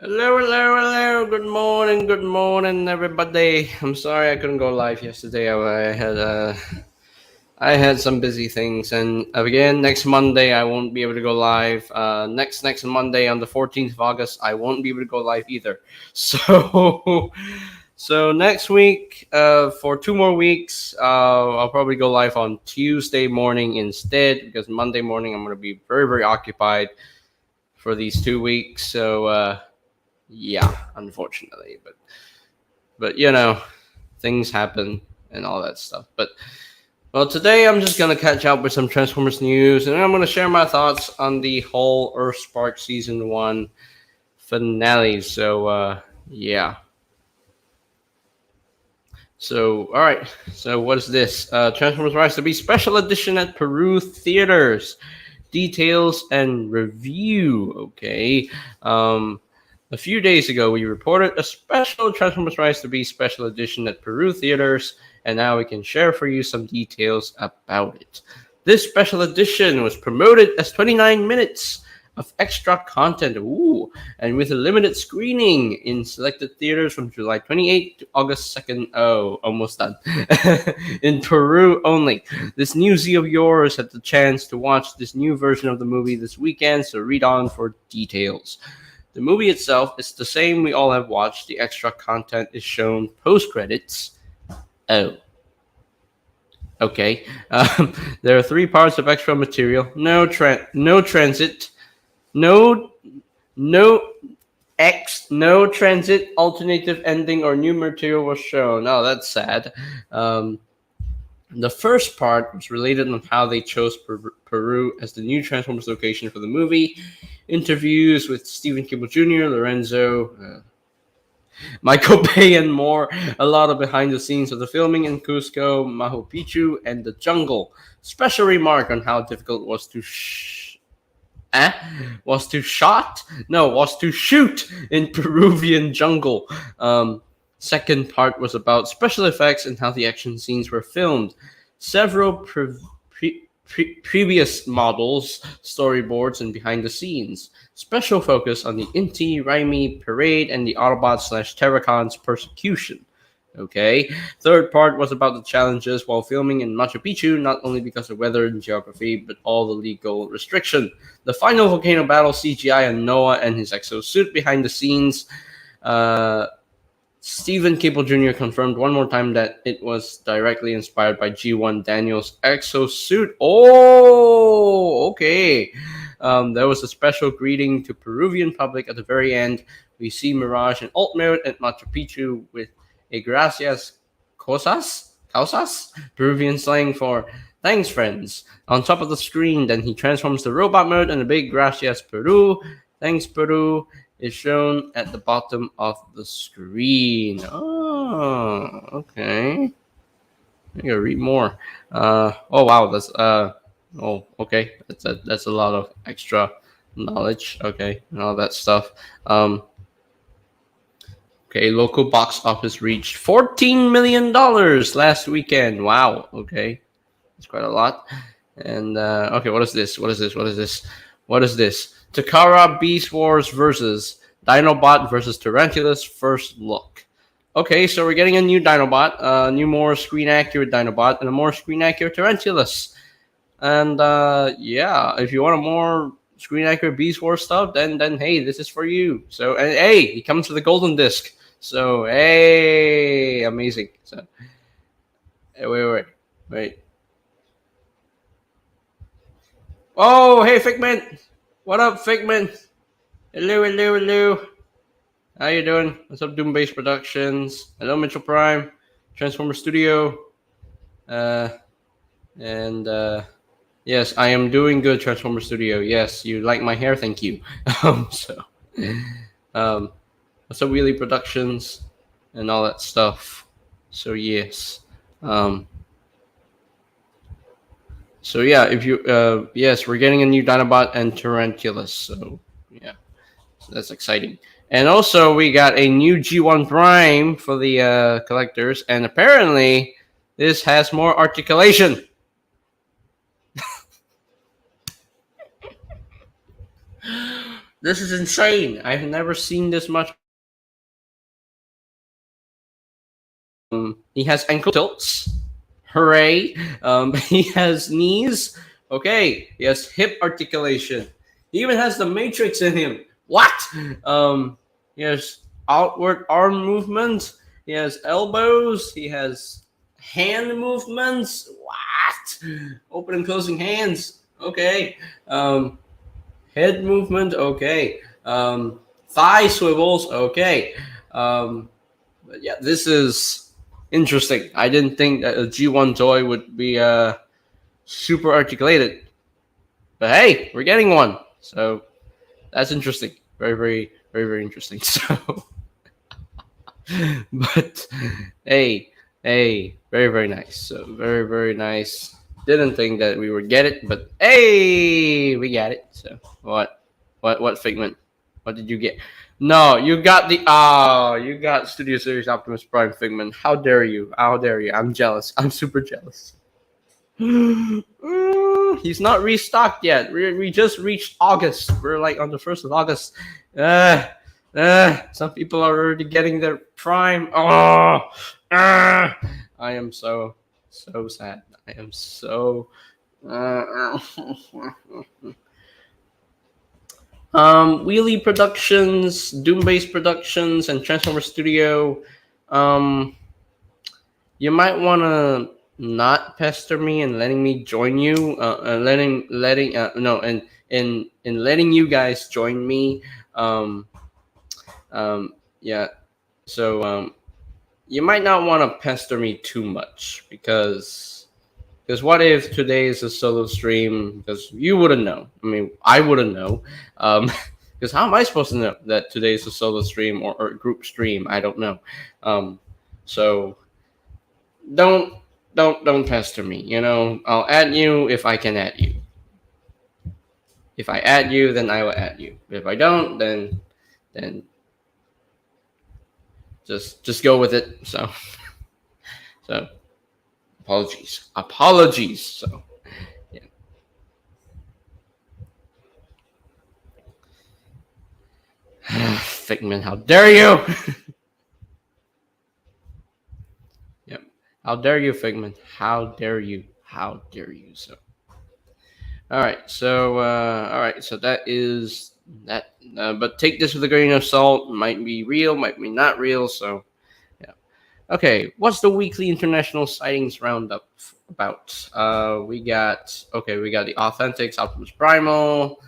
Hello. Good morning, everybody. I'm sorry I couldn't go live yesterday. I had some busy things, and again, next Monday I won't be able to go live. Next Monday on the 14th of August, I won't be able to go live either. So, so next week, for 2 more weeks, I'll probably go live on Tuesday morning instead because Monday morning I'm going to be very occupied for these 2 weeks. So. Yeah, unfortunately, but things happen and all that stuff. But well, today I'm just gonna catch up with some Transformers news, and I'm gonna share my thoughts on the whole Earthspark season 1 finale. So yeah. So all right. So what is this? Transformers Rise to Be special edition at Peru theaters. Details and review. Okay. A few days ago, we reported a special Transformers Rise to Be special edition at Peru theaters, and now we can share for you some details about it. This special edition was promoted as 29 minutes of extra content, and with a limited screening in selected theaters from July 28th to August 2nd. Oh, almost done. In Peru only. This new Z of yours had the chance to watch this new version of the movie this weekend, so read on for details. The movie itself is the same we all have watched. The extra content is shown post credits. Oh. Okay. There are 3 parts of extra material. No transit. No transit, alternative ending, or new material was shown. Oh, that's sad. The first part was related on how they chose Peru as the new Transformers location for the movie. Interviews with Stephen Cable Jr., Lorenzo, Michael Bay, and more. A lot of behind the scenes of the filming in Cusco, Machu Picchu, and the jungle. Special remark on how difficult it was to was to shoot in Peruvian jungle. Second part was about special effects and how the action scenes were filmed. Several previous models, storyboards, and behind the scenes. Special focus on the Inti Raimi parade and the Autobots/Terracons persecution. Okay. Third part was about the challenges while filming in Machu Picchu, not only because of weather and geography, but all the legal restriction. The final volcano battle CGI on Noah and his exosuit behind the scenes. Stephen Cable Jr. confirmed one more time that it was directly inspired by G1 Daniel's exosuit. Oh, okay. There was a special greeting to Peruvian public at the very end. We see Mirage and alt mode at Machu Picchu with a gracias causas, Peruvian slang for thanks friends. On top of the screen, then he transforms the robot mode and a big gracias Peru, thanks Peru, is shown at the bottom of the screen. Oh, okay. I gotta read more. Oh wow, that's okay. That's a lot of extra knowledge. Okay, and all that stuff. Okay, local box office reached $14 million last weekend. Wow. Okay, that's quite a lot. And okay, what is this? Takara Beast Wars versus Dinobot versus Tarantulas first look. Okay, so we're getting a new Dinobot, a new more screen accurate Dinobot, and a more screen accurate Tarantulas. And yeah, if you want a more screen accurate Beast Wars stuff, then hey, this is for you. So and hey, he comes with a golden disc. So hey, amazing. So hey, wait. Oh, hey, Figment. What up, Figment? Hello. How you doing? What's up, Doom Base Productions? Hello, Mitchell Prime, Transformer Studio. And yes, I am doing good, Transformer Studio. Yes, you like my hair? Thank you. So, what's up, Wheelie Productions, and all that stuff. So yes. So yeah, if you yes, we're getting a new Dinobot and Tarantulas. So yeah, so that's exciting. And also we got a new G1 Prime for the collectors, and apparently this has more articulation. This is insane. I've never seen this much. He has ankle tilts. Hooray. He has knees. Okay. He has hip articulation. He even has the matrix in him. What? He has outward arm movement. He has elbows. He has hand movements. What? Open and closing hands. Okay. Head movement. Okay. Thigh swivels. Okay. But yeah, this is interesting. I didn't think that a G1 toy would be super articulated. But hey, we're getting one. So that's interesting. Very, very, very, very interesting. So, but hey, very, very nice. So very, very nice. Didn't think that we would get it, but hey, we got it. So what Figment? What did you get? No, you got you got Studio Series Optimus Prime Figment. How dare you? How dare you? I'm jealous. I'm super jealous. He's not restocked yet. We just reached August. We're like on the 1st of August. Some people are already getting their Prime. I am so sad. I am so. Wheelie Productions, Doombase Productions, and Transformer Studio. Um, you might want to not pester me and letting me join you. Letting no and letting you guys join me. Um, yeah. So you might not want to pester me too much because what if today is a solo stream? Because you wouldn't know. I mean, I wouldn't know. Because how am I supposed to know that today is a solo stream or group stream? I don't know. So don't don't pester me. You know, I'll add you if I can add you. If I add you, then I will add you. If I don't, then just go with it. So so apologies. So Figment, how dare you? Yep. How dare you, Figment? How dare you? How dare you? So, all right. So that is that. But take this with a grain of salt. Might be real, might be not real. So, yeah. Okay. What's the weekly international sightings roundup about? We got the Authentics Optimus Primal.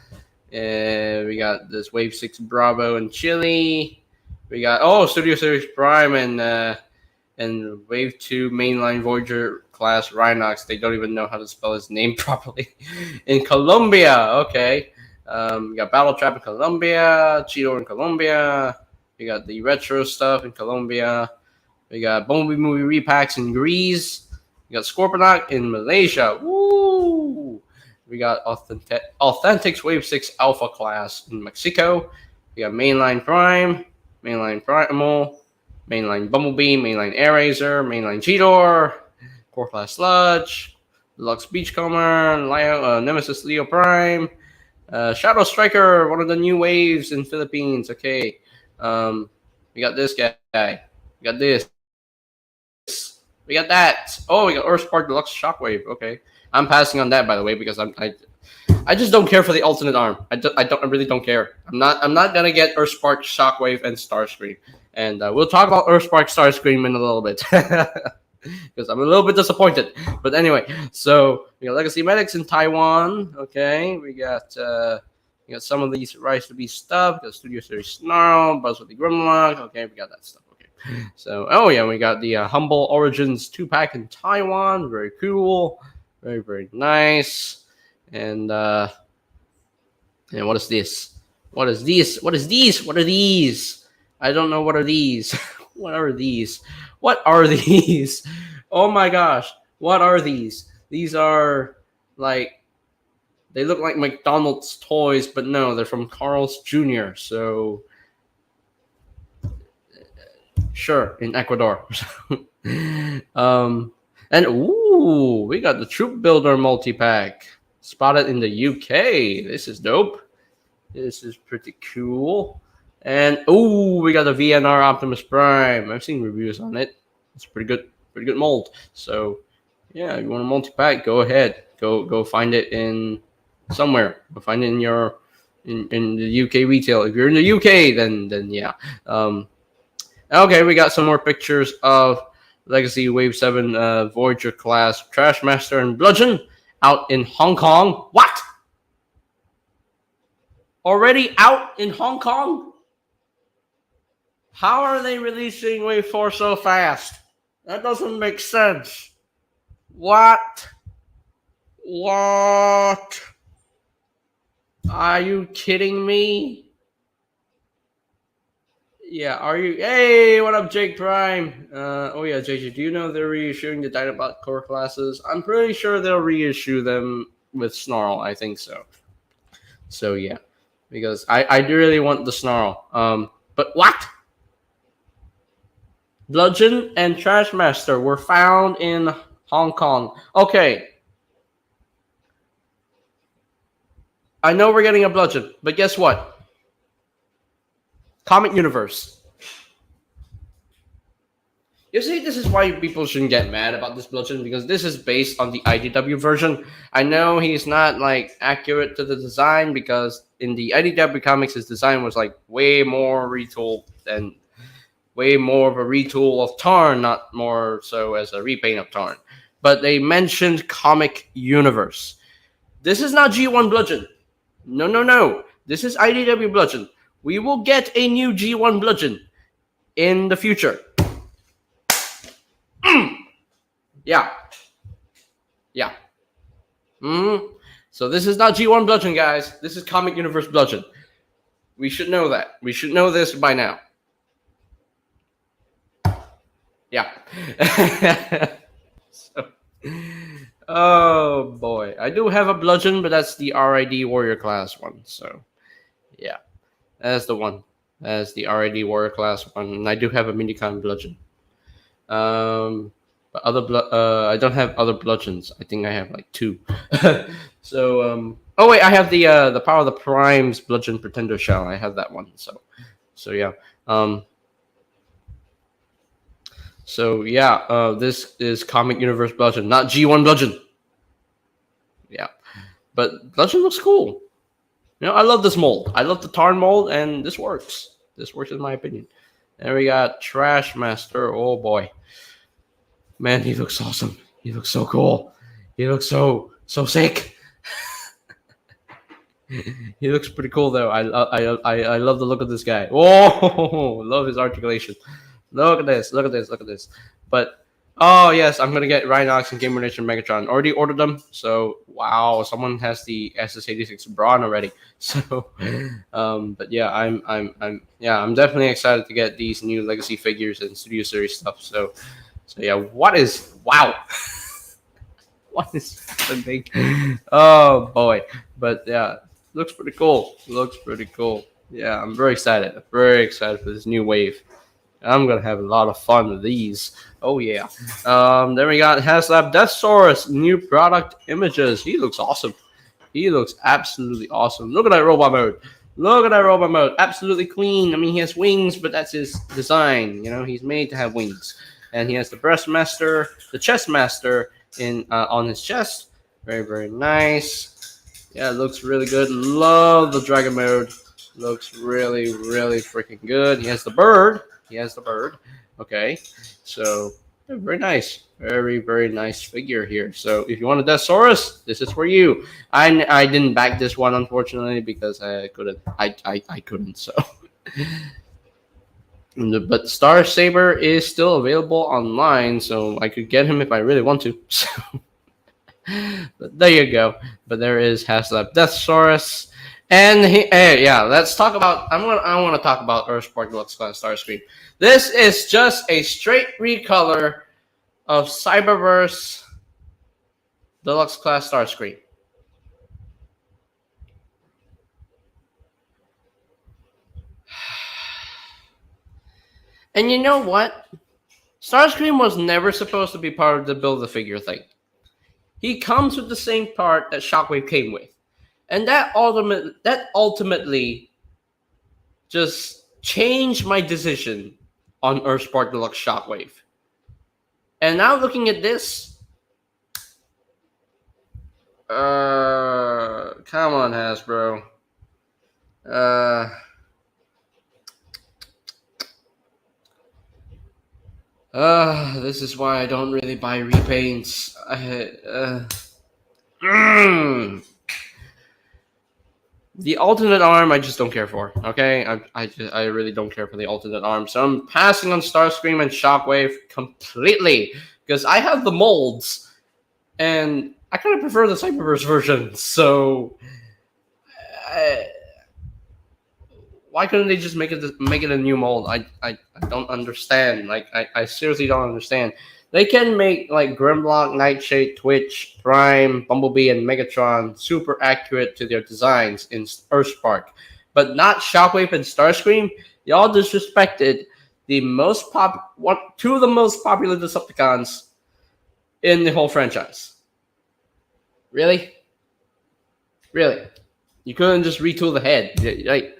We got this Wave 6 Bravo and Chile. We got Studio Series Prime and Wave 2 mainline Voyager class Rhinox. They don't even know how to spell his name properly. In Colombia, okay. We got Battle Trap in Colombia, Cheetor in Colombia. We got the retro stuff in Colombia. We got Bumblebee movie repacks in Greece. We got Scorponok in Malaysia. Woo! We got Authentics Wave 6 Alpha class in Mexico. We got Mainline Prime, Mainline Primal, Mainline Bumblebee, Mainline Airraiser, Mainline Cheetor, Core Class Sludge, Deluxe Beachcomber, Nemesis Leo Prime, Shadow Striker, one of the new waves in Philippines. Okay. We got this guy. We got this. We got that. Oh, we got Earthspark Deluxe Shockwave. Okay. I'm passing on that, by the way, because I just don't care for the alternate arm. I really don't care. I'm not gonna get Earthspark, Shockwave, and Starscream, and we'll talk about Earthspark, Starscream in a little bit because I'm a little bit disappointed. But anyway, so we got Legacy Medics in Taiwan. Okay, we got some of these Rise to Be stuff. We got Studio Series Snarl, Buzzworthy Grimlock. Okay, we got that stuff. Okay, so we got the Humble Origins 2-pack in Taiwan. Very cool. Very, very nice. And what is this? What is this? What is these? What are these? I don't know what are these. What are these? What are these? Oh my gosh. What are these? These are like they look like McDonald's toys, but no, they're from Carl's Jr. So sure, in Ecuador. And we got the Troop Builder multi-pack spotted in the UK. This is dope. This is pretty cool. And oh, we got the VNR Optimus Prime. I've seen reviews on it. It's pretty good mold. So yeah, if you want a multi-pack, go ahead. Go find it in somewhere. Go find it in your in the UK retail. If you're in the UK, then yeah. Okay, we got some more pictures of Legacy Wave 7 Voyager class Trashmaster and Bludgeon out in Hong Kong. What? Already out in Hong Kong? How are they releasing Wave 4 so fast? That doesn't make sense. What? What? Are you kidding me? Yeah, are you? Hey, what up, Jake Prime? Oh yeah, JJ, do you know they're reissuing the Dinobot core classes? I'm pretty sure they'll reissue them with Snarl. I think so. So yeah, because I do really want the Snarl. But what? Bludgeon and Trashmaster were found in Hong Kong. Okay, I know we're getting a Bludgeon, but guess what? Comic Universe. You see, this is why people shouldn't get mad about this Bludgeon, because this is based on the IDW version. I know he's not like accurate to the design, because in the IDW comics his design was like way more retooled and way more of a retool of Tarn, not more so as a repaint of Tarn. But they mentioned Comic Universe. This is not G1 Bludgeon. No. This is IDW Bludgeon. We will get a new G1 Bludgeon in the future. Yeah. So this is not G1 Bludgeon, guys. This is Comic Universe Bludgeon. We should know that. We should know this by now. Yeah. Oh boy, I do have a Bludgeon, but that's the RID Warrior class one. So yeah, that's the one. That's the RID Warrior class one, and I do have a Minicon Bludgeon. But I don't have other Bludgeons. I think I have like 2. So oh wait, I have the Power of the Primes Bludgeon Pretender Shell. I have that one. So yeah. So yeah, this is Comic Universe Bludgeon, not G1 Bludgeon. Yeah, but Bludgeon looks cool. You know, I love this mold. I love the Tarn mold, and this works. This works in my opinion. And we got Trashmaster. Oh boy, man, he looks awesome. He looks so cool. He looks so sick. He looks pretty cool though. I love the look of this guy. Whoa, love his articulation. Look at this. But oh yes, I'm gonna get Rhinox and Gamer Nation Megatron. Already ordered them. So wow, someone has the SS86 Brawn already. So but yeah, I'm definitely excited to get these new Legacy figures and Studio Series stuff. So yeah, what is the thing? Oh boy. But yeah, looks pretty cool. Yeah, I'm very excited. For this new wave. I'm gonna have a lot of fun with these. Oh yeah. Then we got HasLab Deathsaurus new product images. He looks awesome. He looks absolutely awesome. Look at that robot mode. Absolutely clean. I mean, he has wings, but that's his design. You know, he's made to have wings. And he has the Breastmaster, the Chestmaster in on his chest. Very, very nice. Yeah, it looks really good. Love the Dragon mode. Looks really, really freaking good. He has the bird. Okay, so very nice, very nice figure here. So if you want a Deathsaurus, this is for you. I didn't back this one unfortunately because I couldn't. I couldn't. So, but Star Saber is still available online, so I could get him if I really want to. So, but there you go. But there is HasLab Deathsaurus. And yeah, let's talk about. I want to talk about Earthspark Deluxe Class Starscream. This is just a straight recolor of Cyberverse Deluxe Class Starscream. And you know what? Starscream was never supposed to be part of the build a figure thing. He comes with the same part that Shockwave came with. and that ultimately just changed my decision on Earthspark Deluxe Shockwave. And now looking at this, come on, Hasbro. This is why I don't really buy repaints. The alternate arm, I just don't care for. Okay, I really don't care for the alternate arm. So I'm passing on Starscream and Shockwave completely because I have the molds, and I kind of prefer the Cyberverse version. So, why couldn't they just make it a new mold? I don't understand. Like I seriously don't understand. They can make like Grimlock, Nightshade, Twitch, Prime, Bumblebee, and Megatron super accurate to their designs in Earthspark, but not Shockwave and Starscream. Y'all disrespected two of the most popular Decepticons in the whole franchise. Really? Really? You couldn't just retool the head. Like,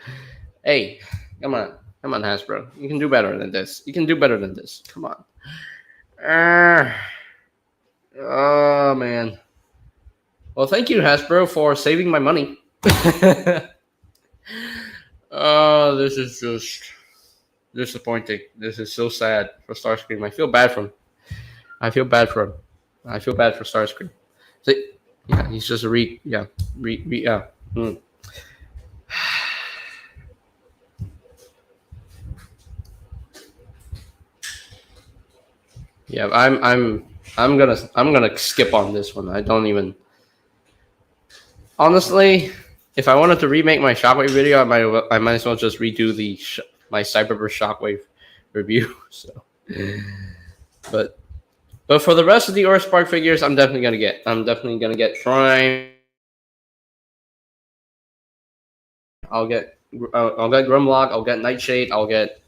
hey, come on, Hasbro. You can do better than this. You can do better than this. Come on. Oh man. Well, thank you, Hasbro, for saving my money. Oh, this is just disappointing. This is so sad for Starscream. I feel bad for him. I feel bad for Starscream. See, yeah, he's just a yeah. Yeah, I'm gonna skip on this one. I don't even honestly. If I wanted to remake my Shockwave video, I might as well just redo my Cyberverse Shockwave review. So, but for the rest of the Earthspark figures, I'm definitely gonna get. Prime. I'll get Grimlock. I'll get Nightshade. I'll get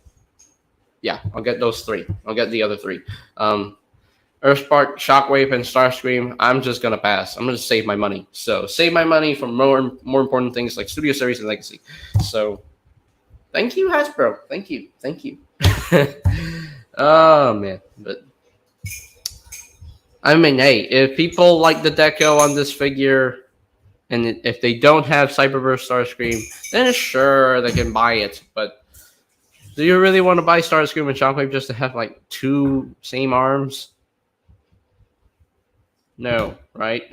those three. I'll get the other three. Earthspark, Shockwave, and Starscream. I'm just gonna pass. I'm gonna save my money. So save my money for more important things like Studio Series and Legacy. So thank you, Hasbro. Thank you. Oh man, but I mean, hey, if people like the deco on this figure, and if they don't have Cyberverse Starscream, then sure they can buy it. But do you really want to buy Starscream and Shockwave just to have like two same arms? No, right?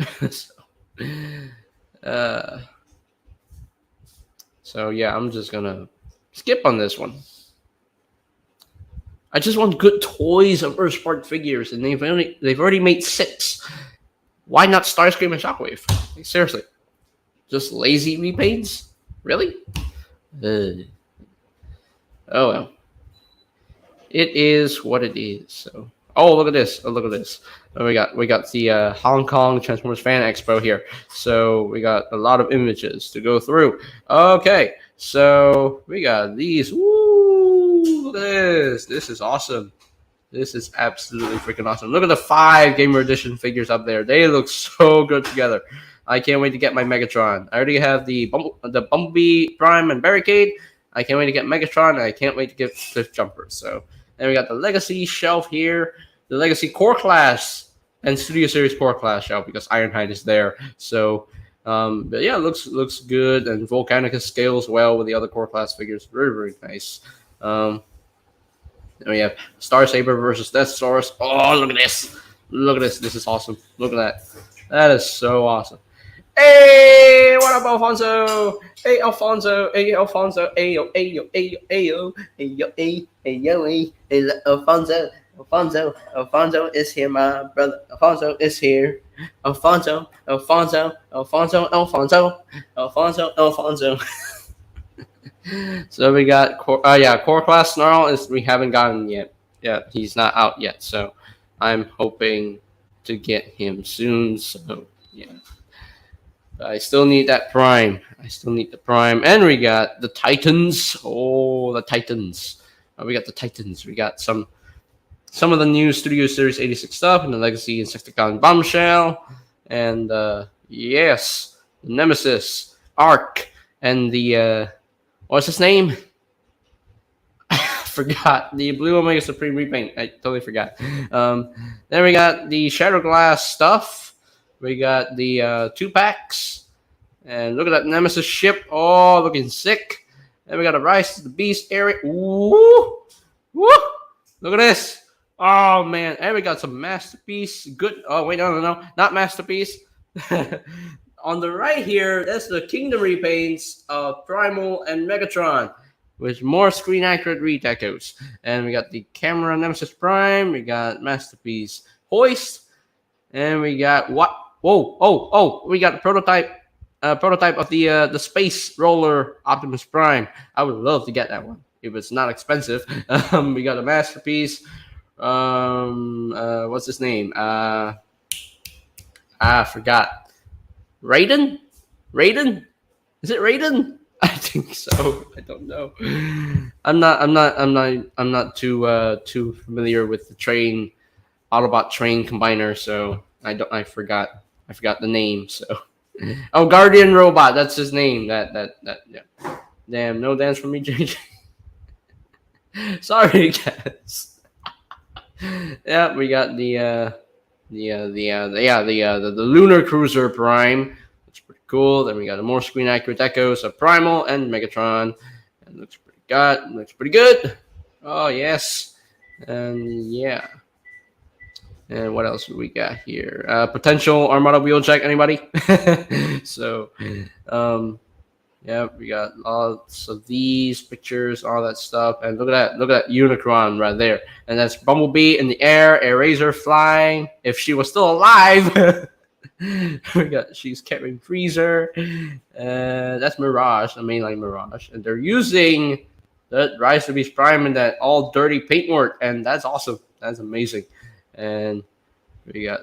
So yeah, I'm just gonna skip on this one. I just want good toys of Earthspark figures, and they've already made 6. Why not Starscream and Shockwave? Like, seriously, just lazy repaints? Really? Oh well, it is what it is. So. Oh, look at this! We got the Hong Kong Transformers Fan Expo here. So we got a lot of images to go through. Okay, so we got these. Woo! Look at this! This is awesome. This is absolutely freaking awesome. Look at the 5 Gamer Edition figures up there. They look so good together. I can't wait to get my Megatron. I already have the Bumblebee, Prime, and Barricade. I can't wait to get Megatron, and I can't wait to get Cliff Jumper. So then we got the Legacy shelf here. The Legacy Core Class and Studio Series Core Class shelf because Ironhide is there. So, but yeah, looks good, and Volcanicus scales well with the other Core Class figures. Very nice. Then we have Star Saber versus Death Source. Oh, look at this! This is awesome. Look at that. That is so awesome. Hey, what up, Alfonso? Hey, Alfonso. Hey, Alfonso. Ayo, Alfonso. Alfonso is here, my brother. Alfonso is here. Alfonso. So we got Core Class Snarl we haven't gotten yet. Yeah, he's not out yet. So I'm hoping to get him soon. So yeah. I still need that Prime. And we got the Titans. Oh, the Titans. We got the Titans. We got some of the new Studio Series 86 stuff and the Legacy Insecticon Bombshell. And yes, the Nemesis. Arc and the what's his name? Forgot the Blue Omega Supreme repaint. I totally forgot. Then we got the Shadow Glass stuff. We got the 2-packs. And look at that Nemesis ship. Oh, looking sick. Then we got a Rise to the Beast area. Woo! Woo! Look at this. Oh, man. And we got some Masterpiece. Good. Oh, wait, no. Not Masterpiece. On the right here, that's the Kingdom repaints of Primal and Megatron with more screen accurate retechos. And we got the Camera Nemesis Prime. We got Masterpiece Hoist. And we got what? Whoa. We got a prototype of the Space Roller Optimus Prime. I would love to get that one if it's not expensive. We got a Masterpiece. What's his name? I forgot. Raiden? Is it Raiden? I think so. I don't know. I'm not too familiar with the train Autobot train combiner, so I forgot the name. So oh, Guardian Robot, that's his name. That yeah. Damn, no dance for me, JJ. Sorry, guys. Yeah, we got the Lunar Cruiser Prime. Looks pretty cool. Then we got a more screen accurate echoes of Primal and Megatron. It looks pretty good. Oh yes, and yeah. And what else we got here? Potential Armada Wheeljack. Anybody? So, yeah, we got lots of these pictures, all that stuff, and look at that Unicron right there, and that's Bumblebee in the air, Eraser flying. If she was still alive, she's carrying Freezer, that's Mirage, the mainline Mirage, and they're using the Rise to Beast Prime in that all dirty paintwork, and that's awesome. That's amazing. And we got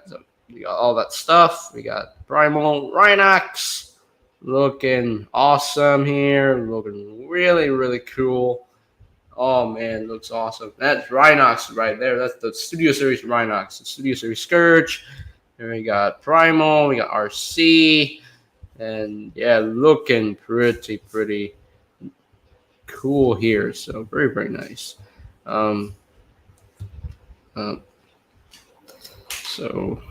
all that stuff. We got Primal Rhinox looking awesome here. Looking really, really cool. Oh, man, looks awesome. That's Rhinox right there. That's the Studio Series Rhinox. The Studio Series Scourge. Here we got Primal. We got RC. And, yeah, looking pretty cool here. So, very, very nice. So,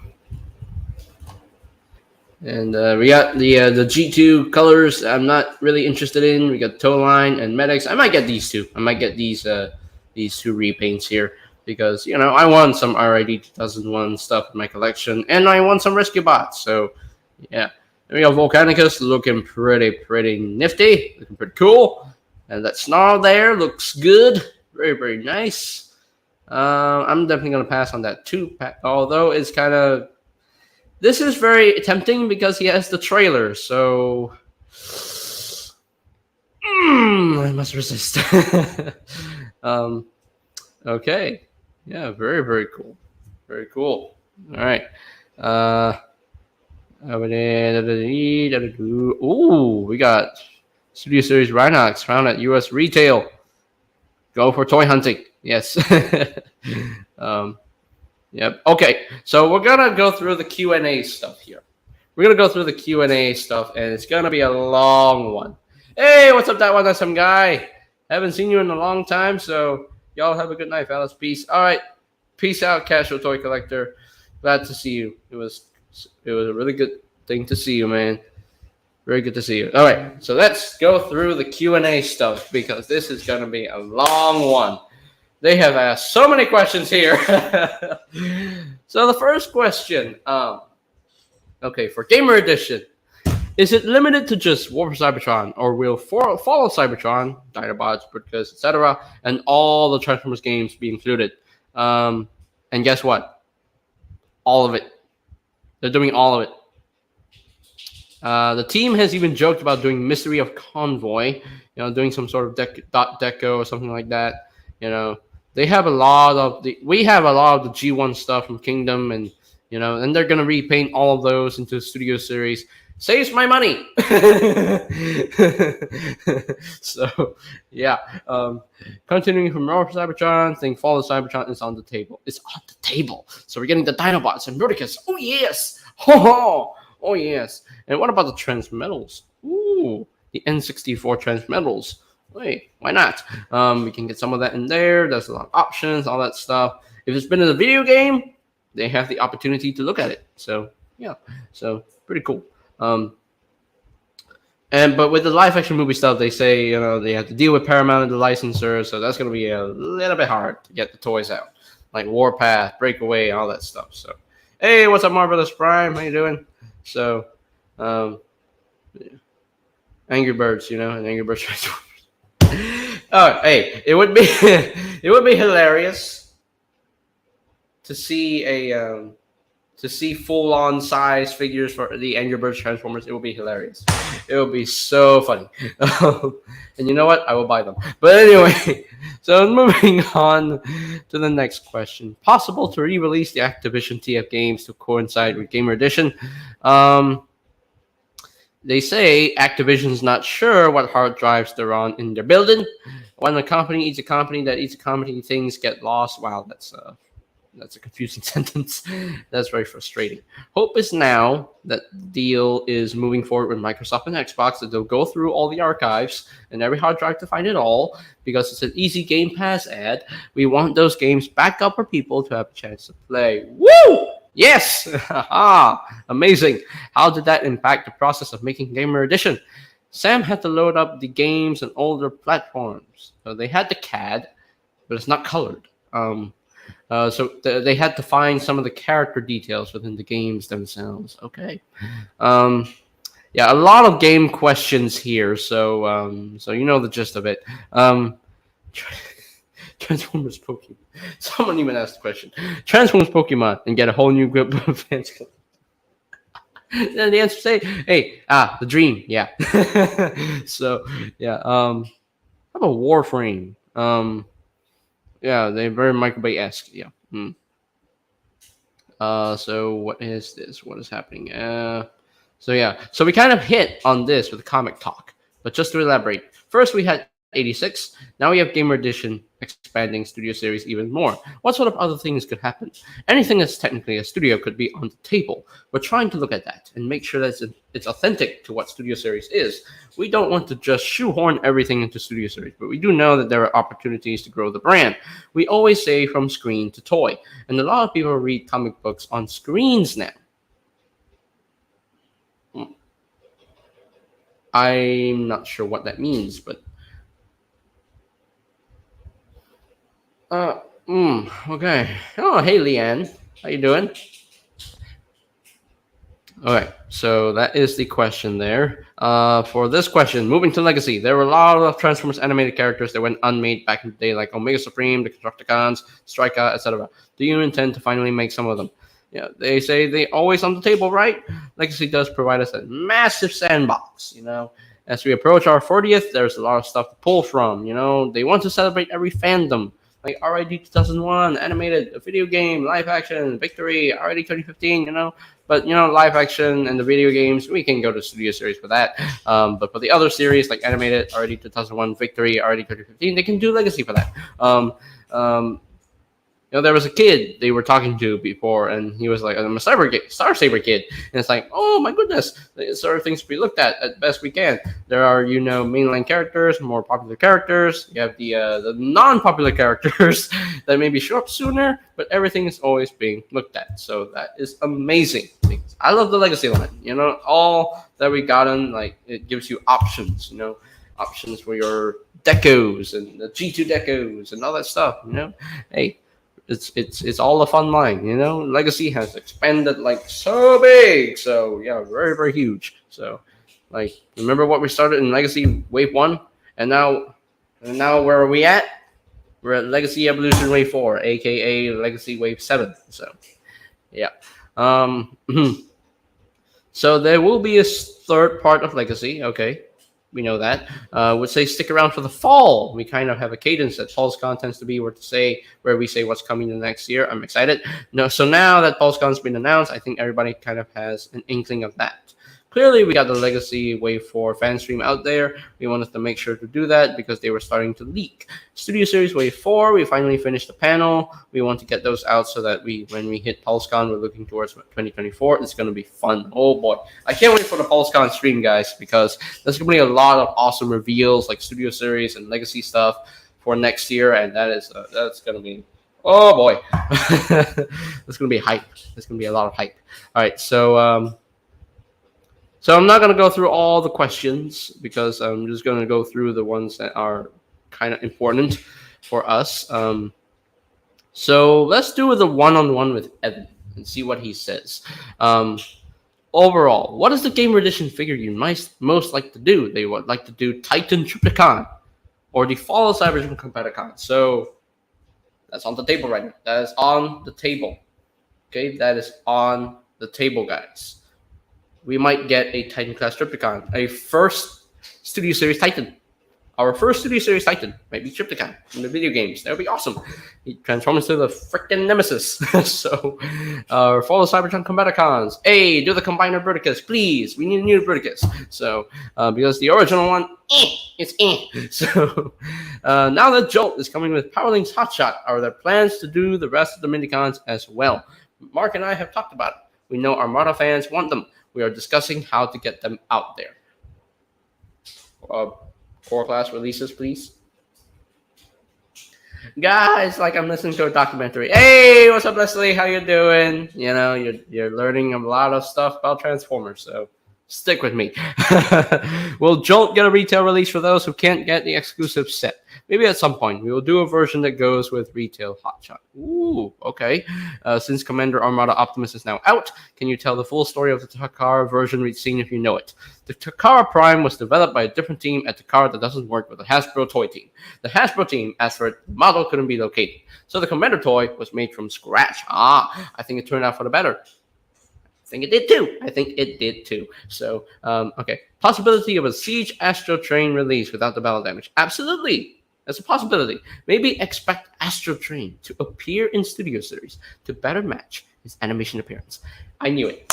and we got the G2 colors I'm not really interested in. We got Tow Line and Medics. I might get these two. I might get these two repaints here because, I want some RID 2001 stuff in my collection, and I want some Rescue Bots. So, yeah. And we got Volcanicus looking pretty nifty. Looking pretty cool. And that Snarl there looks good. Very, very nice. I'm definitely going to pass on that 2-pack, although it's this is very tempting because he has the trailer, so I must resist. Okay. Yeah, very, very cool. Very cool. All right. Ooh, we got Studio Series Rhinox found at US retail. Go for toy hunting. Yes. Yep. Okay. So we're gonna go through the Q&A stuff here. We're gonna go through the Q&A stuff, and it's gonna be a long one. Hey, what's up, that one? That's some guy. Haven't seen you in a long time, so y'all have a good night, fellas. Peace. All right. Peace out, Casual Toy Collector. Glad to see you. It was a really good thing to see you, man. Very good to see you. All right. So let's go through the Q&A stuff because this is gonna be a long one. They have asked so many questions here. So the first question, okay, for Gamer Edition, is it limited to just War for Cybertron, or will follow Cybertron, Dinobots, Britkus, etc., and all the Transformers games be included? And guess what? All of it. They're doing all of it. The team has even joked about doing Mystery of Convoy, doing some sort of dot deco or something like that. They have we have a lot of the G1 stuff from Kingdom, and and they're gonna repaint all of those into Studio Series. Saves my money. So yeah. Continuing from War for Cybertron, think Fall of Cybertron is on the table. It's on the table. So we're getting the Dinobots and Bruticus. Oh yes. Oh yes. And what about the Transmetals? Ooh. ooh, the N64 transmetals. Wait, why not? We can get some of that in there. There's a lot of options, all that stuff. If it's been in a video game, they have the opportunity to look at it. So yeah, so pretty cool. But with the live action movie stuff, they say they have to deal with Paramount and the licensor, so that's going to be a little bit hard to get the toys out, like Warpath, Breakaway, all that stuff. So, hey, what's up, Marvelous Prime? How you doing? So, um, Angry Birds, and Angry Birds Transformers. Oh, hey, it would be it would be hilarious to see full on size figures for the Angry Birds Transformers. It will be hilarious. It will be so funny. And you know what? I will buy them. But anyway, so moving on to the next question. Possible to re-release the Activision TF games to coincide with Gamer Edition. They say Activision's not sure what hard drives they're on in their building. When a company eats a company that eats a company, things get lost. Wow, that's a confusing sentence. That's very frustrating. Hope is now that the deal is moving forward with Microsoft and Xbox that they'll go through all the archives and every hard drive to find it all because it's an easy Game Pass ad. We want those games back up for people to have a chance to play. Woo! Yes! Amazing. How did that impact the process of making Gamer Edition? Sam had to load up the games on older platforms. So they had the CAD, but it's not colored. They had to find some of the character details within the games themselves. Okay. Yeah, a lot of game questions here. So you know the gist of it. Transformers Pokemon. Someone even asked the question. Transformers Pokemon and get a whole new group of fans. And the answer say, hey, the dream. Yeah. So, yeah. How about Warframe? Yeah, they're very Michael Bay-esque. Yeah. So what is this? What is happening? So we kind of hit on this with the comic talk, but just to elaborate, first we had 86. Now we have Gamer Edition expanding Studio Series even more. What sort of other things could happen? Anything that's technically a studio could be on the table. We're trying to look at that and make sure that it's authentic to what Studio Series is. We don't want to just shoehorn everything into Studio Series, but we do know that there are opportunities to grow the brand. We always say from screen to toy, and a lot of people read comic books on screens now. I'm not sure what that means, but okay. Oh, hey, Leanne. How you doing? Okay, so that is the question there. For this question, moving to Legacy, there were a lot of Transformers animated characters that went unmade back in the day, like Omega Supreme, the Constructicons, Strika, etc. Do you intend to finally make some of them? Yeah, they say they always on the table, right? Legacy does provide us a massive sandbox, As we approach our 40th, there's a lot of stuff to pull from, They want to celebrate every fandom, like RID 2001, animated, a video game, live action, Victory, RID 2015, But, live action and the video games, we can go to Studio Series for that. But for the other series, like animated, RID 2001, Victory, RID 2015, they can do Legacy for that. There was a kid they were talking to before, and he was like, I'm a Star Saber kid. And it's like, oh my goodness, these sort of things to be looked at best we can. There are, mainline characters, more popular characters. You have the non-popular characters that maybe show up sooner, but everything is always being looked at. So that is amazing. I love the Legacy line. All that we gotten, like, it gives you options, options for your decos and the G2 decos and all that stuff, Hey, it's all a fun line, Legacy has expanded like so big, so yeah, very very huge. So, like, remember what we started in Legacy Wave 1, and now where are we at? We're at Legacy Evolution Wave 4, aka Legacy Wave 7. So, yeah. So there will be a third part of Legacy. Okay, we know that. Would say stick around for the fall. We kind of have a cadence that PulseCon tends to be where we say what's coming the next year. I'm excited. No, so now that PulseCon's been announced, I think everybody kind of has an inkling of that. Clearly, we got the Legacy Wave 4 fan stream out there. We wanted to make sure to do that because they were starting to leak. Studio Series Wave 4, we finally finished the panel. We want to get those out so that when we hit PulseCon, we're looking towards 2024. It's going to be fun. Oh boy. I can't wait for the PulseCon stream, guys, because there's going to be a lot of awesome reveals like Studio Series and Legacy stuff for next year, and that's going to be, oh boy. That's going to be hype. There's going to be a lot of hype. All right, so I'm not going to go through all the questions because I'm just going to go through the ones that are kind of important for us. So let's do the one-on-one with Evan and see what he says. Overall, what is the Gamer Edition figure you most like to do? They would like to do Titan Trypticon or the Fall of Cybertron Competitor. So that's on the table right now. That is on the table. Okay, that is on the table, guys. We might get a Titan class Trypticon, a first Studio Series Titan. Our first Studio Series Titan might be Trypticon in the video games. That would be awesome. He transforms into the freaking Nemesis. So, our Fall of Cybertron Combaticons. Hey, do the Combiner Bruticus, please. We need a new Bruticus. So, because the original one, it's So, now that Jolt is coming with Powerlink's Hotshot, are there plans to do the rest of the Minicons as well? Mark and I have talked about it. We know Armada fans want them. We are discussing how to get them out there. Core class releases, please. Guys, like I'm listening to a documentary. Hey, what's up, Leslie? How you doing? You know, you're learning a lot of stuff about Transformers, so stick with me. Will Jolt get a retail release for those who can't get the exclusive set? Maybe at some point we will do a version that goes with retail hotshot. Ooh, okay. Since Commander Armada Optimus is now out, can you tell the full story of the Takara version we've seen if you know it? The Takara Prime was developed by a different team at Takara that doesn't work with the Hasbro toy team. The Hasbro team asked for it, the model couldn't be located. So the Commander toy was made from scratch. I think it turned out for the better. I think it did too. So, okay. Possibility of a Siege Astro Train release without the battle damage. Absolutely. That's a possibility. Maybe expect Astro Train to appear in Studio Series to better match his animation appearance. I knew it.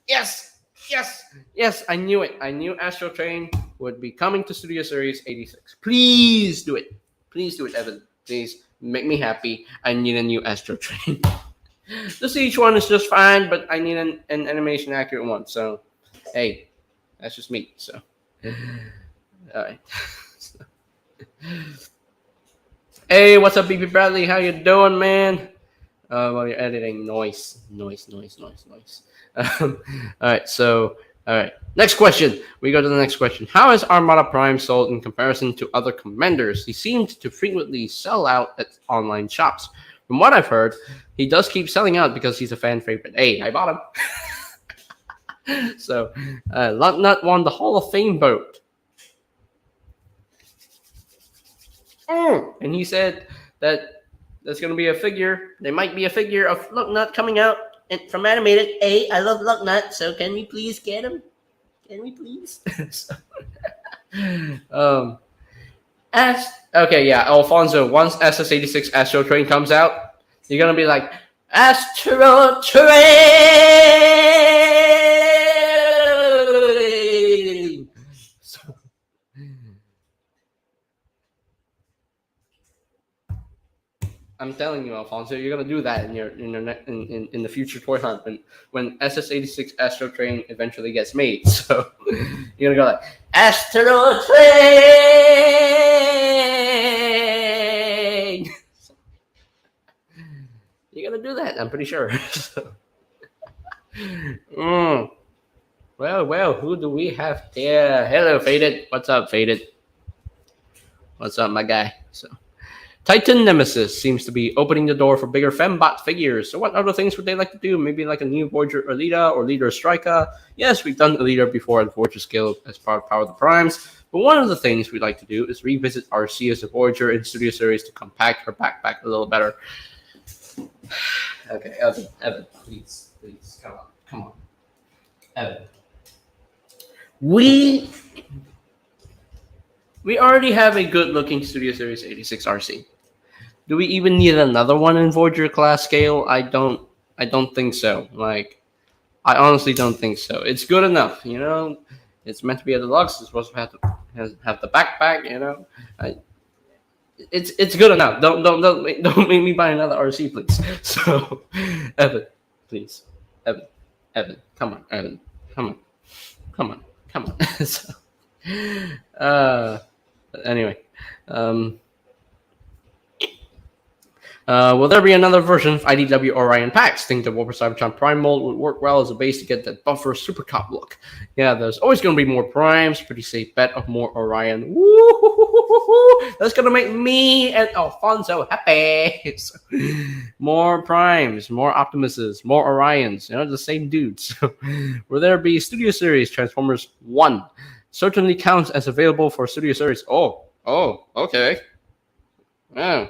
Yes, I knew it. I knew Astro Train would be coming to Studio Series 86. Please do it. Please do it, Evan. Please make me happy. I need a new Astro Train. The Siege one is just fine, but I need an animation accurate one. So, hey, that's just me. So, all right. Hey, what's up, BB Bradley? How you doing, man? While you're editing, noise. All right, so, all right. Next question. We go to the next question. How is Armada Prime sold in comparison to other commanders? He seems to frequently sell out at online shops. From what I've heard, he does keep selling out because he's a fan favorite. Hey, I bought him. So, Lucknut won the Hall of Fame vote. And he said that there's going to be a figure. There might be a figure of Lucknut coming out from Animated. Hey, I love Lucknut, so can we please get him? Can we please? Okay, yeah, Alfonso, once SS86 Astro Train comes out, you're going to be like, Astro Train! So, I'm telling you, Alfonso, you're gonna do that in the future toy hunt when SS86 Astro Train eventually gets made. So you're gonna go like Astro Train. You're gonna do that, I'm pretty sure. So, Well, who do we have there? Hello, Faded. What's up, Faded? What's up, my guy? So. Titan Nemesis seems to be opening the door for bigger Fembot figures. So what other things would they like to do? Maybe like a new Voyager Alita or Leader Striker? Yes, we've done Alita before at Voyager scale as part of Power of the Primes. But one of the things we'd like to do is revisit RC as a Voyager in Studio Series to compact her backpack a little better. Okay, Evan, please, come on. Evan. We already have a good-looking Studio Series 86 RC. Do we even need another one in Voyager class scale? I don't think so. Like, I honestly don't think so. It's good enough, you know. It's meant to be a deluxe. It's supposed to have the backpack, you know. I, it's good enough. Don't make me buy another RC, please. So, Evan, please, Evan, Evan, come on, Evan, come on, come on, come on. So, uh, anyway, um, will there be another version of IDW Orion packs? Think the Warper Cybertron Prime mold would work well as a base to get that buffer super top look. Yeah, there's always going to be more Primes. Pretty safe bet of more Orion. Woo! That's going to make me and Alfonso happy. So, more Primes, more Optimuses, more Orions. You know, the same dudes. Will there be Studio Series Transformers 1? Certainly counts as available for Studio Series. Oh, okay. Oh,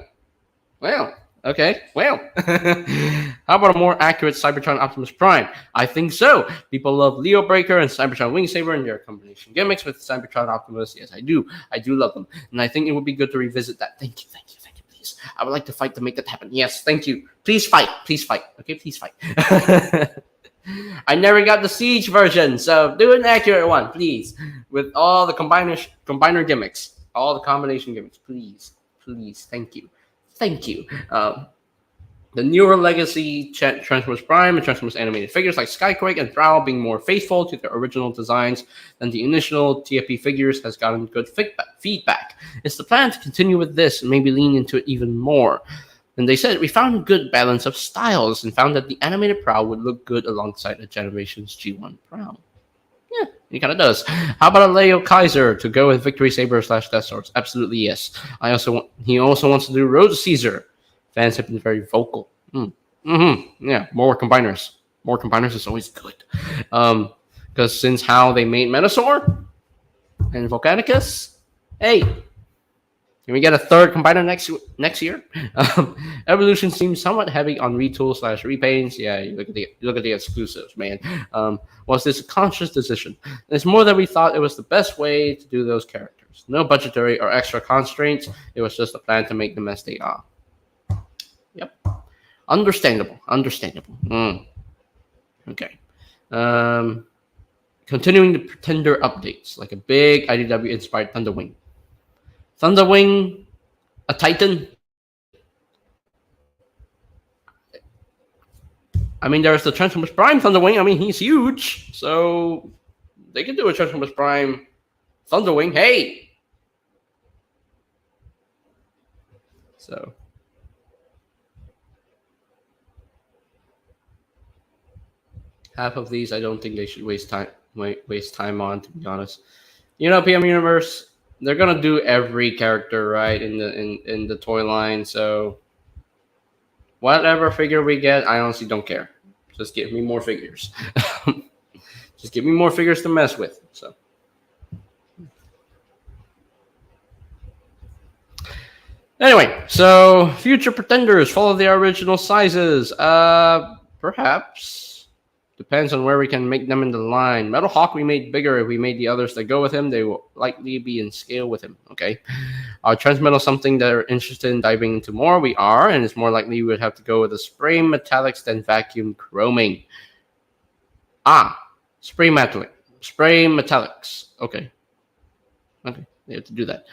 well. Okay, well, how about a more accurate Cybertron Optimus Prime? I think so. People love Leo Breaker and Cybertron Wing Saber and their combination gimmicks with Cybertron Optimus. Yes, I do. I do love them. And I think it would be good to revisit that. Thank you, please. I would like to fight to make that happen. Yes, thank you. Please fight. Okay, please fight. I never got the Siege version, so do an accurate one, please. With all the combiner gimmicks. All the combination gimmicks, please. Thank you. The newer legacy Transformers Prime and Transformers animated figures like Skyquake and Prowl being more faithful to their original designs than the initial TFP figures has gotten good feedback. It's the plan to continue with this and maybe lean into it even more. And they said we found a good balance of styles and found that the animated Prowl would look good alongside a Generations G1 Prowl. Yeah, he kind of does. How about a Leo Kaiser to go with Victory Saber / Death Swords? Absolutely yes. He also wants to do Road Caesar. Fans have been very vocal. Yeah, more combiners. More combiners is always good. Because since how they made Metasaur and Volcanicus, hey, can we get a third combiner next year? Evolution seems somewhat heavy on retools / repaints. Yeah, you look at the exclusives, man. Was this a conscious decision? It's more that we thought it was the best way to do those characters. No budgetary or extra constraints. It was just a plan to make them as they are. Yep. Understandable. Okay. Continuing the Pretender updates, like a big IDW inspired Thunderwing. Thunderwing, a Titan. I mean, there's the Transformers Prime Thunderwing. I mean, he's huge. So they can do a Transformers Prime Thunderwing. Hey! So. Half of these, I don't think they should waste time on, to be honest. You know, PM Universe, they're gonna do every character right in the toy line. So whatever figure we get, I honestly don't care. Just give me more figures. Just give me more figures to mess with. So anyway, so future Pretenders follow their original sizes. Perhaps. Depends on where we can make them in the line. Metal Hawk we made bigger. If we made the others that go with him, they will likely be in scale with him. Okay. Transmetal something that are interested in diving into more. We are, and it's more likely we would have to go with the spray metallics than vacuum chroming. Spray metallics. Okay, they have to do that.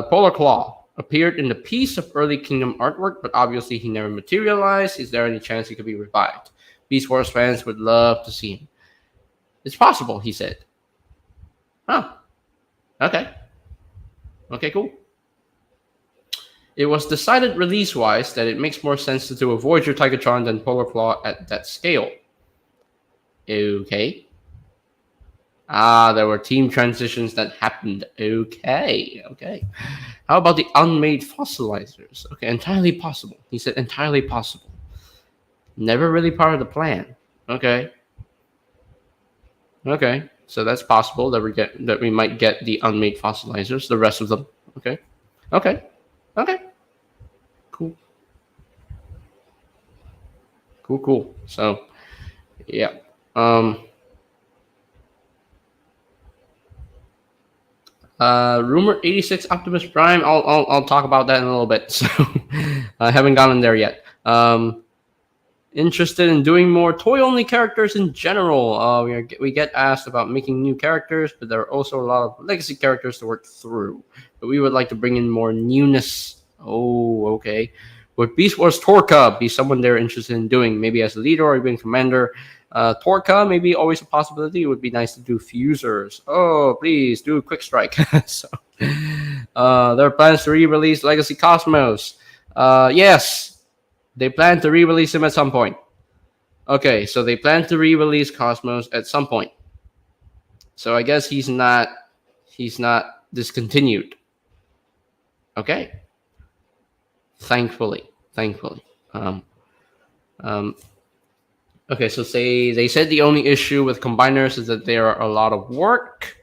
Polar Claw appeared in the piece of early Kingdom artwork, but obviously he never materialized. Is there any chance he could be revived? Beast Wars fans would love to see him. It's possible, he said. Okay, cool. It was decided release-wise that it makes more sense to do a Voyager Tigatron than Polar Claw at that scale. Okay. There were team transitions that happened. Okay. How about the unmade fossilizers? Okay, entirely possible. He said entirely possible. Never really part of the plan. Okay. So that's possible that we might get the unmade fossilizers, the rest of them. Okay. Cool. So, yeah. Rumor 86 Optimus Prime. I'll talk about that in a little bit. So, I haven't gotten there yet. interested in doing more toy-only characters in general. We get asked about making new characters, but there are also a lot of legacy characters to work through. But we would like to bring in more newness. Oh, okay. Would Beast Wars Torka be someone they're interested in doing, maybe as a leader or even commander? Torka maybe always a possibility. It would be nice to do fusers. Oh, please do Quick Strike. So, there are plans to re-release Legacy Cosmos. Yes, they plan to re-release him at some point. Okay, so they plan to re-release Cosmos at some point. So I guess he's not discontinued. Okay. Thankfully. Okay, so they said the only issue with combiners is that they are a lot of work.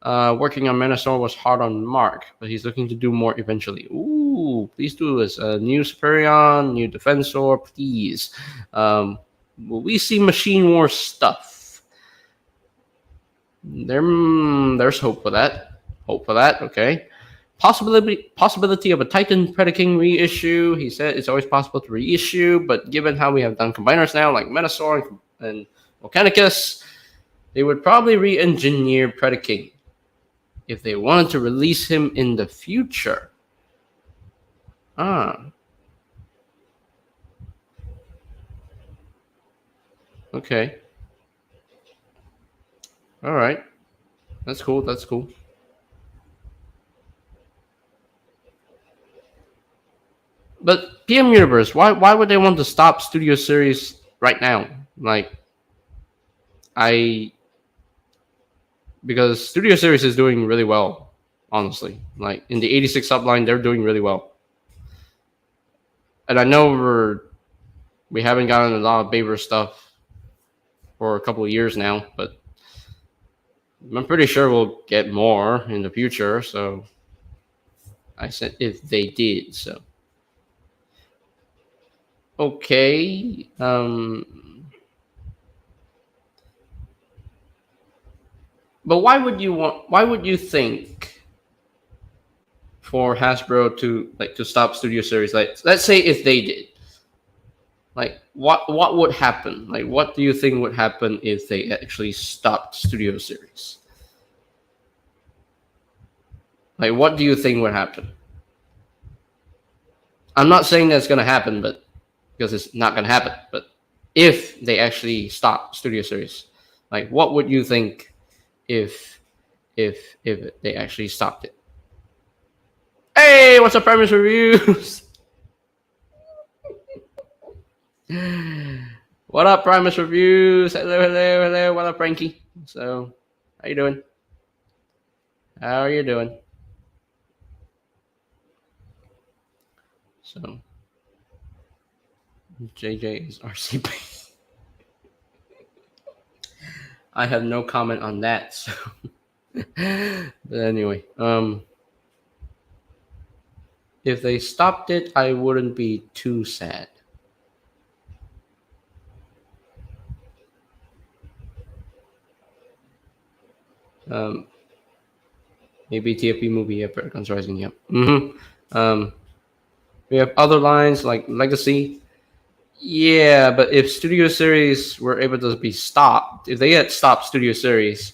Working on Menasor was hard on Mark, but he's looking to do more eventually. Ooh, please do this. New Superion, new Defensor, please. Will we see Machine War stuff? There's hope for that. Okay. Possibility of a Titan Predaking reissue. He said it's always possible to reissue, but given how we have done combiners now, like Menasor and Volcanicus, they would probably re-engineer Predaking if they wanted to release him in the future. Okay. All right. That's cool. But PM Universe, why would they want to stop Studio Series right now? Because Studio Series is doing really well, honestly. Like in the 86 subline, they're doing really well. And I know we haven't gotten a lot of Baber stuff for a couple of years now, but I'm pretty sure we'll get more in the future. So I said if they did, so okay. But why would you think for Hasbro to stop Studio Series? Like, let's say if they did, like what would happen? Like, what do you think would happen if they actually stopped Studio Series? Like, what do you think would happen? I'm not saying that's gonna happen, but because it's not gonna happen. But if they actually stop Studio Series, like, what would you think if they actually stopped it? Hey, what's up, Primus Reviews? What up, Primus Reviews? Hello. What up, Frankie? So, how you doing? So, JJ is RCP. I have no comment on that. So, but anyway, if they stopped it, I wouldn't be too sad. Maybe TFP movie, yeah, Predacons Rising, yeah. We have other lines like Legacy. Yeah, but if Studio Series were able to be stopped, if they had stopped Studio Series,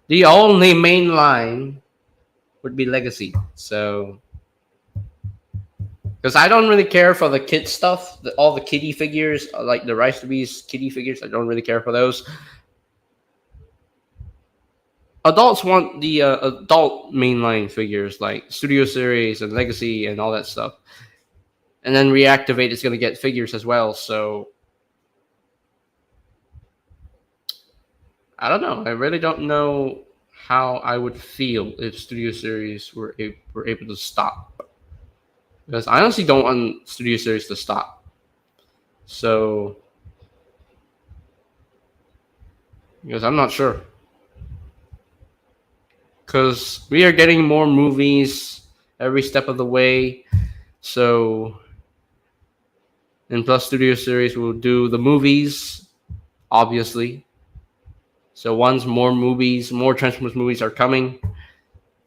the only main line would be Legacy. So, because I don't really care for the kid stuff, all the kitty figures, like the Rise to Beast kitty figures, I don't really care for those. Adults want the adult mainline figures like Studio Series and Legacy and all that stuff. And then Reactivate is going to get figures as well. So I don't know. I really don't know how I would feel if Studio Series were able to stop. Because I honestly don't want Studio Series to stop. So, because I'm not sure. Because we are getting more movies every step of the way. So, and plus Studio Series will do the movies, obviously. So once more Transformers movies are coming,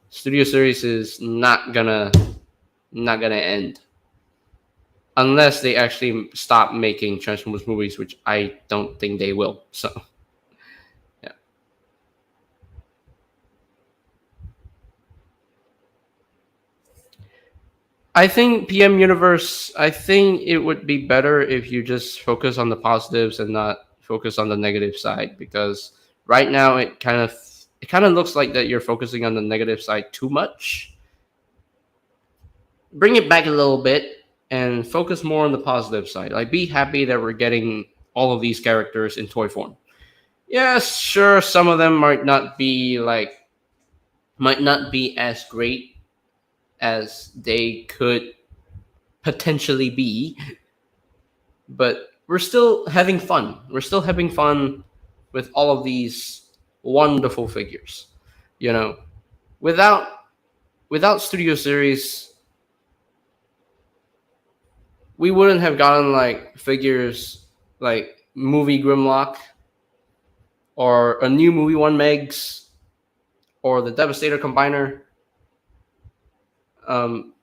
Studio Series is not gonna end. unless they actually stop making Transformers movies, which I don't think they will. So yeah. I think PM Universe. I think it would be better if you just focus on the positives and not focus on the negative side, because right now it kind of looks like that you're focusing on the negative side too much. Bring it back a little bit and focus more on the positive side. Like, be happy that we're getting all of these characters in toy form. Yes, sure, some of them might not be as great as they could potentially be, but we're still having fun. We're still having fun with all of these wonderful figures. You know, without without Studio Series, we wouldn't have gotten like figures like movie Grimlock or a new movie One Megs or the Devastator Combiner. Um,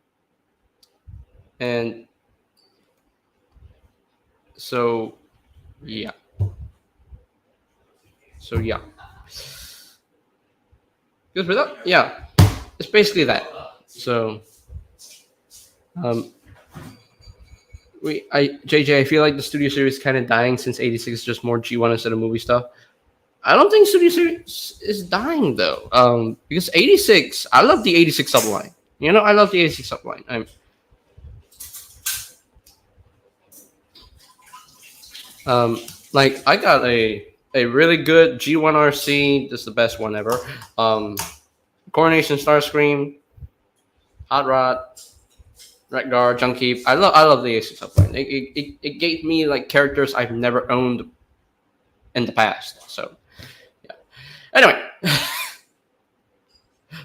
and so yeah, so yeah, because without yeah, it's basically that. So um, JJ, I feel like the Studio Series is kind of dying since '86 is just more G1 instead of movie stuff. I don't think Studio Series is dying though, because '86, I love the '86 subline. I love the '86 subline. Um, like I got a really good G1 RC. This is the best one ever. Coronation Starscream, Hot Rod, Red Guard, Junkie. I love the '86 subline. It gave me like characters I've never owned in the past. So yeah. Anyway,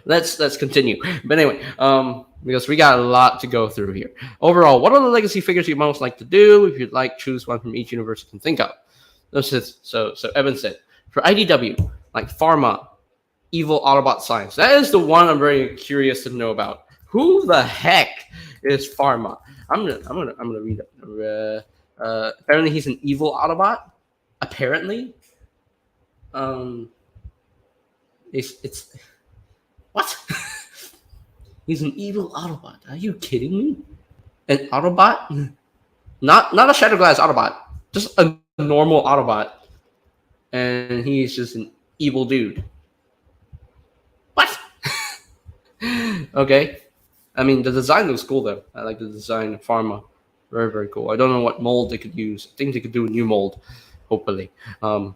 let's continue. But anyway, because we got a lot to go through here. Overall, what are the legacy figures you most like to do? If you'd like, choose one from each universe you can think of. So Evan said, for IDW, like Pharma, Evil Autobot Science. That is the one I'm very curious to know about. Who the heck is Pharma? I'm gonna read it. Apparently he's an evil Autobot. Apparently, it's what? He's an evil Autobot. Are you kidding me? An Autobot? Not a Shattered Glass Autobot. Just a normal Autobot. And he's just an evil dude. What? Okay. I mean, the design looks cool though. I like the design of Pharma. Very, very cool. I don't know what mold they could use. I think they could do a new mold, hopefully. Um,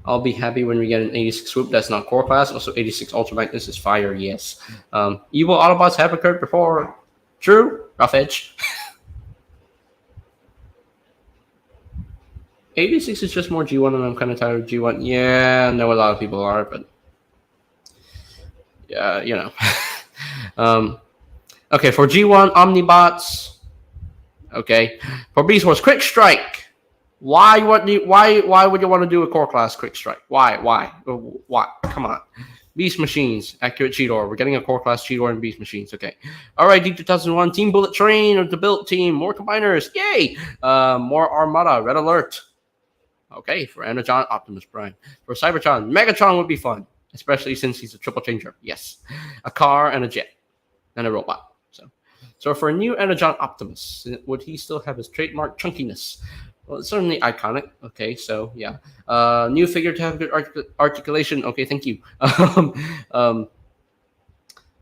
I'll be happy when we get an 86 swoop that's not core class. Also, 86 Ultra Magnus is fire, yes. Evil Autobots have occurred before. True. Rough edge. 86 is just more G1, and I'm kind of tired of G1. Yeah, I know a lot of people are, but yeah, okay, for G1, Omnibots. Okay. For Beast Wars, Quick Strike. Why would you want to do a core class Quick Strike? Why? Come on. Beast Machines, Accurate Cheetor. We're getting a core class Cheetor and Beast Machines. Okay. All right, D2001, Team Bullet Train of the Built Team. More combiners. Yay! More Armada. Red Alert. Okay, for Energon, Optimus Prime. For Cybertron, Megatron would be fun, especially since he's a triple changer. Yes. A car and a jet and a robot. So for a new Energon Optimus, would he still have his trademark chunkiness? Well, it's certainly iconic. Okay, so yeah. New figure to have good articulation. Okay, thank you.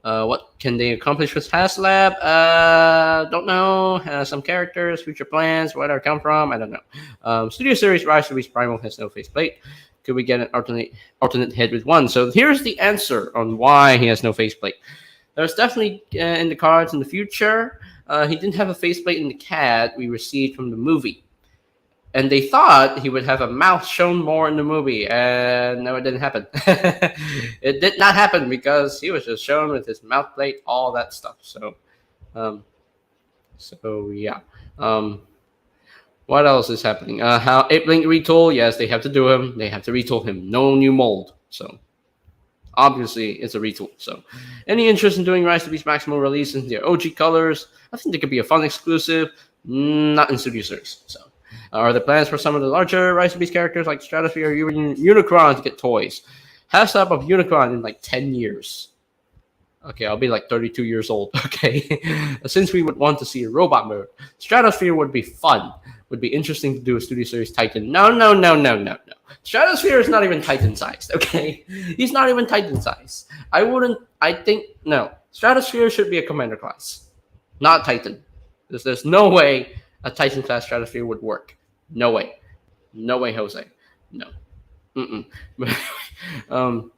What can they accomplish with HasLab? Don't know. Some characters, future plans, where they come from. I don't know. Studio Series Rise to Beast Primal has no faceplate. Could we get an alternate head with one? So here's the answer on why he has no faceplate. There's definitely in the cards in the future. He didn't have a faceplate in the CAD we received from the movie. And they thought he would have a mouth shown more in the movie, and no, it didn't happen. It did not happen because he was just shown with his mouth plate, all that stuff. So yeah. What else is happening? How Ape Link retool? Yes, they have to do him. They have to retool him. No new mold. So Obviously, it's a retool. So, any interest in doing Rise to Beast Maximal release in their OG colors? I think they could be a fun exclusive, not in Studio Series. So, are there plans for some of the larger Rise to Beast characters like Stratosphere or even Unicron to get toys? Hashtag of Unicron in like 10 years. Okay, I'll be like 32 years old. Okay, since we would want to see a robot mode, Stratosphere would be fun. Would be interesting to do a Studio Series Titan. No, no, no, no, no, no. Stratosphere is not even Titan sized. Okay, he's not even Titan sized. I wouldn't. I think no. Stratosphere should be a commander class, not Titan. There's no way a Titan class Stratosphere would work. No way. No way, Jose. No. Mm-mm. um,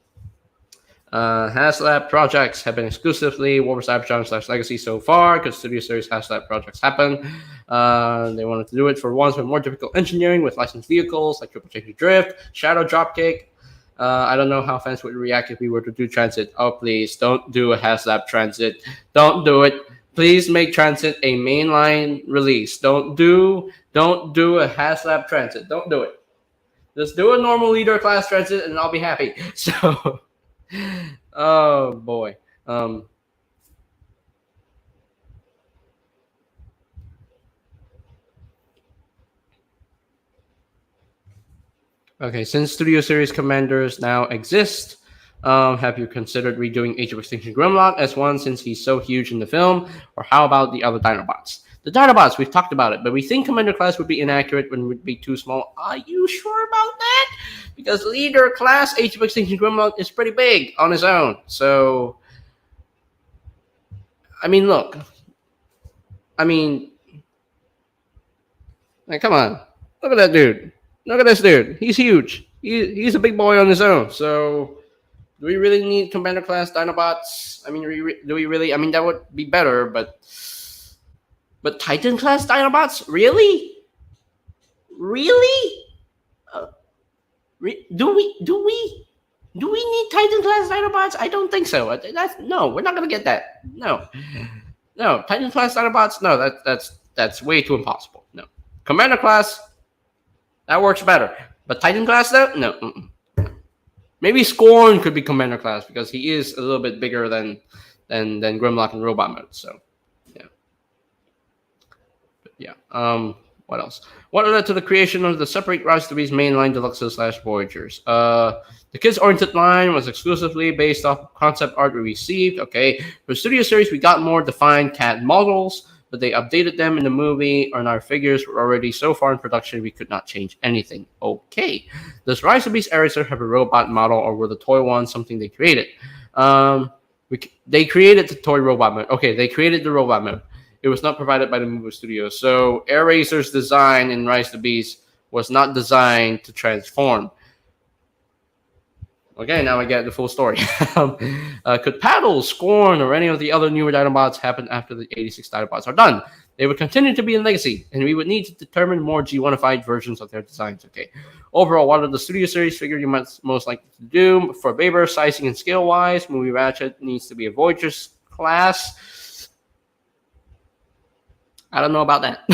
HasLab projects have been exclusively Warhammer Cybertron / Legacy so far because Studio Series HasLab projects happen. They wanted to do it for ones with more difficult engineering with licensed vehicles like Triple Change Drift, Shadow Dropkick. I don't know how fans would react if we were to do Transit. Oh, please don't do a HasLab Transit. Don't do it. Please make Transit a mainline release. Don't do a HasLab Transit. Don't do it. Just do a normal leader class Transit and I'll be happy. So. Oh boy. Okay, since Studio Series Commanders now exist, have you considered redoing Age of Extinction Grimlock as one since he's so huge in the film? Or how about the other Dinobots? The Dinobots, we've talked about it, but we think Commander class would be inaccurate when it would be too small. Are you sure about that? Because leader class Age of Extinction Grimlock is pretty big on his own. So, I mean, look. I mean, like, come on. Look at that dude. Look at this dude. He's huge. He's a big boy on his own. So, do we really need Commander class Dinobots? I mean, do we really? I mean, that would be better, but Titan class Dinobots? Really? Really? Do we need Titan class Dinobots? I don't think so. No, we're not gonna get that. No, Titan class Dinobots. No, that's way too impossible. No, Commander class that works better, but Titan class though, no. Maybe Scorn could be Commander class because he is a little bit bigger than Grimlock and Robot mode. So yeah, but yeah. What else? What led to the creation of the separate Rise to Beast mainline Deluxes / Voyagers? The kids-oriented line was exclusively based off concept art we received. Okay, for Studio Series, we got more defined CAD models, but they updated them in the movie, and our figures were already so far in production we could not change anything. Okay, does Rise to Beast Eraser have a robot model, or were the toy ones something they created? They created the toy robot mode. Okay, they created the robot mode. It was not provided by the movie studio. So Eraser's design in Rise to Beast was not designed to transform. Okay, now I get the full story. Could Paddle, Scorn, or any of the other newer Dinobots happen after the 86 Dinobots are done? They would continue to be in Legacy, and we would need to determine more G1-ified versions of their designs. Okay. Overall, what are the Studio Series figure you might most likely to do? For Baber, sizing and scale-wise, Movie Ratchet needs to be a Voyager's class. I don't know about that.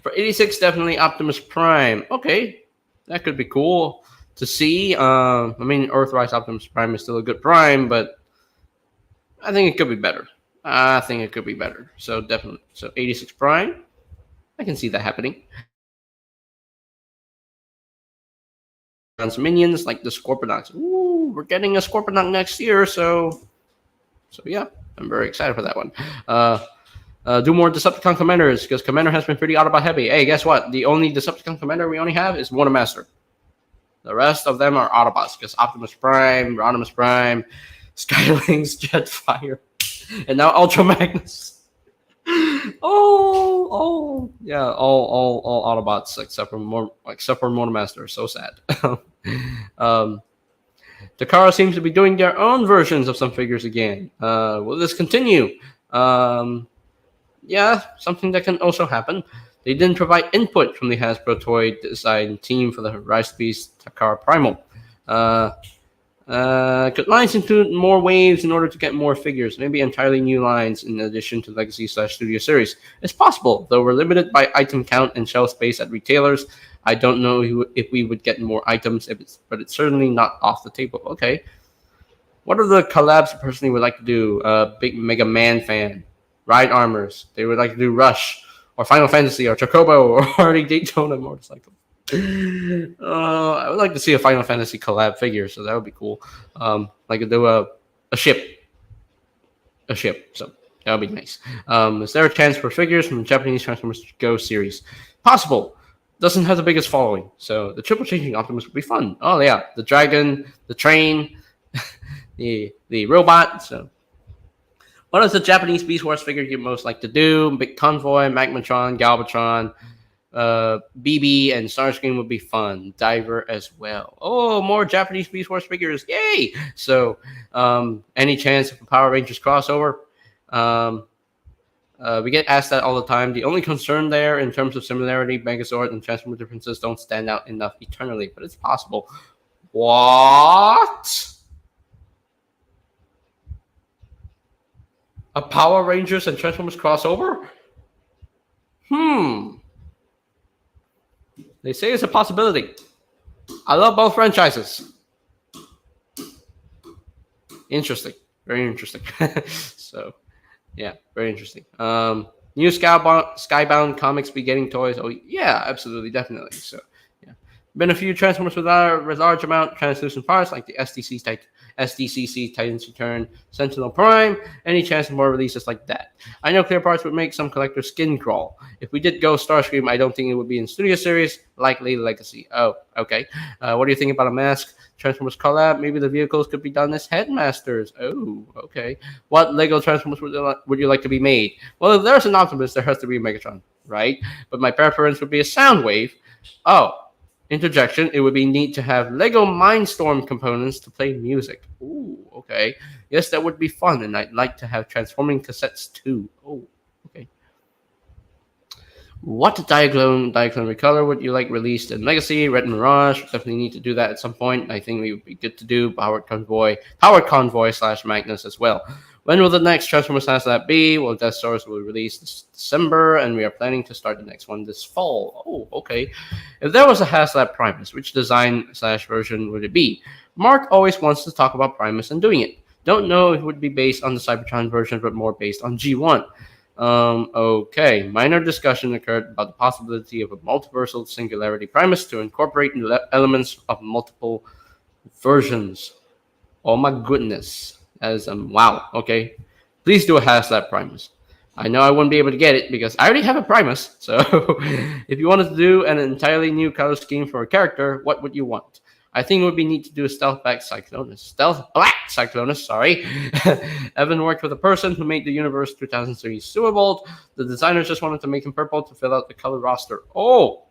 For 86, definitely Optimus Prime. Okay, that could be cool to see. I mean, Earthrise Optimus Prime is still a good Prime, but I think it could be better. So definitely. So 86 Prime, I can see that happening. Minions like the Scorponauts. Ooh, we're getting a Scorponaut next year, so yeah, I'm very excited for that one. Do more Decepticon Commanders, because Commander has been pretty Autobot heavy. Hey, guess what? The only Decepticon Commander we only have is Mortal Master. The rest of them are Autobots, because Optimus Prime, Rodimus Prime, Skylings, Jetfire, and now Ultra Magnus. Oh, yeah, all Autobots except for Mortal Master. So sad. Takara seems to be doing their own versions of some figures again. Will this continue? Yeah, something that can also happen. They didn't provide input from the Hasbro toy design team for the Rise Beast Takara Primal. Could lines include more waves in order to get more figures? Maybe entirely new lines in addition to Legacy / Studio Series. It's possible, though we're limited by item count and shelf space at retailers. I don't know if we would get more items, but it's certainly not off the table. Okay. What are the collabs a person would like to do? Big Mega Man fan, Ride Armors. They would like to do Rush or Final Fantasy or Chocobo or Harley Daytona motorcycle. I would like to see a Final Fantasy collab figure, so that would be cool. Like do a ship, a ship. So that would be nice. Is there a chance for figures from the Japanese Transformers Go series? Possible. Doesn't have the biggest following, so the triple changing Optimus would be fun. Oh yeah, the dragon, the train, the robot. So, what is the Japanese Beast Wars figure you most like to do? Big Convoy, Magmatron, Galvatron, BB, and Starscream would be fun. Diver as well. Oh, more Japanese Beast Wars figures! Yay! So, any chance of a Power Rangers crossover? We get asked that all the time. The only concern there, in terms of similarity, Megazord and Transformer differences don't stand out enough eternally, but it's possible. What? A Power Rangers and Transformers crossover? They say it's a possibility. I love both franchises. Interesting. Very interesting. So, yeah, very interesting. New Skybound comics be getting toys. Oh, yeah, absolutely, definitely. So, yeah. Been a few Transformers with a large amount translucent parts, like the SDCC Titans Return, Sentinel Prime. Any chance of more releases like that? I know clear parts would make some collector's skin crawl. If we did go Starscream, I don't think it would be in Studio Series, likely Legacy. Oh, okay. What do you think about a mask Transformers collab? Maybe the vehicles could be done as headmasters. Oh, okay. What Lego Transformers would you like to be made? Well, if there's an Optimus, there has to be a Megatron, right? But my preference would be a Soundwave. Oh, interjection, it would be neat to have Lego Mindstorm components to play music. Ooh, okay. Yes, that would be fun, and I'd like to have transforming cassettes too. Oh, okay. What Diaclone Recolor would you like released in Legacy? Red Mirage. Definitely need to do that at some point. I think it would be good to do Powered Convoy / Magnus as well. When will the next Transformers HasLab be? Well, Death Stars will release this December, and we are planning to start the next one this fall. Oh, okay. If there was a HasLab Primus, which design / version would it be? Mark always wants to talk about Primus and doing it. Don't know if it would be based on the Cybertron version, but more based on G1. Okay. Minor discussion occurred about the possibility of a multiversal Singularity Primus to incorporate elements of multiple versions. Oh my goodness. As wow, okay. Please do a HasLab Primus. I know I wouldn't be able to get it because I already have a Primus. So if you wanted to do an entirely new color scheme for a character, what would you want? I think it would be neat to do a Stealth Black Cyclonus, sorry. Evan worked with a person who made the Universe 2003 Suibold. The designers just wanted to make him purple to fill out the color roster. Oh,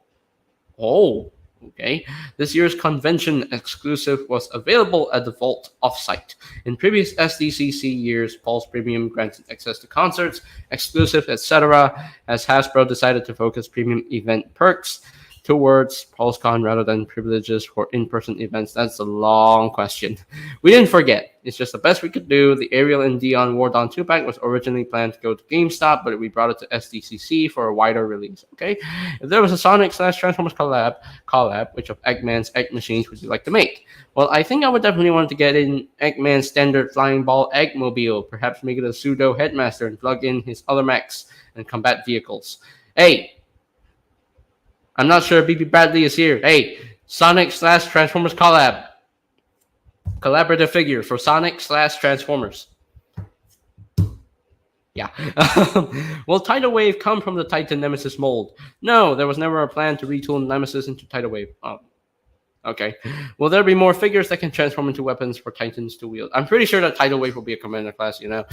okay. This year's convention exclusive was available at the Vault offsite. In previous SDCC years, Pulse Premium granted access to concerts, exclusive, etc., as Hasbro decided to focus premium event perks towards PulseCon rather than privileges for in-person events. That's a long question. We didn't forget. It's just the best we could do. The Ariel and Dion War Dawn 2-pack was originally planned to go to GameStop, but we brought it to SDCC for a wider release. Okay? If there was a Sonic / Transformers collab, which of Eggman's egg machines would you like to make? Well, I think I would definitely want to get in Eggman's standard flying ball Eggmobile, perhaps make it a pseudo headmaster and plug in his other mechs and combat vehicles. Hey, I'm not sure if BB Bradley is here. Hey, Sonic / Transformers collab. Collaborative figure for Sonic / Transformers. Yeah. Will Tidal Wave come from the Titan Nemesis mold? No, there was never a plan to retool Nemesis into Tidal Wave. Oh, okay. Will there be more figures that can transform into weapons for Titans to wield? I'm pretty sure that Tidal Wave will be a commander class, Yeah.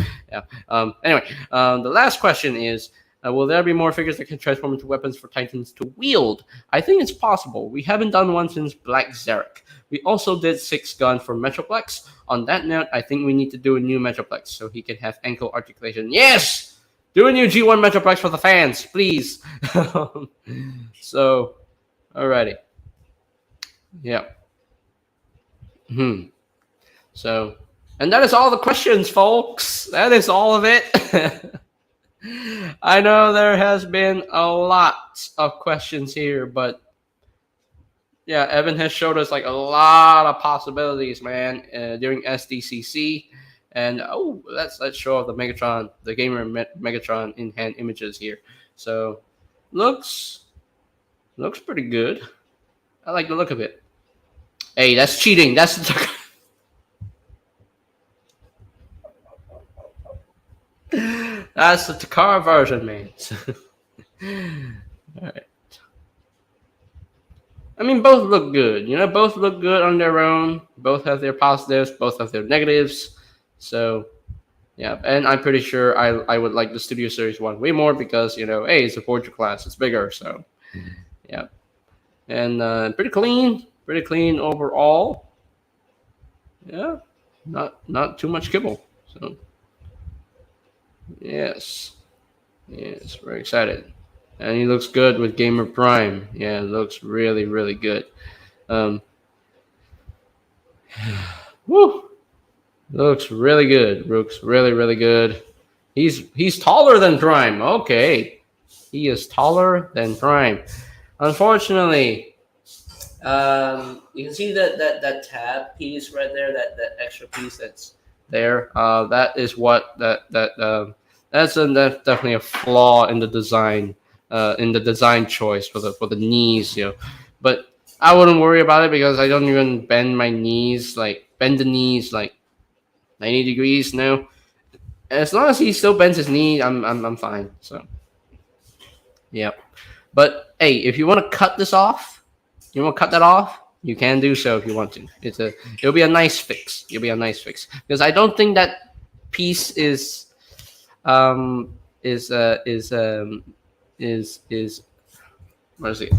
Anyway, the last question is, will there be more figures that can transform into weapons for Titans to wield? I think it's possible. We haven't done one since Black Zarek. We also did 6 Gun for Metroplex. On that note, I think we need to do a new Metroplex so he can have ankle articulation. Yes! Do a new G1 Metroplex for the fans, please. So, alrighty. Yeah. So, and that is all the questions, folks. That is all of it. I know there has been a lot of questions here, but yeah, Evan has showed us like a lot of possibilities, man, during SDCC. And oh, let's show off the Megatron, the gamer Megatron in hand images here. So looks looks pretty good. I like the look of it. Hey, that's cheating. That's the Takara version, man. All right. I mean, both look good. You know, both look good on their own. Both have their positives. Both have their negatives. So yeah, and I'm pretty sure I would like the Studio Series one way more because hey, it's a portrait class. It's bigger. So yeah, and pretty clean overall. Yeah, not too much kibble. So yes, yes, very excited. And he looks good with Gamer Prime. Yeah, it looks really good. Um, woo, looks really good. Looks really good. He's taller than Prime. Okay, he is taller than Prime. Unfortunately, you can see that tab piece right there, that extra piece that's there. That is what that's definitely a flaw in the design, in the design choice for the knees, But I wouldn't worry about it because I don't even bend the knees like 90 degrees. No, as long as he still bends his knee, I'm fine. So yeah. But hey, if you want to cut this off, you want to cut that off, you can do so if you want to. It'll be a nice fix. It'll be a nice fix because I don't think that piece um is uh is um is what is it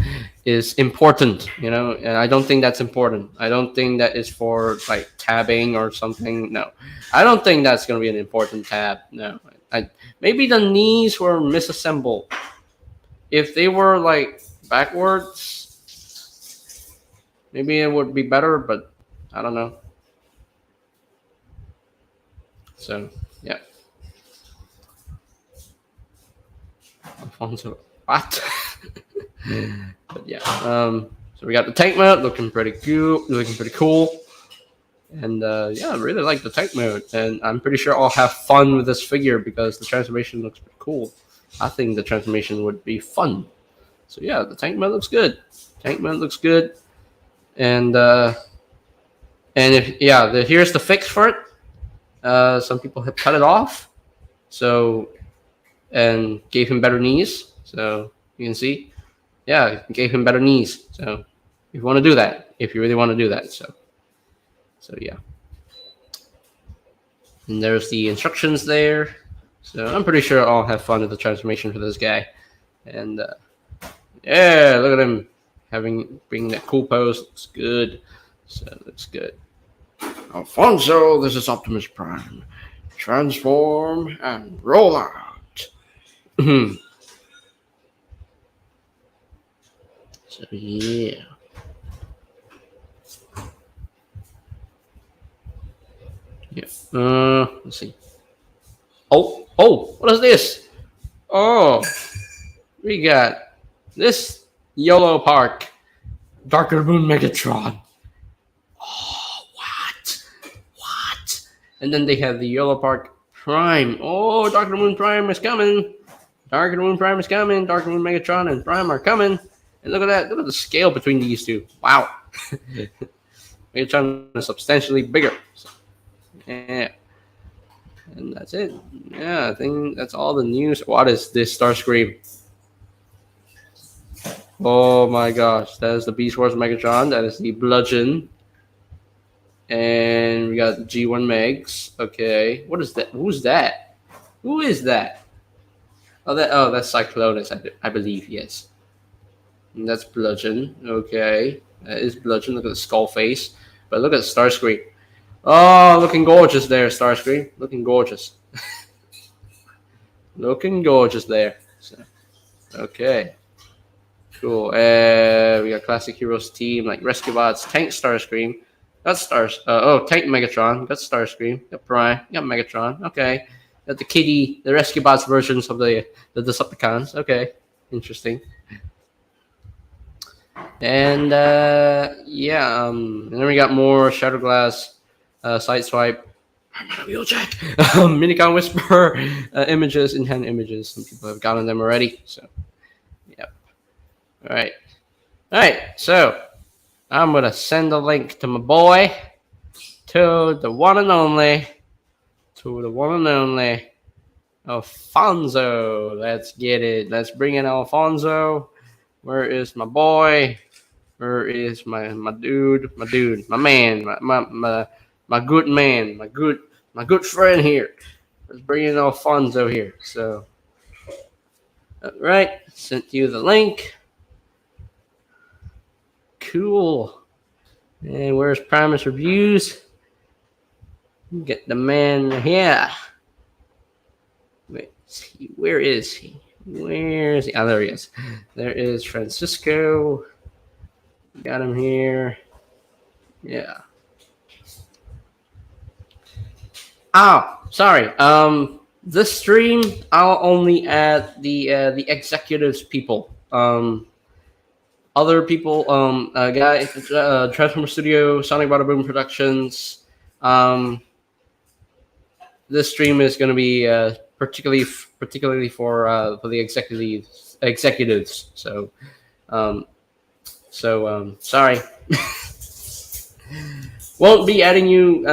is important. And I don't think that's important. I don't think that is for like tabbing or something. No, I don't think that's gonna be an important tab. No, maybe the knees were misassembled. If they were like backwards, maybe it would be better, but I don't know. So yeah, Alfonso, what? But yeah, so we got the tank mode looking pretty cool, and yeah, I really like the tank mode, and I'm pretty sure I'll have fun with this figure because the transformation looks pretty cool. I think the transformation would be fun. So yeah, the tank mode looks good. Tank mode looks good, and if here's the fix for it. Some people have cut it off, so and gave him better knees. So you can see, yeah, gave him better knees. So if you want to do that, if you really want to do that, so yeah. And there's the instructions there. So I'm pretty sure I'll have fun with the transformation for this guy. And yeah, look at him bringing that cool pose. Looks good. So it looks good. Alfonso, this is Optimus Prime. Transform and roll out. So yeah. Yeah. Let's see. Oh, what is this? Oh, we got this YOLO Park Darker Moon Megatron. Oh, what? And then they have the YOLO Park Prime. Oh, Darker Moon Prime is coming. Darker Moon Prime is coming. Darker Moon Megatron and Prime are coming. And look at that. Look at the scale between these two. Wow. Megatron is substantially bigger. So, yeah. And that's it. Yeah, I think that's all the news. What is this, Starscream? Oh my gosh. That is the Beast Wars Megatron. That is the Bludgeon. And we got G1 Megs. Okay. What is that? Who's that? Who is that? That's Cyclonus, I believe, yes. And that's Bludgeon. Okay. That is Bludgeon. Look at the skull face. But look at Starscream. Oh, looking gorgeous there, Starscream. Looking gorgeous. Looking gorgeous there. So, okay. Cool. We got Classic Heroes team like Rescue Bots, Tank Starscream. Got Tank Megatron. Got Starscream. Got Prime. Got Megatron. Okay. Got the Kitty, the Rescue Bots versions of the Decepticons. Okay. Interesting. And yeah, and then we got more Shadow Glass, Side Swipe, Wheeljack, Minicon Whisper images, in-hand images. Some people have gotten them already. So, yep. All right. All right. So, I'm going to send a link to my boy, to the one and only, Alfonso. Let's get it. Let's bring in Alfonso. Where is my boy? Where is my dude? My man, my good man, my good friend here. Let's bring in Alfonso here. So, all right, sent you the link. Cool. And where's Primus Reviews? Get the man here. Wait, where is he? Where is he? Oh, there he is. There is Francisco. Got him here. Yeah. Oh, sorry. This stream I'll only add the executives people. Other people. Guy, Transformer Studio, Sonic Bada Boom Productions. This stream is going to be particularly for the executives. So, sorry. Won't be adding you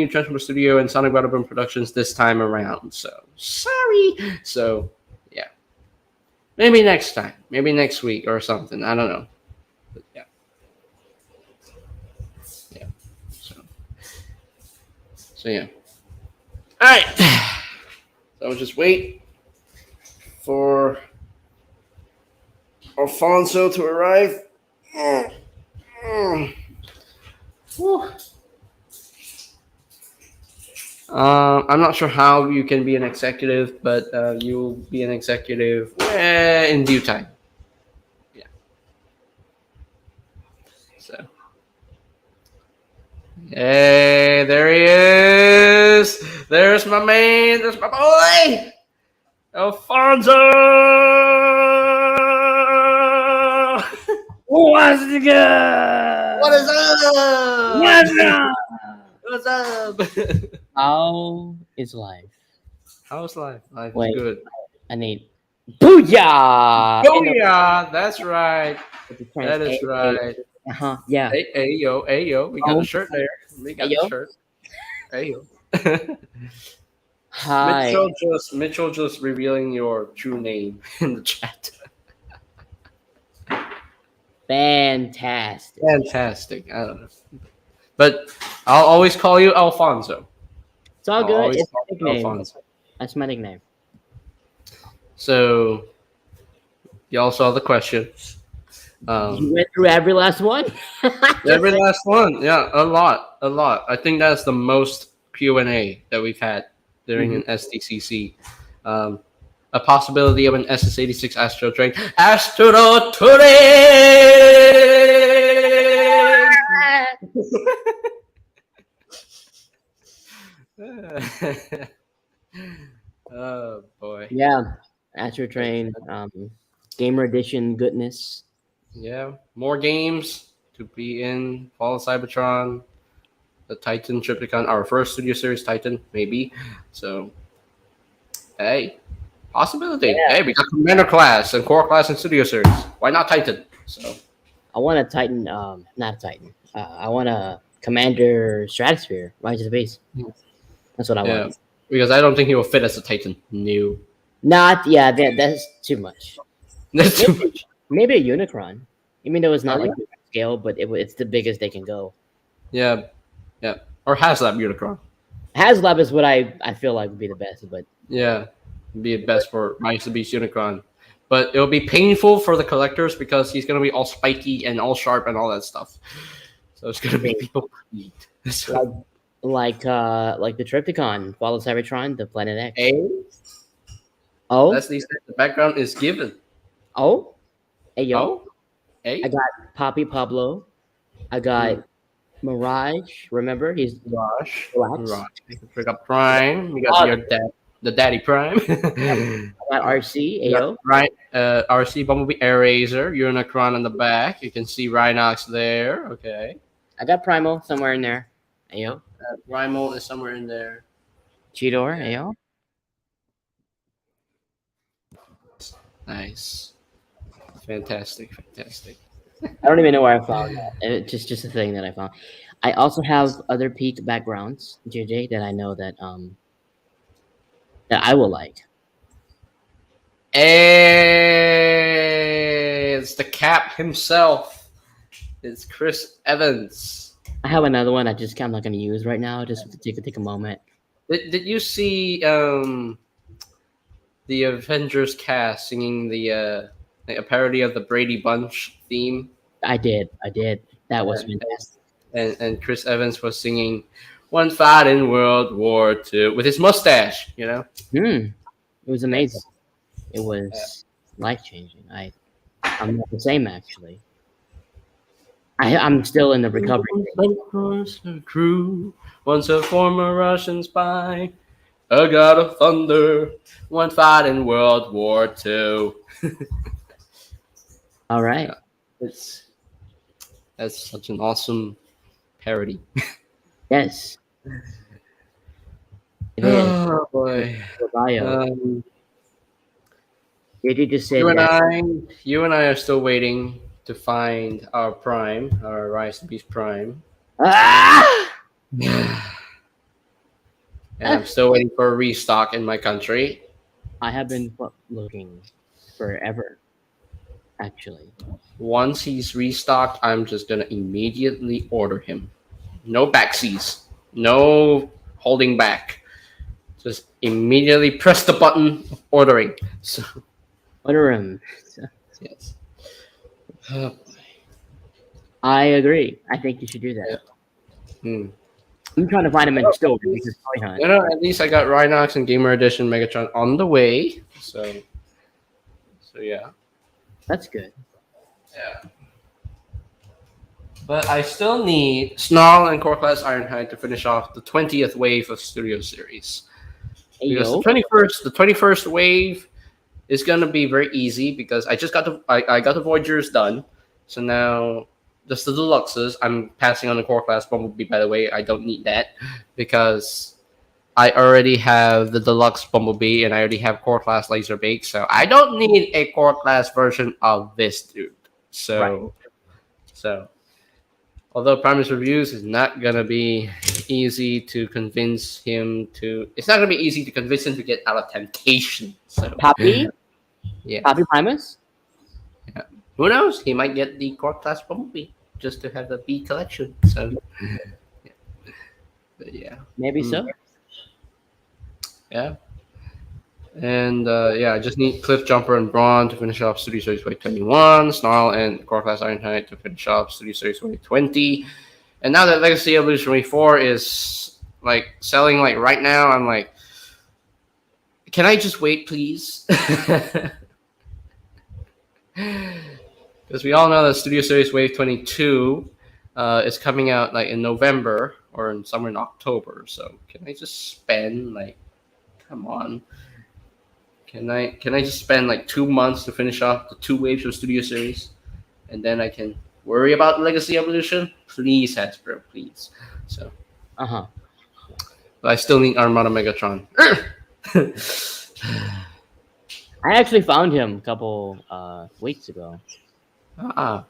Transformer Studio and Sonic Bada Boom Productions this time around. So sorry. So yeah, maybe next time, maybe next week or something. I don't know. But, yeah. So yeah. All right. So I'll just wait for Alfonso to arrive. I'm not sure how you can be an executive, but you'll be an executive in due time. Yeah. So. Hey, there he is. There's my man. There's my boy, Alfonso. What's good? What is up? What's up? What's up? How is life? How's life? Life Wait. is good. I need booyah! Oh yeah, that's right. That is right. Yeah. Hey yo, we got a shirt there. We got a shirt. Hey yo. Hi. Mitchell just revealing your true name in the chat. Fantastic. Fantastic. I don't know. But I'll always call you Alfonso. It's all I'll good. always It's my call you nickname. Alfonso. That's my nickname. So y'all saw the question. You went through every last one? Every last one. Yeah, a lot. I think that's the most Q&A that we've had during an SDCC. A possibility of an SS86 Astro Train. Astro Train! Oh, boy. Yeah. Astro Train. Gamer Edition goodness. Yeah, more games to be in Fall of Cybertron, the Titan Triplicon, our first Studio Series Titan, maybe. So, hey, possibility. Yeah. Hey, we got Commander Class and Core Class and Studio Series. Why not Titan? So, I want a Titan. Not a Titan. I want a Commander Stratosphere. Rise of the Base. That's what I want. Because I don't think he will fit as a Titan. No. Not. Yeah. That's too much. That's too much. Maybe a Unicron, even though it's not like scale, but it's the biggest they can go. Yeah. Or HasLab Unicron. HasLab is what I feel like would be the best, but yeah, be the best for Rise of the Beast Unicron. But it'll be painful for the collectors because he's gonna be all spiky and all sharp and all that stuff. So it's gonna make people eat. like the Trypticon, Fall of Cybertron, the Planet X. Hey. Oh, That's the background is given. Oh. Hey, yo. Oh, hey. I got Poppy Pablo. I got Mirage. Remember? He's Mirage. Relax. We got Prime. We got your dad. the Daddy Prime. I got RC, Yeah, AO. right. RC Bumblebee Air Razor, Unicron on the back. You can see Rhinox there. Okay. I got Primal somewhere in there. AO. Rhymal is somewhere in there. Cheetor, Yeah. AO. Nice. Fantastic. Fantastic. I don't even know where I found that. It's just a thing that I found. I also have other peak backgrounds, JJ, that I know that I will like. Hey, it's the Cap himself. It's Chris Evans. I have another one I'm not gonna use right now, just to take a moment. Did you see the Avengers cast singing like a parody of the Brady Bunch theme? I did. That was Uh, fantastic. and Chris Evans was singing "One Fight in World War II" with his mustache. You know. Hmm. It was Yeah. amazing. It was life changing. I'm not the same actually. I'm still in the recovery. Once a crew, once a former Russian spy, a god of thunder, one fight in World War II. All right. Yeah, it's that's such an awesome parody. Yes, it is. Oh boy. The bio. Um, JJ just you said and that. I, you and I are still waiting to find our Prime, our Rise to Beast Prime. Ah! And I'm still waiting for a restock in my country. I have been looking forever, actually. Once he's restocked, I'm just gonna immediately order him. No backseas, no holding back. Just immediately press the button of ordering. So Order him. yes. I agree. I think you should do that. Hmm. I'm trying to find him in the store because Toy Hunt. You know, at least I got Rhinox and Gamer Edition Megatron on the way. So yeah. That's good. Yeah. But I still need Snarl and Core Class Ironhide to finish off the 20th wave of Studio Series. Hey, Because yo. the 21st wave is gonna be very easy because I got the Voyagers done. So now just the deluxes. I'm passing on the Core Class Bumblebee, by the way. I don't need that because I already have the deluxe Bumblebee and I already have Core Class Laserbake, so I don't need a Core Class version of this dude. So although Primus Reviews is not gonna be easy to convince him to, it's not gonna be easy to convince him to get out of Temptation. So Poppy? yeah, Poppy Primus? yeah. Who knows? He might get the Core Class Bumblebee just to have the B collection. So yeah. But yeah, Maybe so. yeah. And yeah, I just need Cliff Jumper and Brawn to finish off Studio Series Way 21, Snarl and Core Class Ironhide to finish off Studio Series Way 20. And now that Legacy Evolution Way 4 is like selling like right now, I'm like, can I just wait, please? Because we all know that Studio Series Wave 22 is coming out like in November or somewhere in October. So can I just spend like, come on. Can I just spend like 2 months to finish off the two waves of Studio Series, and then I can worry about Legacy Evolution? Please, Hasbro, please. So, Uh-huh. but I still need Armada Megatron. I actually found him a couple weeks ago. ah,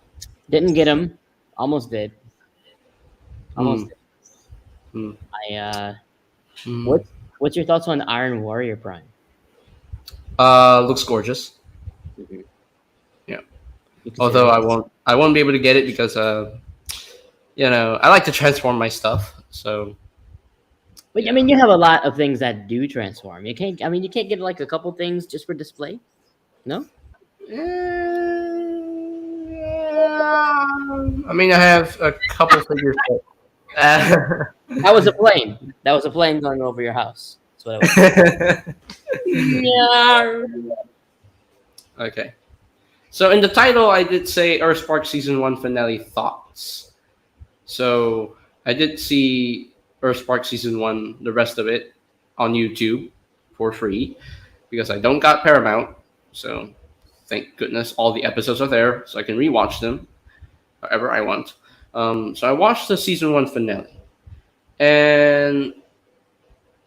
Didn't get him. Almost did. Almost. Did. hmm. I Hmm. what's your thoughts on Iron Warrior Prime? Looks gorgeous. Mm-hmm. Yeah. You consider Although it. I won't be able to get it because you know, I like to transform my stuff. So But I mean, you have a lot of things that do transform. You can't. I mean, you can't get like a couple things just for display. No. I mean, I have a couple figures. But, That was a plane. That was a plane going over your house. That's what it was. Yeah. okay. So in the title, I did say Earthspark Season 1 Finale Thoughts. So I did see Earthspark Season 1, the rest of it, on YouTube. for free because I don't got Paramount. So thank goodness all the episodes are there, so I can rewatch them however I want. So I watched the season one finale, and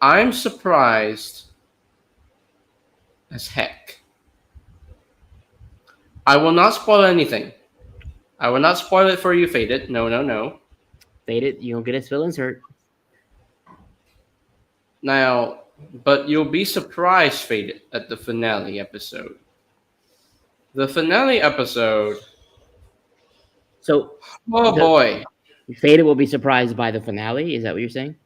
I'm surprised as heck. I will not spoil anything. I will not spoil it for you, Faded. No, no, no. Faded, you don't get his feelings hurt. Now, but you'll be surprised, Faded, at the finale episode. The finale episode. So Oh the boy. Faded will be surprised by the finale. Is that what you're saying?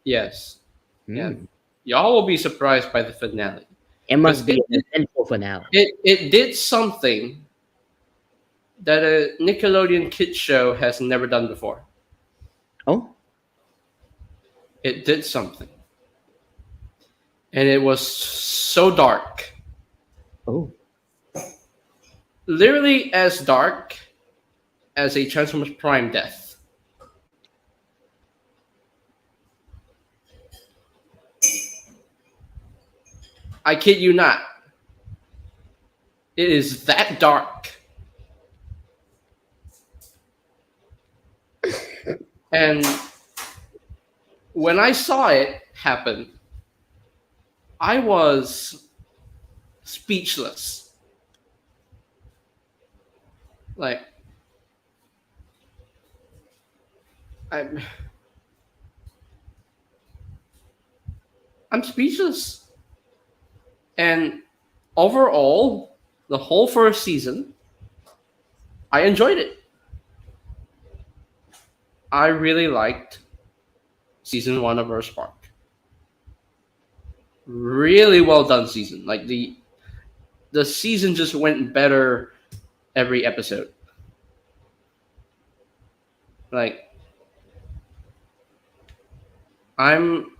Yes. Yeah. Hmm. Y'all will be surprised by the finale. It Because must be an eventful finale. it did something that a Nickelodeon kids show has never done before. Oh, It did something. And it was so dark. oh, Literally as dark as a Transformers Prime death. I kid you not. It is that dark. And when I saw it happen, I was speechless. Like, I'm, I'm speechless. And overall, the whole first season, I enjoyed it. I really liked season one of Earthspark. Really well done season. Like the season just went better every episode. Like I'm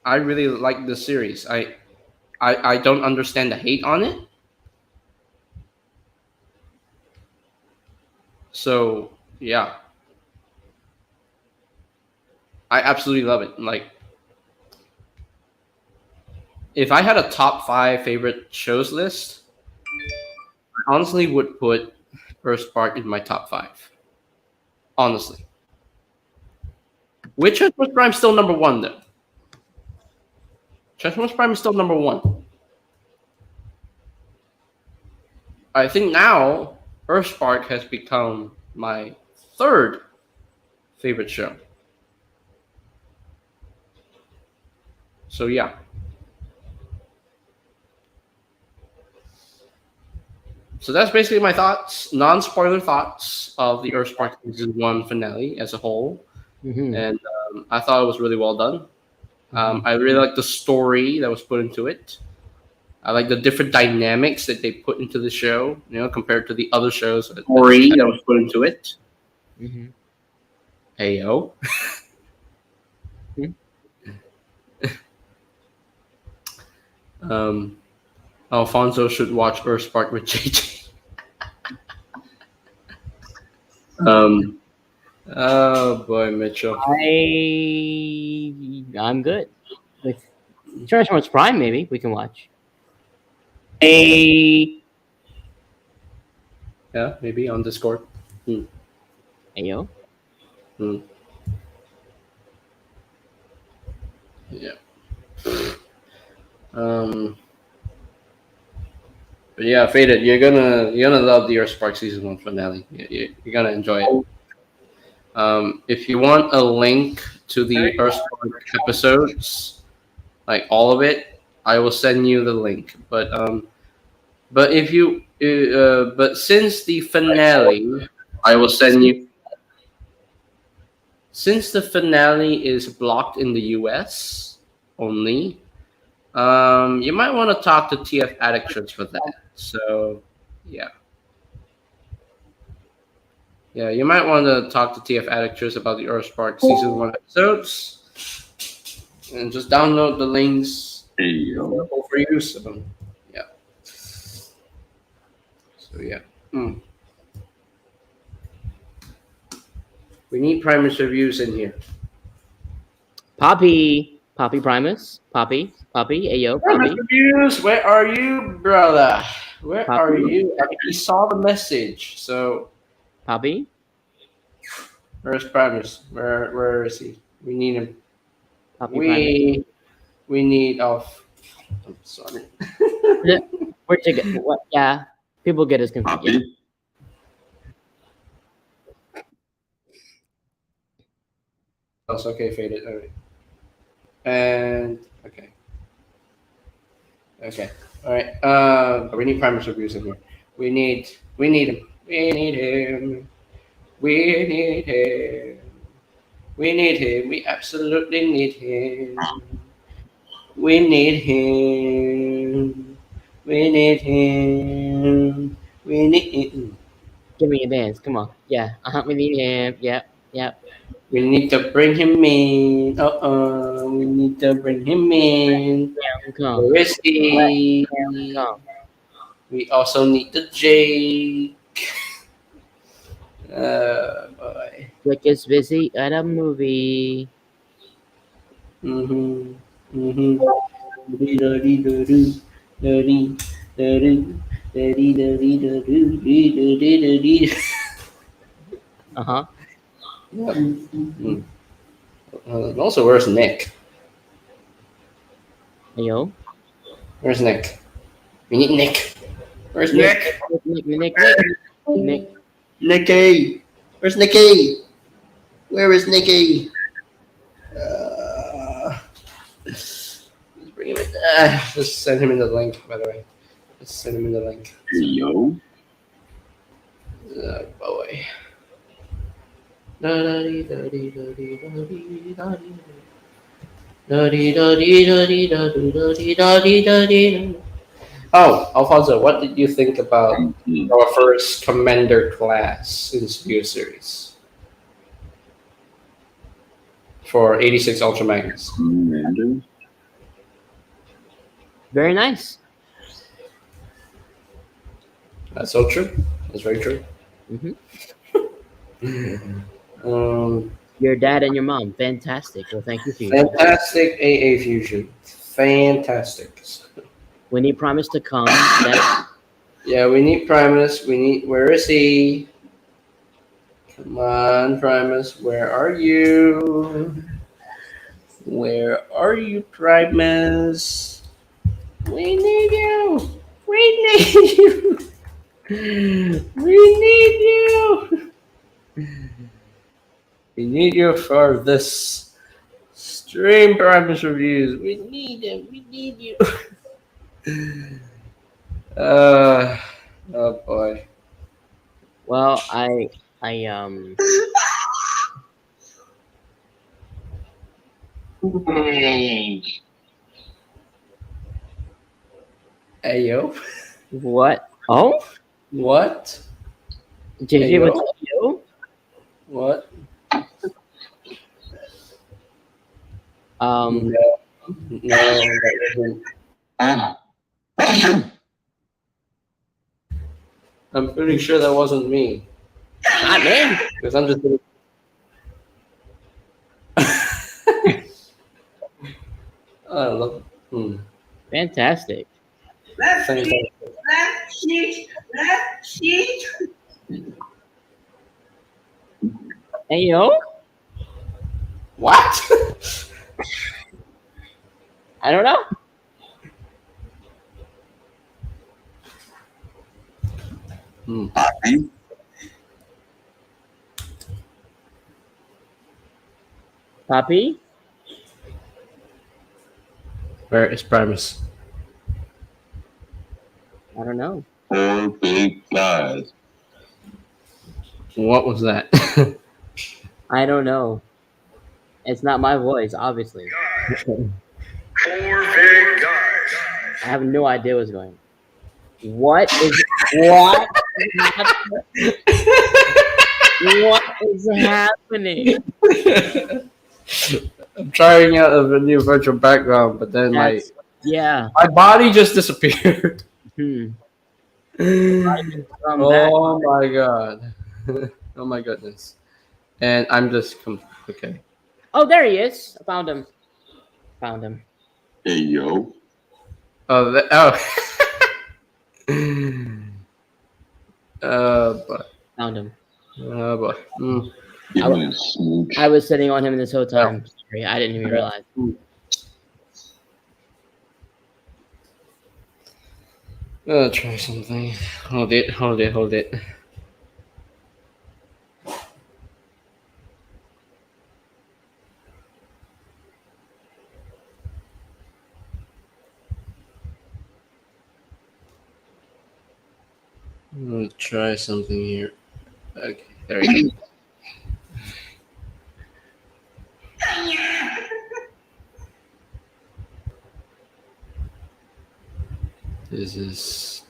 I really like the series. I don't understand the hate on it. So yeah, I absolutely love it. Like if I had a top five favorite shows list, I honestly would put Earthspark in my top five. Honestly. Which Transformers Prime still number one though? Transformers Prime is still number one. I think now Earthspark has become my third favorite show. So yeah. So that's basically my thoughts, non-spoiler thoughts of the Earthspark season one finale as a whole, mm-hmm. and I thought it was really well done. Mm-hmm. I really like the story that was put into it. I like the different dynamics that they put into the show, compared to the other shows. Story that was put into it. Mm-hmm. Ayo. um, Alfonso should watch Earthspark with JJ. Oh boy, Mitchell. I'm good with Transformers Prime. Maybe we can watch. Hey, Yeah, maybe on Discord. yo. Yeah. But yeah, Faded, you're gonna love the Earthspark season one finale. You're gonna enjoy it. If you want a link to the Earthspark episodes, like all of it, I will send you the link. But if you but since the finale, I will send you. Since the finale is blocked in the U.S. only, you might want to talk to TF Addictions for that. So, yeah. Yeah, you might want to talk to TF Addictors about the Earthspark season one episodes, and just download the links for you. So, yeah. So yeah. We need Primus reviews in here. Poppy Poppy Primus. Poppy. Ayo, Primus Poppy. reviews, where are you, brother? Where are Poppy. you? He saw the message. So Poppy. where's Primus? Where is he? We need him. Poppy Primus. We need off. I'm sorry. Where'd you get? What? Yeah. People get us confused. Yeah. Poppy. Oh, it's okay, faded. All right. And okay. Okay. All right. We need Primus reviews in here. We need him. We need him. We need him. We need him. We absolutely need him. We need him. We need him. We need him. Give me a dance. Come on. Yeah. We need him. Yep. Yep. We need to bring him in. We need to bring him in. Come. Where is Let he? him come. We also need the J. Boy. Rick is busy at a movie. Mm-hmm. Mm-hmm. Do-dee-do-dee-do-doo. Do-dee. Do-doo. Do-dee-do-dee-do-doo. Uh huh. Yep. Mm. Also, where's Nick? Ayo. Where's Nick? We need Nick. Where's Nick. Nick? Nick. Nicky. Where's Nicky? Where is Nicky? Let's bring him in. Just send him in the link, by the way. Just send him in the link. Yo. Boy. Oh, Alfonso, what did you think about our first commander class in Studio Series for 86 Ultra Magnus? Commander. Very nice. That's so true. That's very true. Your dad and your mom. Fantastic. Well, thank you for you. Fantastic AA fusion. Fantastic. When he promised to come, that Yeah, we need Primus. We need. Where is he? Come on, Primus. Where are you? Where are you, Primus? We need you. We need you. We need you. We need you for this stream, Primus reviews. We need him. We need you. Oh boy. well, I Ayo. what? Oh, What? JJ Ayo. was you? What? Um, No. No, that wasn't. I'm pretty sure that wasn't me. not me. Because I'm just. I love. Fantastic. Fantastic. Hey yo, What? I don't know. Poppy. Poppy. Where is Primus? I don't know. 4 big guys. What was that? I don't know. It's not my voice, obviously. 4 big guys. I have no idea what's going on. What is what? What is happening? I'm trying out a new virtual background, but then That's, yeah. my body just disappeared. Hmm. Oh my god. Oh my goodness. And I'm just okay. Oh, there he is. I found him. Found him. Hey, yo. Oh, boy. Found him. Oh, boy. Mm. Give me a smooch. I was sitting on him this whole time. Sorry, I didn't even realize. Try something. Hold it. Try something here. Okay, there we go. This is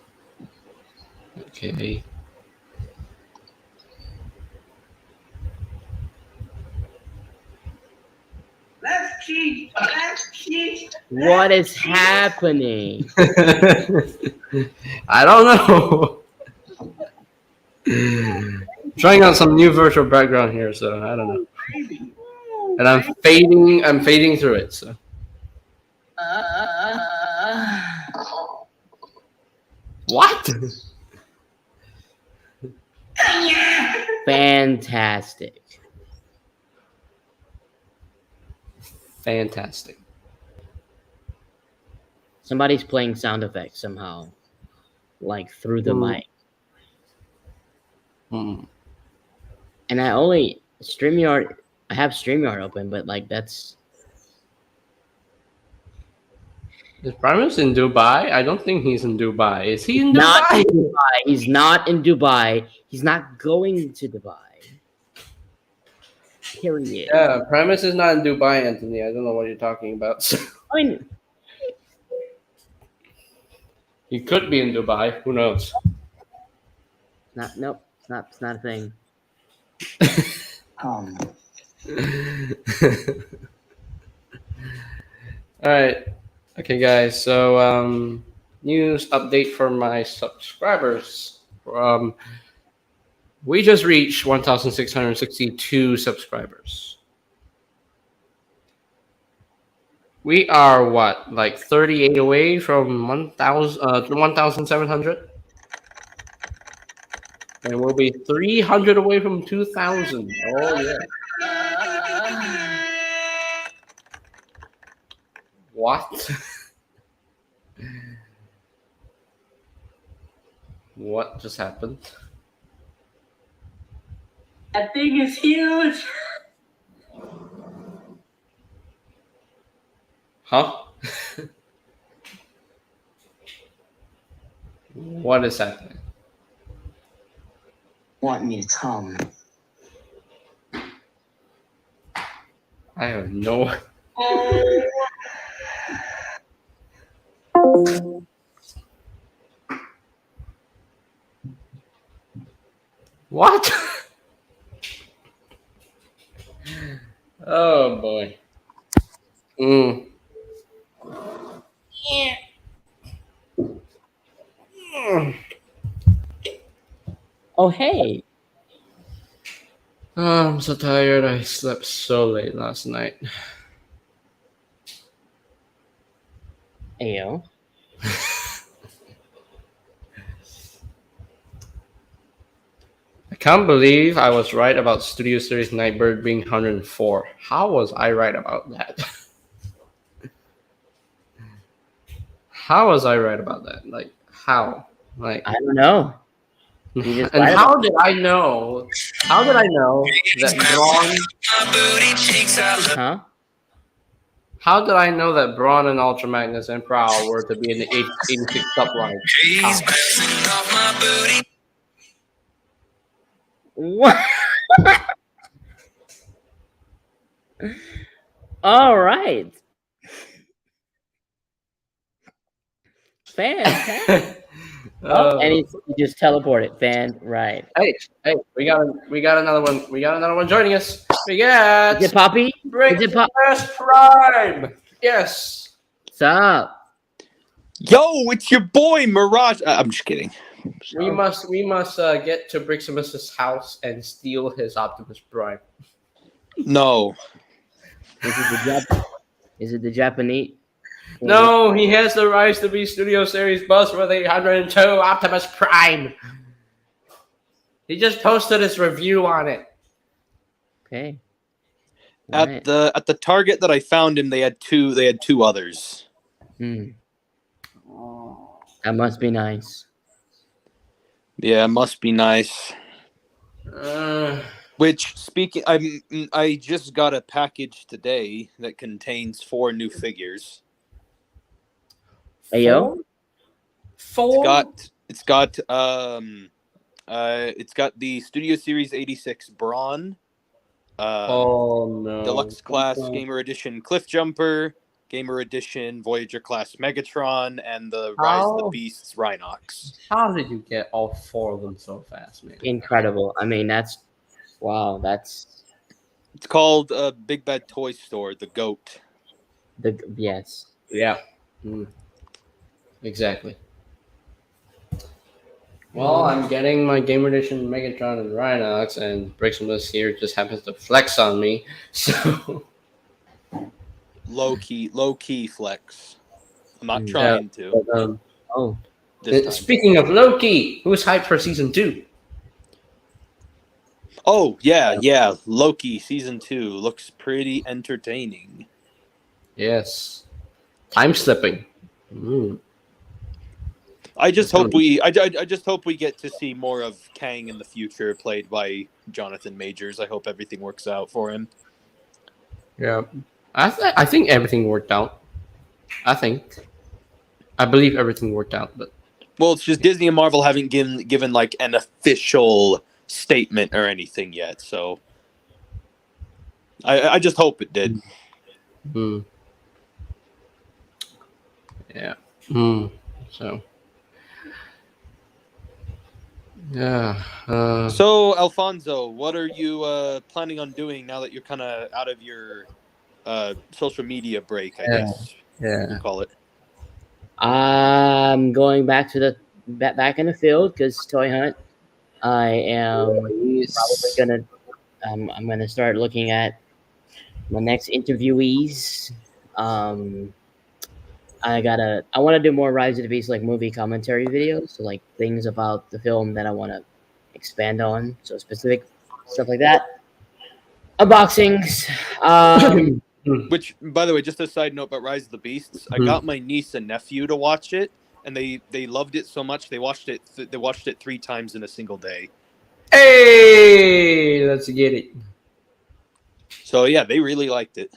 okay. Let's cheat. What is happening? I don't know. Trying out some new virtual background here, so I don't know. And I'm fading through it. So what? Fantastic. Somebody's playing sound effects somehow, like through the mic. Mm. And I only StreamYard. I have StreamYard open, but like that's. Is Primus in Dubai? I don't think he's in Dubai. Is he in Not Dubai? in Dubai. He's not in Dubai. He's not going to Dubai. Period. Yeah, Primus is not in Dubai, Anthony. I don't know what you're talking about. I mean, He could be in Dubai. Who knows? nope. It's not a thing. All right. Okay, guys. So, news update for my subscribers. We just reached 1,662 subscribers. We are what, like 38 away from 1,700, and we'll be 300 away from 2,000. Oh yeah. What? What just happened? That thing is huge. Huh? What is happening? Want me to come? I have no. What? Oh boy. Oh hey. Oh, I'm so tired. I slept so late last night. Ayo. I can't believe I was right about Studio Series Nightbird being 104. How was I right about that? How was I right about that? Like, how? Like, I don't know. You just and lied how about did I know? How did I know that Braun? Huh? How did I know that Braun and Ultra Magnus and Prowl were to be in the 86 subline? What? All right. Fantastic. And he just teleported. Fan right. Hey, we got another one. We got another one joining us. We got Is it Poppy? Is it Pop? Brixmas Prime. Yes. What's up? Yo, it's your boy Mirage. I'm just kidding. We must get to Briximus's house and steal his Optimus Prime. No. This is the job. Is it the Japanese? No, he has the Rise to Be Studio Series bus with 802 Optimus Prime. He just posted his review on it. Okay. At Alright. the Target that I found him, they had two others. That must be nice. Yeah, must be nice. Which speaking, I just got a package today that contains 4 new figures. Hey yo. Four? It's got the Studio Series 86 Brawn, Oh no. Deluxe Class Gamer Edition Cliff Jumper, Gamer Edition Voyager Class Megatron, and the Rise of the How? Beasts Rhinox. How did you get all 4 of them so fast, man? Incredible. I mean, wow. That's It's called Big Bad Toy Store, the GOAT. yes. Yeah. Exactly. Well, I'm getting my Game Edition Megatron and Rhinox, and Briximus here just happens to flex on me. So Low key flex. I'm not Yeah. trying to. But, oh, This time. speaking of Loki, who's hyped for season 2? Oh yeah. Loki season 2 looks pretty entertaining. Yes. Time slipping. I just hope we get to see more of Kang in the future, played by Jonathan Majors. I hope everything works out for him. Yeah. I think everything worked out. I believe everything worked out, but Well, it's just Disney and Marvel haven't given like an official statement or anything yet, so I just hope it did. Yeah. So. Yeah. So, Alfonso, what are you planning on doing now that you're kind of out of your social media break? I guess you call it. I'm going back to back in the field because Toy Hunt. I am probably gonna. I'm gonna start looking at my next interviewees. I want to do more Rise of the Beast like movie commentary videos, so like things about the film that I want to expand on, so specific stuff like that. Unboxings. Which, by the way, just a side note about Rise of the Beasts, I got my niece and nephew to watch it, and they loved it so much they watched it 3 times in a single day. Hey, let's get it. So yeah, they really liked it.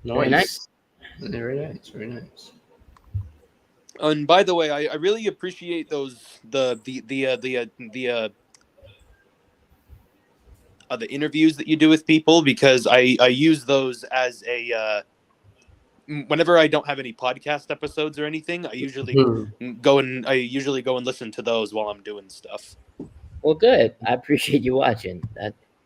Very nice. Very nice. Very nice. And by the way, I really appreciate those the interviews that you do with people, because I use those as a whenever I don't have any podcast episodes or anything, I usually go and listen to those while I'm doing stuff. Well, good. I appreciate you watching.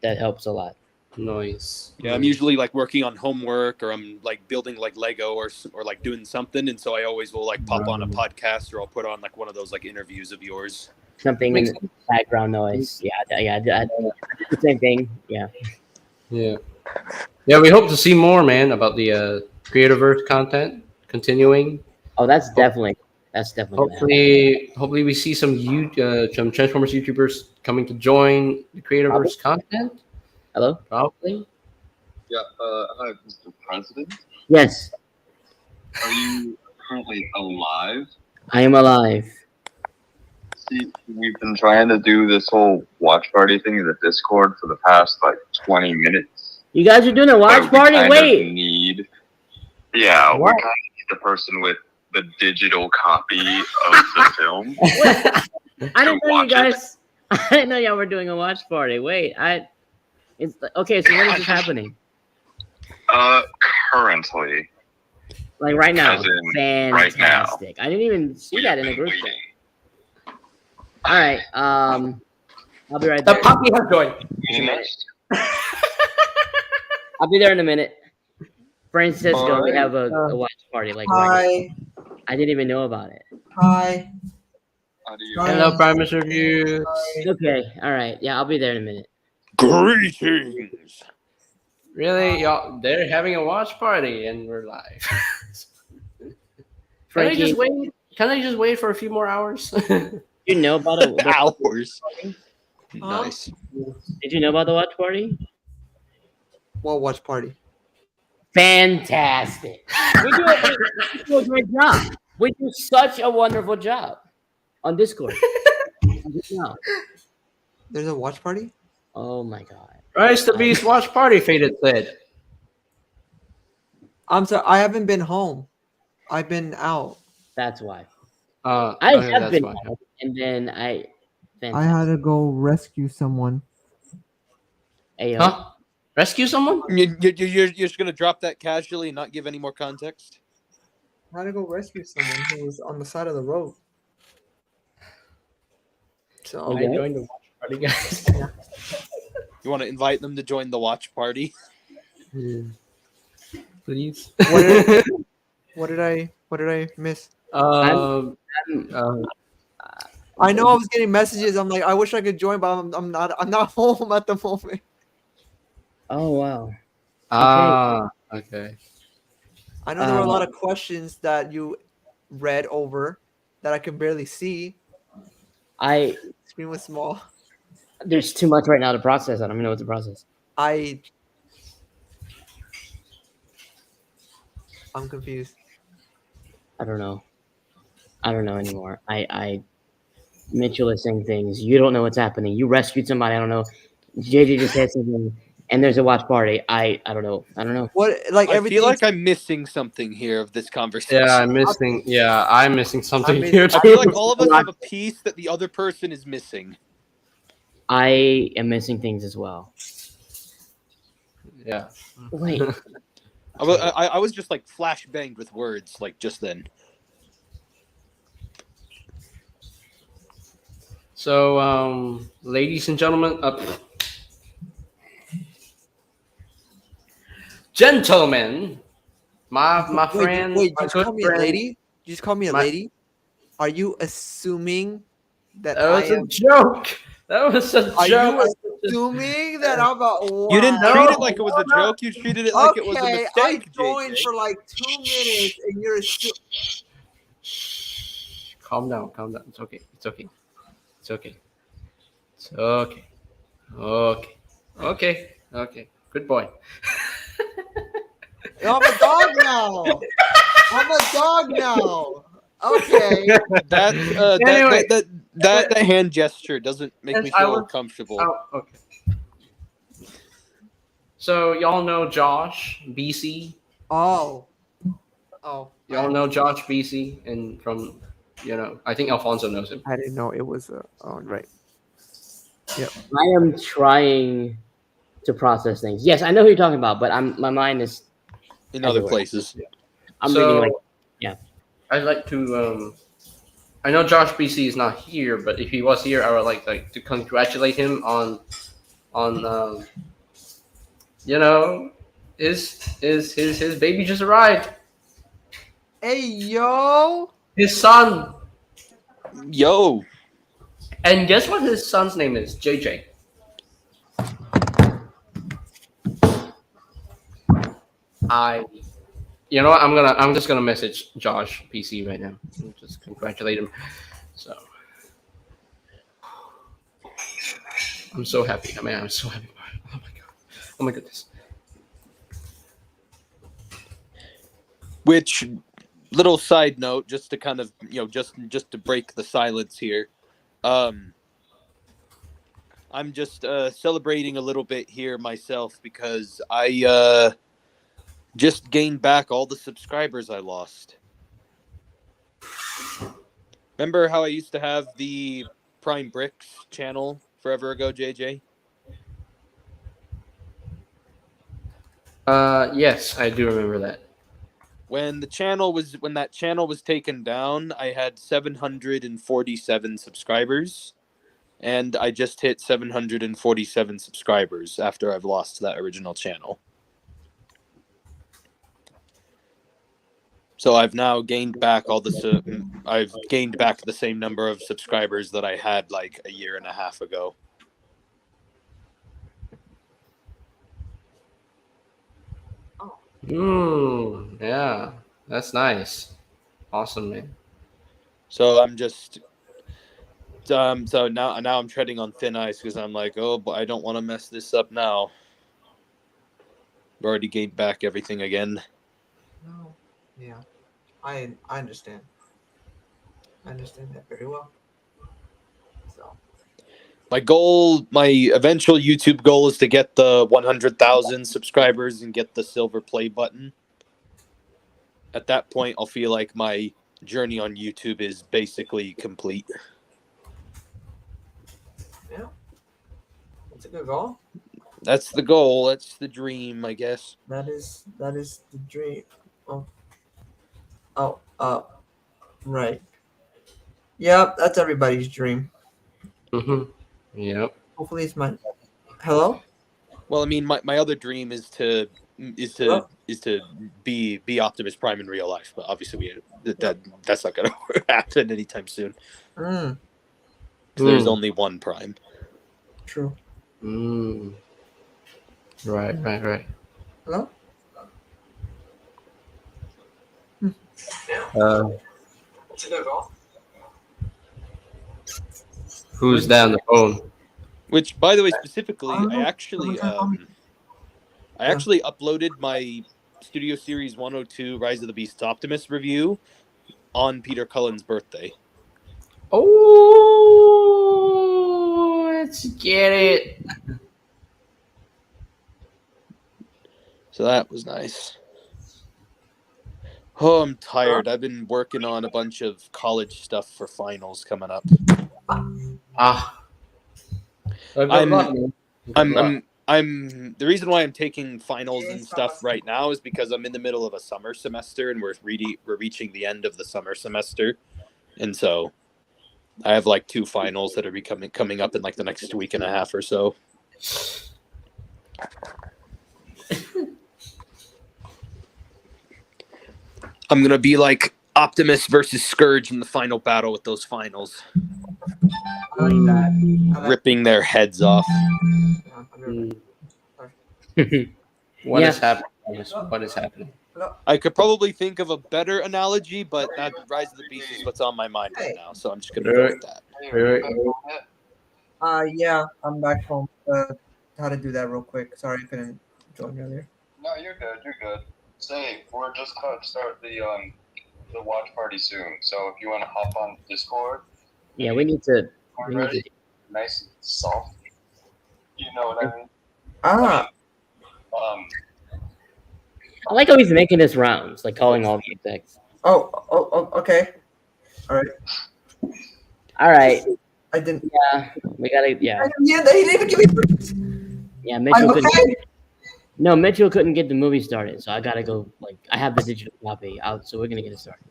That helps a lot. Nice. Yeah, I'm usually like working on homework, or I'm like building like Lego or like doing something, and so I always will like pop on a podcast, or I'll put on like one of those like interviews of yours. Something in the background noise. Yeah, I do the same thing. Yeah. We hope to see more, man, about the Creatorverse content continuing. Oh, that's definitely. Hopefully we see some Transformers YouTubers coming to join the Creatorverse content. Hello? Probably. Yeah, hi, Mr. President. Yes. Are you currently alive? I am alive. See, we've been trying to do this whole watch party thing in the Discord for the past, 20 minutes. You guys are doing a watch party? Wait! We kind of need the person with the digital copy of the film. I didn't know you guys... I didn't know y'all were doing a watch party. Wait, okay, so when is this happening? Currently. Like right now. As in Fantastic. right now. I didn't even see that in the group chat. Alright, I'll be right there. The puppy has joined. I'll be there in a minute. Francisco, we have a watch party. Like, Hi. I didn't even know about it. Hi. Hello, Prime Minister Review. Okay, alright. Yeah, I'll be there in a minute. Greetings. Really, y'all? They're having a watch party and we're live. Can I Frankie, just wait? Can I just wait for a few more hours? you know about the Hours. Huh? Nice. Did you know about the watch party? What watch party? Fantastic. We do a great job. We do such a wonderful job on Discord. Wow. There's a watch party? Oh my god. Rise the Beast watch party, Faded said. I'm sorry, I haven't been home. I've been out. That's why. I I okay, have that's been, fine. and then I. I Fantastic. had to go rescue someone. Ayo. Huh? Rescue someone? You're just gonna drop that casually and not give any more context? I had to go rescue someone who was on the side of the road. So Okay. I joined the watch party, guys. You want to invite them to join the watch party? Please. what did I miss? um, I know I was getting messages. I'm like, I wish I could join, but I'm not home at the moment. Oh wow. okay. I know there were a lot of questions that you read over that I could barely see. Screen was small. There's too much right now to process. I don't even know what to process. I'm confused. I don't know. I don't know anymore. Mitchell is saying things. You don't know what's happening. You rescued somebody. I don't know. JJ just said something, and there's a watch party. I don't know. I don't know. What like I everything? feel like I'm missing something here of this conversation. Yeah, I'm missing something I'm here missing- I too. feel like all of us have a piece that the other person is missing. I am missing things as well. Yeah. Wait. I was just like flashbanged with words like just then. So, ladies and gentlemen, gentlemen, my friend, Wait, my you just good call me a friend- lady? You just call me a My- lady? Are you assuming that That I was a am? joke. That was a Are joke. you assuming that I'm a? You didn't Wow. treat it like it was a joke. You treated it like it was a Okay, mistake, I joined JJ. for like 2 minutes, and you're assuming. Calm down. It's okay. It's okay. Okay. Good boy. I'm a dog now. I'm a dog now. Okay. Anyway. That hand gesture doesn't make Yes, me I feel was- comfortable. Oh, okay. So y'all know Josh BC. Oh. Y'all know Josh BC, and from I think Alfonso knows him. I didn't know it was right. I am trying to process things. Yes, I know who you're talking about, but my mind is. In other everywhere. places. I'm So, reading like. I'd like to. I know Josh BC is not here, but if he was here, I would like to congratulate him on his baby just arrived. Hey yo. His son. Yo. And guess what his son's name is? JJ. You know what? I'm just gonna message Josh PC right now and just congratulate him. So I'm so happy. I mean, I'm so happy. Oh my god. Oh my goodness. Which, little side note, just to kind of just to break the silence here. I'm just celebrating a little bit here myself because I just gained back all the subscribers I lost. Remember how I used to have the Prime Bricks channel forever ago, JJ? Yes, I do remember that. When that channel was taken down, I had 747 subscribers, and I just hit 747 subscribers after I've lost that original channel. So I've now gained back I've gained back the same number of subscribers that I had like a year and a half ago. Yeah, that's nice. Awesome, man. So I'm just so now I'm treading on thin ice because I'm like, oh, but I don't want to mess this up now. I've already gained back everything again. No. Yeah. I understand. I understand that very well. So My eventual YouTube goal is to get the 100,000 subscribers and get the silver play button. At that point, I'll feel like my journey on YouTube is basically complete. yeah. That's a good goal. That's the goal. That's the dream, I guess. That is the dream. Oh. Right. Yep, that's everybody's dream. Yep. Hopefully it's mine. Hello? Well, I mean, my other dream is to Hello? be Optimus Prime in real life, but obviously that's not gonna happen anytime soon. Mm, 'Cause there's only one Prime. true. Right. Hello? Uh, who's down the phone? Which, by the way, specifically, I don't I know. actually Someone tell me. uploaded my Studio Series 102 Rise of the Beast Optimus review on Peter Cullen's birthday. Oh, let's get it. So that was nice. Oh, I'm tired. I've been working on a bunch of college stuff for finals coming up. Ah. Good I'm- luck, man. Good luck. I'm the reason why I'm taking finals and stuff right now is because I'm in the middle of a summer semester and we're reaching the end of the summer semester, and so I have like 2 finals that are coming up in like the next week and a half or so. I'm gonna be like Optimus versus Scourge in the final battle with those finals, I like that. I like ripping their heads off. What Yeah. is happening? What is happening? I could probably think of a better analogy, but that Rise of the Beast is what's on my mind right now, so I'm just gonna go with that. Yeah, I'm back home. How to do that real quick. Sorry I couldn't join earlier. No, you're good. You're good. Say, we're just going to start the watch party soon. So if you want to hop on Discord, Yeah, we need to. we're ready. Nice and soft. You know what I mean? I like how he's making his rounds, like calling all the execs. Okay. All right. I didn't. Yeah, we gotta. Yeah, Yeah, they didn't even give me fruits. yeah. I'm Mitchell okay. couldn't. No, Mitchell couldn't get the movie started, so I gotta go. Like, I have the digital copy out, so we're gonna get it started.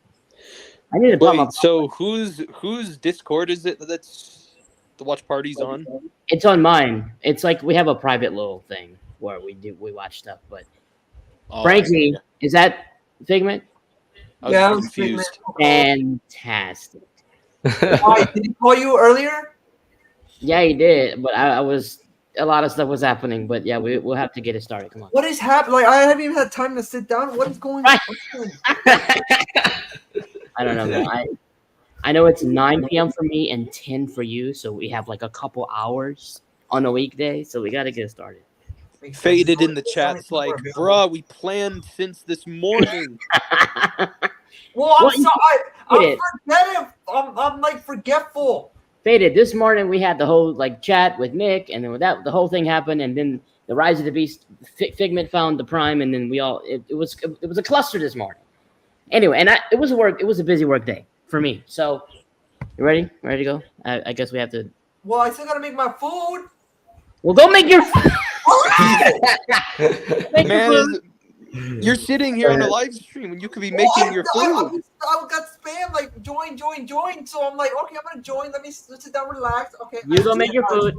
I need to put my. Wait, so whose Discord is it that's the watch party's on? It's on mine. It's like we have a private little thing where we watch stuff. But Oh, Frankie, is that Figment? I was Yeah, confused. Fantastic. Why, did he call you earlier? Yeah, he did, but I was a lot of stuff was happening. But yeah, we'll have to get it started. Come on. What is happening? Like, I haven't even had time to sit down. What is going on? I don't know, man. I know it's 9 p.m. for me and 10 for you, so we have like a couple hours on a weekday, so we got to get it started. Faded in the chat's like, bruh, we planned since this morning. Well, I'm sorry. I'm Faded. forgetting. I'm like forgetful. Faded. This morning we had the whole like chat with Nick, and then with that the whole thing happened, and then the Rise of the Beast Figment found the Prime, and then we all it was a cluster this morning. Anyway, and it was a busy work day for me. So, you ready? Ready to go? I guess we have to. Well, I still gotta make my food. Well, go make your. Man, you're sitting here on a live stream when you could be making your food. I got spam like join. So I'm like, okay, I'm gonna join. Let's sit down, relax. Okay. You go make your food.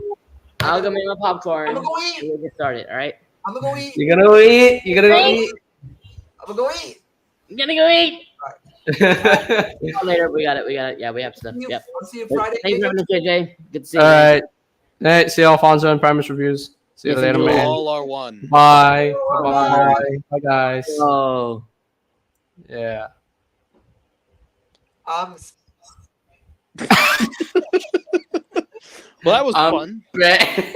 I'll go make my popcorn. I'm gonna go eat. We'll get started. All right. I'm gonna go eat. You're gonna go eat. You're gonna go eat. I'm gonna go eat. I'm gonna go eat. All Later. We got it. Yeah, we have stuff. Yep. I'll see you Friday. Thanks for having us, JJ. Good to see you. right. All right. See you, Alfonso and Primus Reviews. See you If later, you man. all are one. Bye. Bye. Bye, guys. Oh. Yeah. I'm Well, that was I'm fun. back.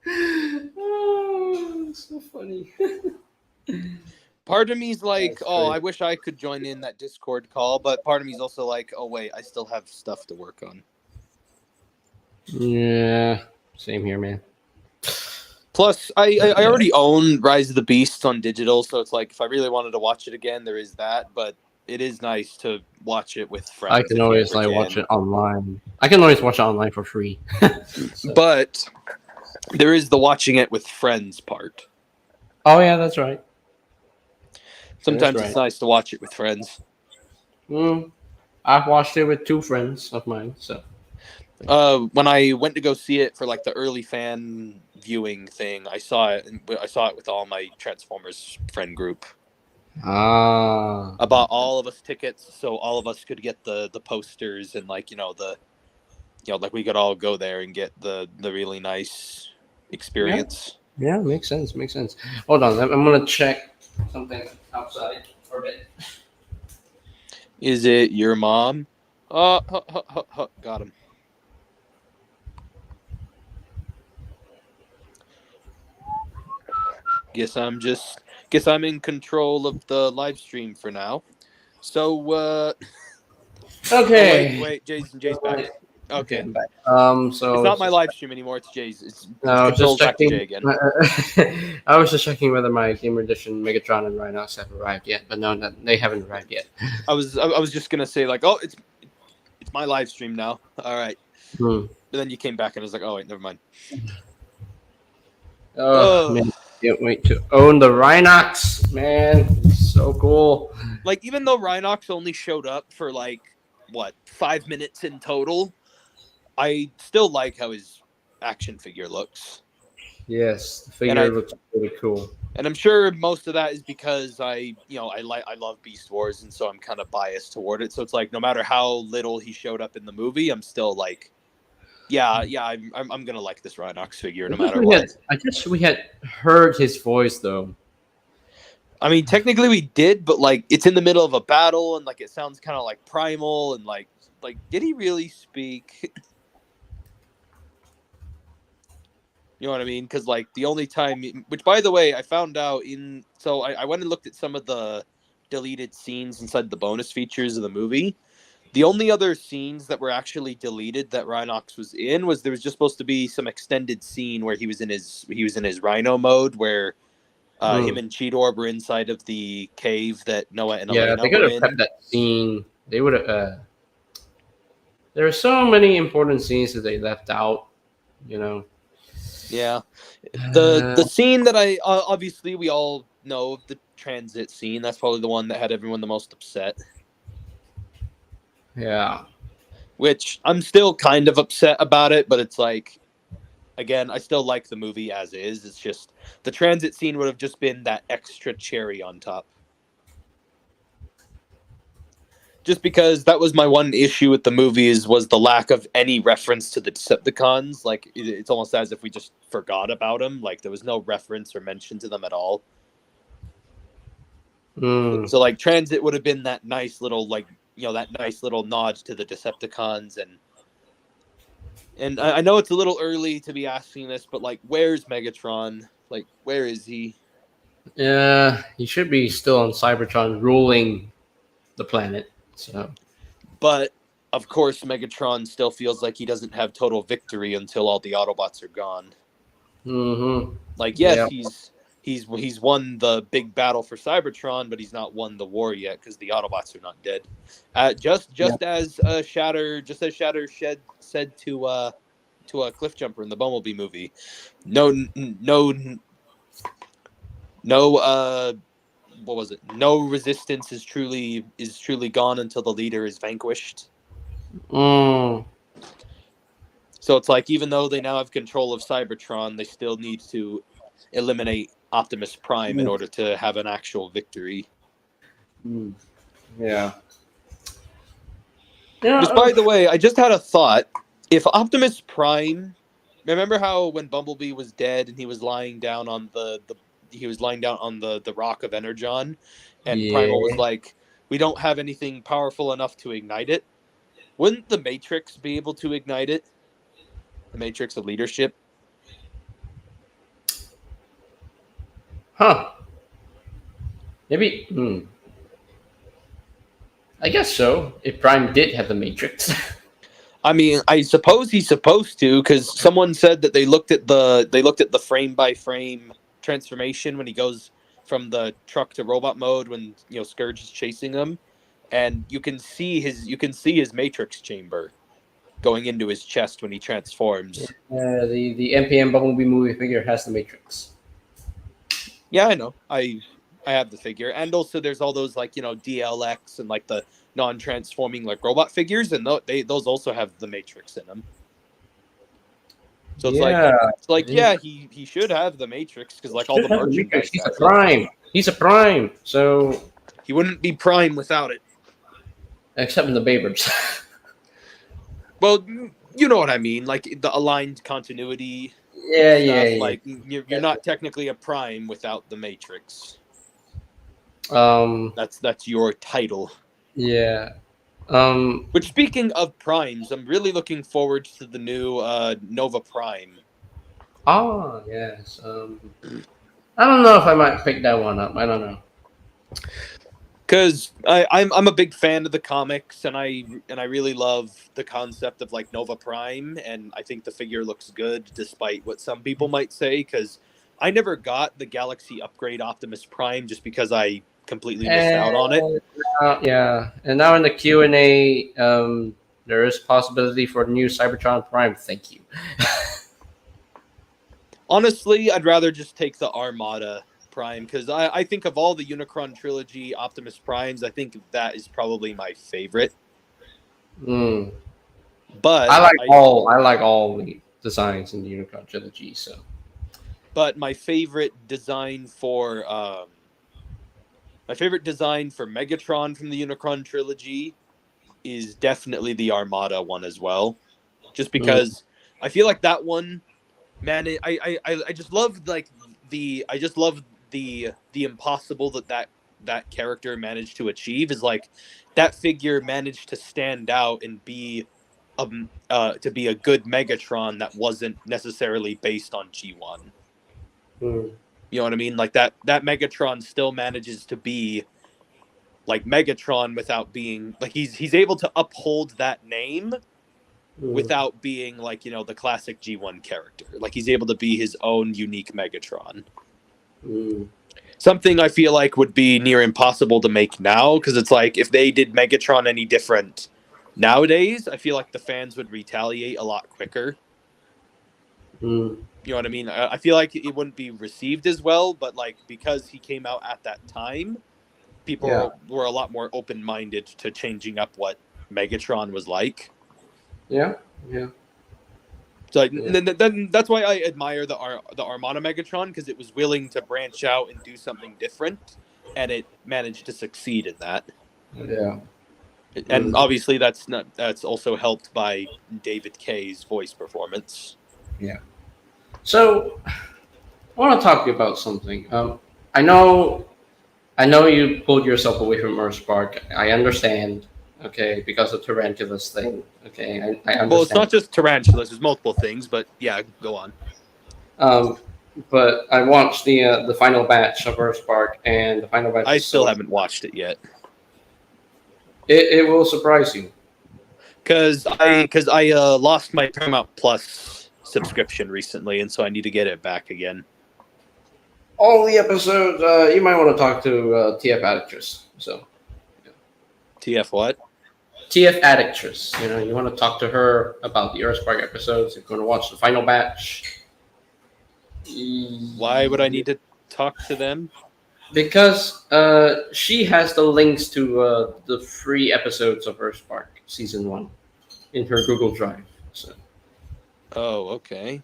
Oh, so funny. Part of me's like, That's oh, great. I wish I could join in that Discord call, but part of me's also like, oh wait, I still have stuff to work on. Yeah. Same here, man. Plus, I already own Rise of the Beasts on digital, so it's like if I really wanted to watch it again, there is that. But it is nice to watch it with friends. I can if always you ever watch can. it online. I can always watch it online for free. So- But there is the watching it with friends part. Oh yeah, that's right. Sometimes right. it's nice to watch it with friends. I've watched it with 2 friends of mine. So When I went to go see it for like the early fan viewing thing, I saw it, and I saw it with all my Transformers friend group. ah, I bought all of us tickets so all of us could get the posters and like like we could all go there and get the really nice experience. yeah, makes sense. Makes sense. Hold on, I'm gonna check something outside for a bit. Is it your mom? Got him. Guess I'm in control of the live stream for now. So Okay. wait, Jay's back. Okay. I'm back. So It's not my live stream anymore, it's Jay's. It's I was just controlled back to checking. Jay again. I was just checking whether my Gamer Edition Megatron and Rhinox have arrived yet, but no, they haven't arrived yet. I was just gonna say like, oh, it's my live stream now. All right. Hmm. But then you came back and I was like, oh wait, never mind. Oh, man, can't wait to own the Rhinox, man. It's so cool. Like even though Rhinox only showed up for like 5 minutes in total, I still like how his action figure looks. Yes, the figure looks really cool. And I'm sure most of that is because I love Beast Wars, and so I'm kind of biased toward it. So it's like no matter how little he showed up in the movie, I'm still like, I'm gonna like this Rhinox figure no matter what. I guess we had heard his voice though. I mean, technically we did, but like it's in the middle of a battle, and like it sounds kind of like primal, and like did he really speak? You know what I mean? Because like the only time, which by the way, I found out I went and looked at some of the deleted scenes inside the bonus features of the movie. The only other scenes that were actually deleted that Rhinox was in was there was just supposed to be some extended scene where he was in his Rhino mode where him and Cheetor were inside of the cave that Noah and Elena they could were have in. kept that scene. They would have. There are so many important scenes that they left out. You know. Yeah, the scene that I obviously we all know of, the transit scene. That's probably the one that had everyone the most upset. Yeah. Which I'm still kind of upset about it, but it's like, again, I still like the movie as is. It's just the transit scene would have just been that extra cherry on top. Just because that was my one issue with the movies was the lack of any reference to the Decepticons. Like it's almost as if we just forgot about them. Like there was no reference or mention to them at all. So like transit would have been that nice little that nice little nod to the Decepticons, and I know it's a little early to be asking this, but like where's Megatron? Like where is he? Yeah, he should be still on Cybertron ruling the planet. So, but of course, Megatron still feels like he doesn't have total victory until all the Autobots are gone. Like, yes, he's won the big battle for Cybertron, but he's not won the war yet because the Autobots are not dead. Just as Shatter said to a Cliffjumper in the Bumblebee movie, no. What was it? No resistance is truly gone until the leader is vanquished. So it's like even though they now have control of Cybertron, they still need to eliminate Optimus Prime in order to have an actual victory. Yeah. Just by the way, I just had a thought. If Optimus Prime Remember how when Bumblebee was dead and he was lying down on the rock of Energon, and Primal was Yeah. like, "We don't have anything powerful enough to ignite it." Wouldn't the Matrix be able to ignite it? The Matrix of leadership. Huh. Maybe. I guess so. If Prime did have the Matrix. I mean, I suppose he's supposed to, because someone said that they looked at the frame by frame transformation when he goes from the truck to robot mode when Scourge is chasing him, and you can see his Matrix chamber going into his chest when he transforms. The NPM Bumblebee movie figure has the Matrix. Yeah, I know. I have the figure, and also there's all those DLX and like the non-transforming like robot figures, and those also have the Matrix in them. So it's like yeah, he should have the Matrix because like all the merchandise. He's a Prime. He's a Prime. So he wouldn't be Prime without it. Except in the Babers. Well, you know what I mean, like the aligned continuity. Yeah, stuff. yeah. Like you're not technically a Prime without the Matrix. That's your title. Yeah. Which, speaking of primes, I'm really looking forward to the new Nova Prime. Oh yes. I don't know if I might pick that one up. I don't know. Because I'm a big fan of the comics, and I really love the concept of like Nova Prime, and I think the figure looks good despite what some people might say. Because I never got the Galaxy Upgrade Optimus Prime just because I completely missed out on it. Yeah, and now in the Q&A, there is possibility for new Cybertron Prime. Thank you. Honestly, I'd rather just take the Armada Prime because I think of all the Unicron trilogy Optimus Primes, I think that is probably my favorite. But I like all the designs in the Unicron trilogy. So, but my favorite design for Megatron from the Unicron trilogy is definitely the Armada one as well, just because I feel like that one, man. I just love like the impossible that character managed to achieve is like that figure managed to stand out and be to be a good Megatron that wasn't necessarily based on G1. You know what I mean? Like that Megatron still manages to be like Megatron without being like he's able to uphold that name without being like the classic G1 character. Like he's able to be his own unique Megatron. Something I feel like would be near impossible to make now, because it's like if they did Megatron any different nowadays, I feel like the fans would retaliate a lot quicker. You know what I mean? I feel like it wouldn't be received as well, but like because he came out at that time, people were a lot more open-minded to changing up what Megatron was like. Yeah. So then that's why I admire the Armada Megatron, because it was willing to branch out and do something different, and it managed to succeed in that. Yeah. And obviously that's also helped by David Kaye's voice performance. Yeah. So I want to talk to you about something. I know you pulled yourself away from Earthspark. I understand. Okay, because of Tarantulas thing. Okay, I understand. Well, it's not just Tarantulas. There's multiple things, but yeah, go on. But I watched the final batch of Earthspark, and the final batch. I still haven't watched it yet. It will surprise you. Because I lost my Paramount Plus subscription recently, and so I need to get it back again. All the episodes, you might want to talk to TF Addictress. So. TF what? TF Addictress. You want to talk to her about the Earthspark episodes. You're going to watch the final batch. Why would I need to talk to them? Because she has the links to the free episodes of Earthspark Season 1 in her Google Drive. So. Oh, okay.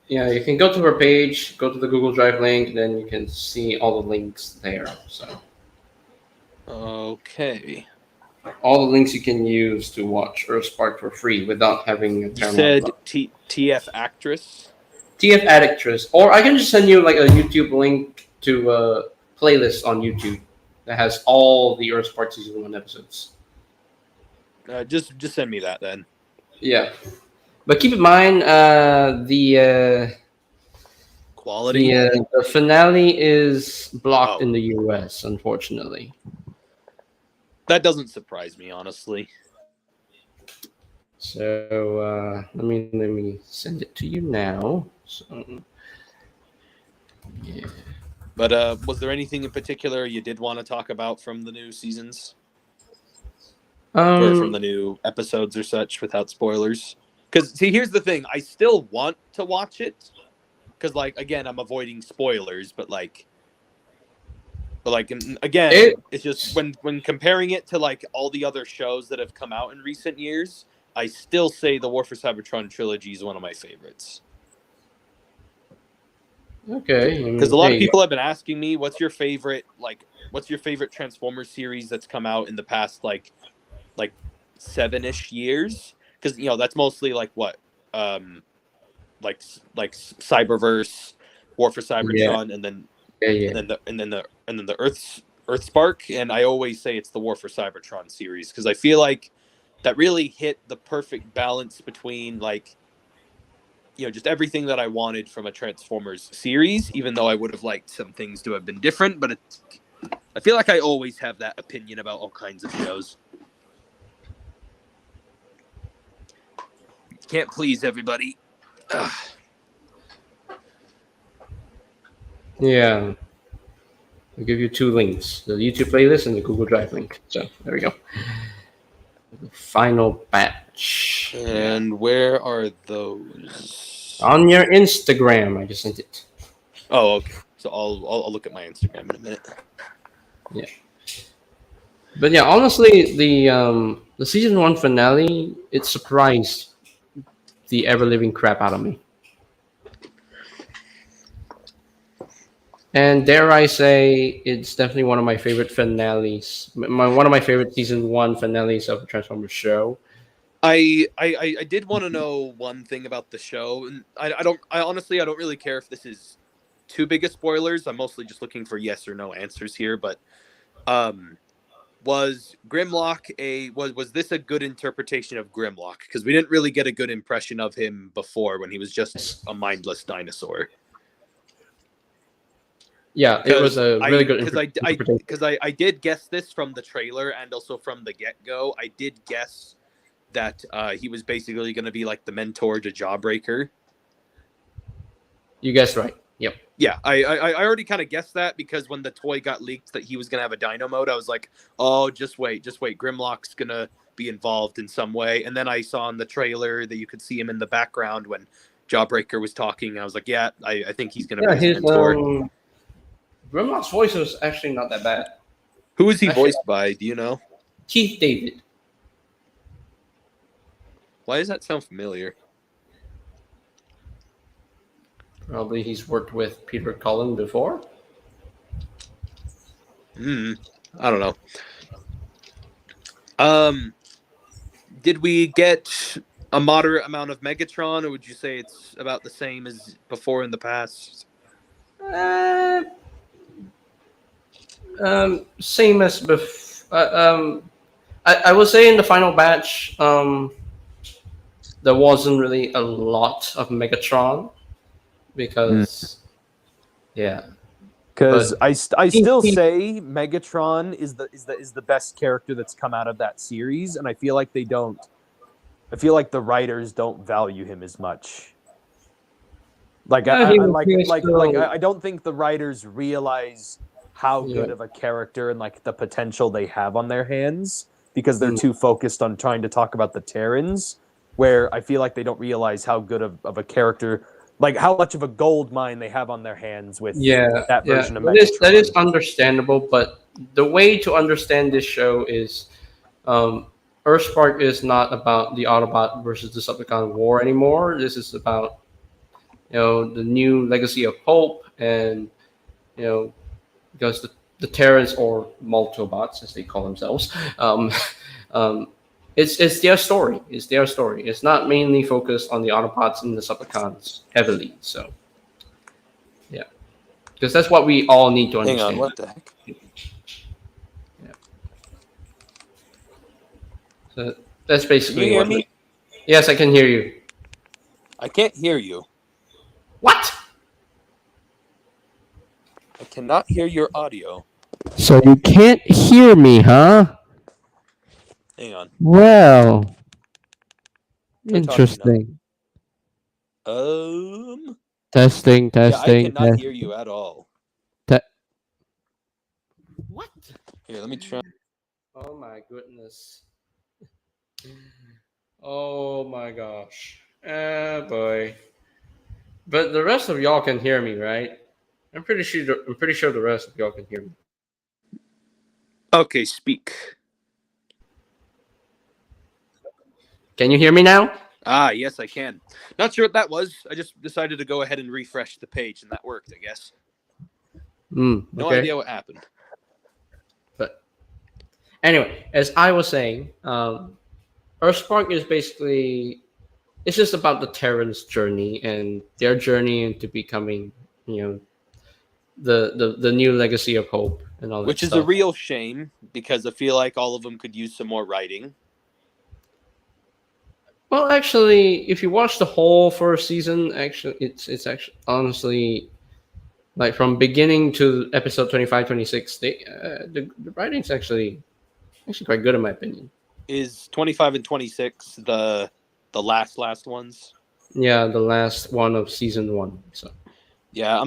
Yeah, you can go to her page, go to the Google Drive link, then you can see all the links there. So. Okay. all the links you can use to watch Earthspark for free without having a You Paramount said Plus. TF actress. TF Addictress, or I can just send you like a YouTube link to a playlist on YouTube that has all the Earthspark season 1 episodes. Just send me that then. Yeah, but keep in mind Quality. the finale is blocked Oh. in the US, unfortunately. That doesn't surprise me, honestly. So let me send it to you now. So yeah. But was there anything in particular you did want to talk about from the new seasons? Or from the new episodes or such without spoilers? Because, see, here's the thing. I still want to watch it. Because, like, again, I'm avoiding spoilers. But again, it's just when comparing it to, like, all the other shows that have come out in recent years, I still say the War for Cybertron trilogy is one of my favorites. Okay. Because a lot of people have been asking me, what's your favorite Transformers series that's come out in the past, like 7-ish years? Because that's mostly like what, like Cyberverse, War for Cybertron, and then the Earthspark. And I always say it's the War for Cybertron series because I feel like that really hit the perfect balance between just everything that I wanted from a Transformers series. Even though I would have liked some things to have been different, but I feel like I always have that opinion about all kinds of shows. Can't please everybody. Ugh. Yeah. I'll give you 2 links: the YouTube playlist and the Google Drive link. So there we go. The final batch. And where are those? On your Instagram. I just sent it. Oh, okay. So I'll look at my Instagram in a minute. Yeah. But yeah, honestly, the season 1 finale, it surprised the ever living crap out of me. And dare I say, it's definitely one of my favorite finales. One of my favorite season 1 finales of a Transformers show. I did want to know one thing about the show, and I honestly don't really care if this is too big of spoilers. I'm mostly just looking for yes or no answers here. But was Grimlock was this a good interpretation of Grimlock? Because we didn't really get a good impression of him before when he was just a mindless dinosaur. Yeah, it was a really good interpretation. Because I did guess this from the trailer and also from the get-go. I did guess that he was basically going to be like the mentor to Jawbreaker. You guessed right. Yep. Yeah, I already kind of guessed that because when the toy got leaked that he was going to have a dino mode, I was like, oh, just wait. Grimlock's going to be involved in some way. And then I saw in the trailer that you could see him in the background when Jawbreaker was talking. I was like, yeah, I think he's going to be his mentor. Grimlock's voice was actually not that bad. Who is he voiced by? Do you know? Keith David. Why does that sound familiar? Probably he's worked with Peter Cullen before. I don't know. Did we get a moderate amount of Megatron, or would you say it's about the same as before in the past? Same as before. I would say in the final batch, there wasn't really a lot of Megatron because, yeah. Because I still say Megatron is the best character that's come out of that series, and I feel like they don't. I feel like the writers don't value him as much. I don't think the writers realize how good of a character and like the potential they have on their hands because they're too focused on trying to talk about the Terrans, where I feel like they don't realize how good of a character, like how much of a gold mine they have on their hands with that version of Megatron. That is understandable, but the way to understand this show is Earthspark is not about the Autobot versus the Decepticon war anymore. This is about the new legacy of hope, and because the Terrans, or Multobots as they call themselves, It's their story. It's their story. It's not mainly focused on the Autobots and the Supplicons heavily. So yeah, because that's what we all need to Hang on, understand. what the heck? Yeah. So that's Can you basically hear what. me? Yes, I can hear you. I can't hear you. What? I cannot hear your audio. So you can't hear me, huh? Hang on. Well, Try talking now. interesting. Testing, Testing, yeah, I cannot testing. hear you at all. What? Here, let me try. Oh my goodness. Oh my gosh. Boy. But the rest of y'all can hear me, right? I'm pretty sure. I'm pretty sure the rest of y'all can hear me. Okay, speak. Can you hear me now? Ah, yes, I can. Not sure what that was. I just decided to go ahead and refresh the page, and that worked, I guess. No Okay. idea what happened. But anyway, as I was saying, Earthspark is basically it's just about the Terrans' journey and their journey into becoming, the new legacy of hope and all that Which is stuff. a real shame, because I feel like all of them could use some more writing. Well, actually, if you watch the whole first season, actually, it's actually honestly like from beginning to episode 25, 26, the writing's actually quite good in my opinion. Is 25 and 26 the last ones? Yeah, the last one of season 1. So Yeah,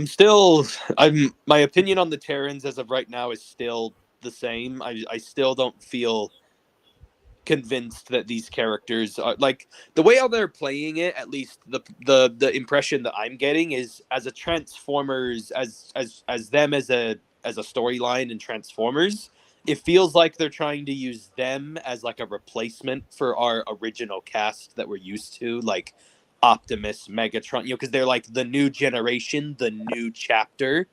my opinion on the Terrans as of right now is still the same. I still don't feel convinced that these characters are like the way how they're playing it. At least the impression that I'm getting is as a Transformers, as them as a storyline in Transformers, it feels like they're trying to use them as like a replacement for our original cast that we're used to, like Optimus, Megatron, because they're like the new generation, the new chapter.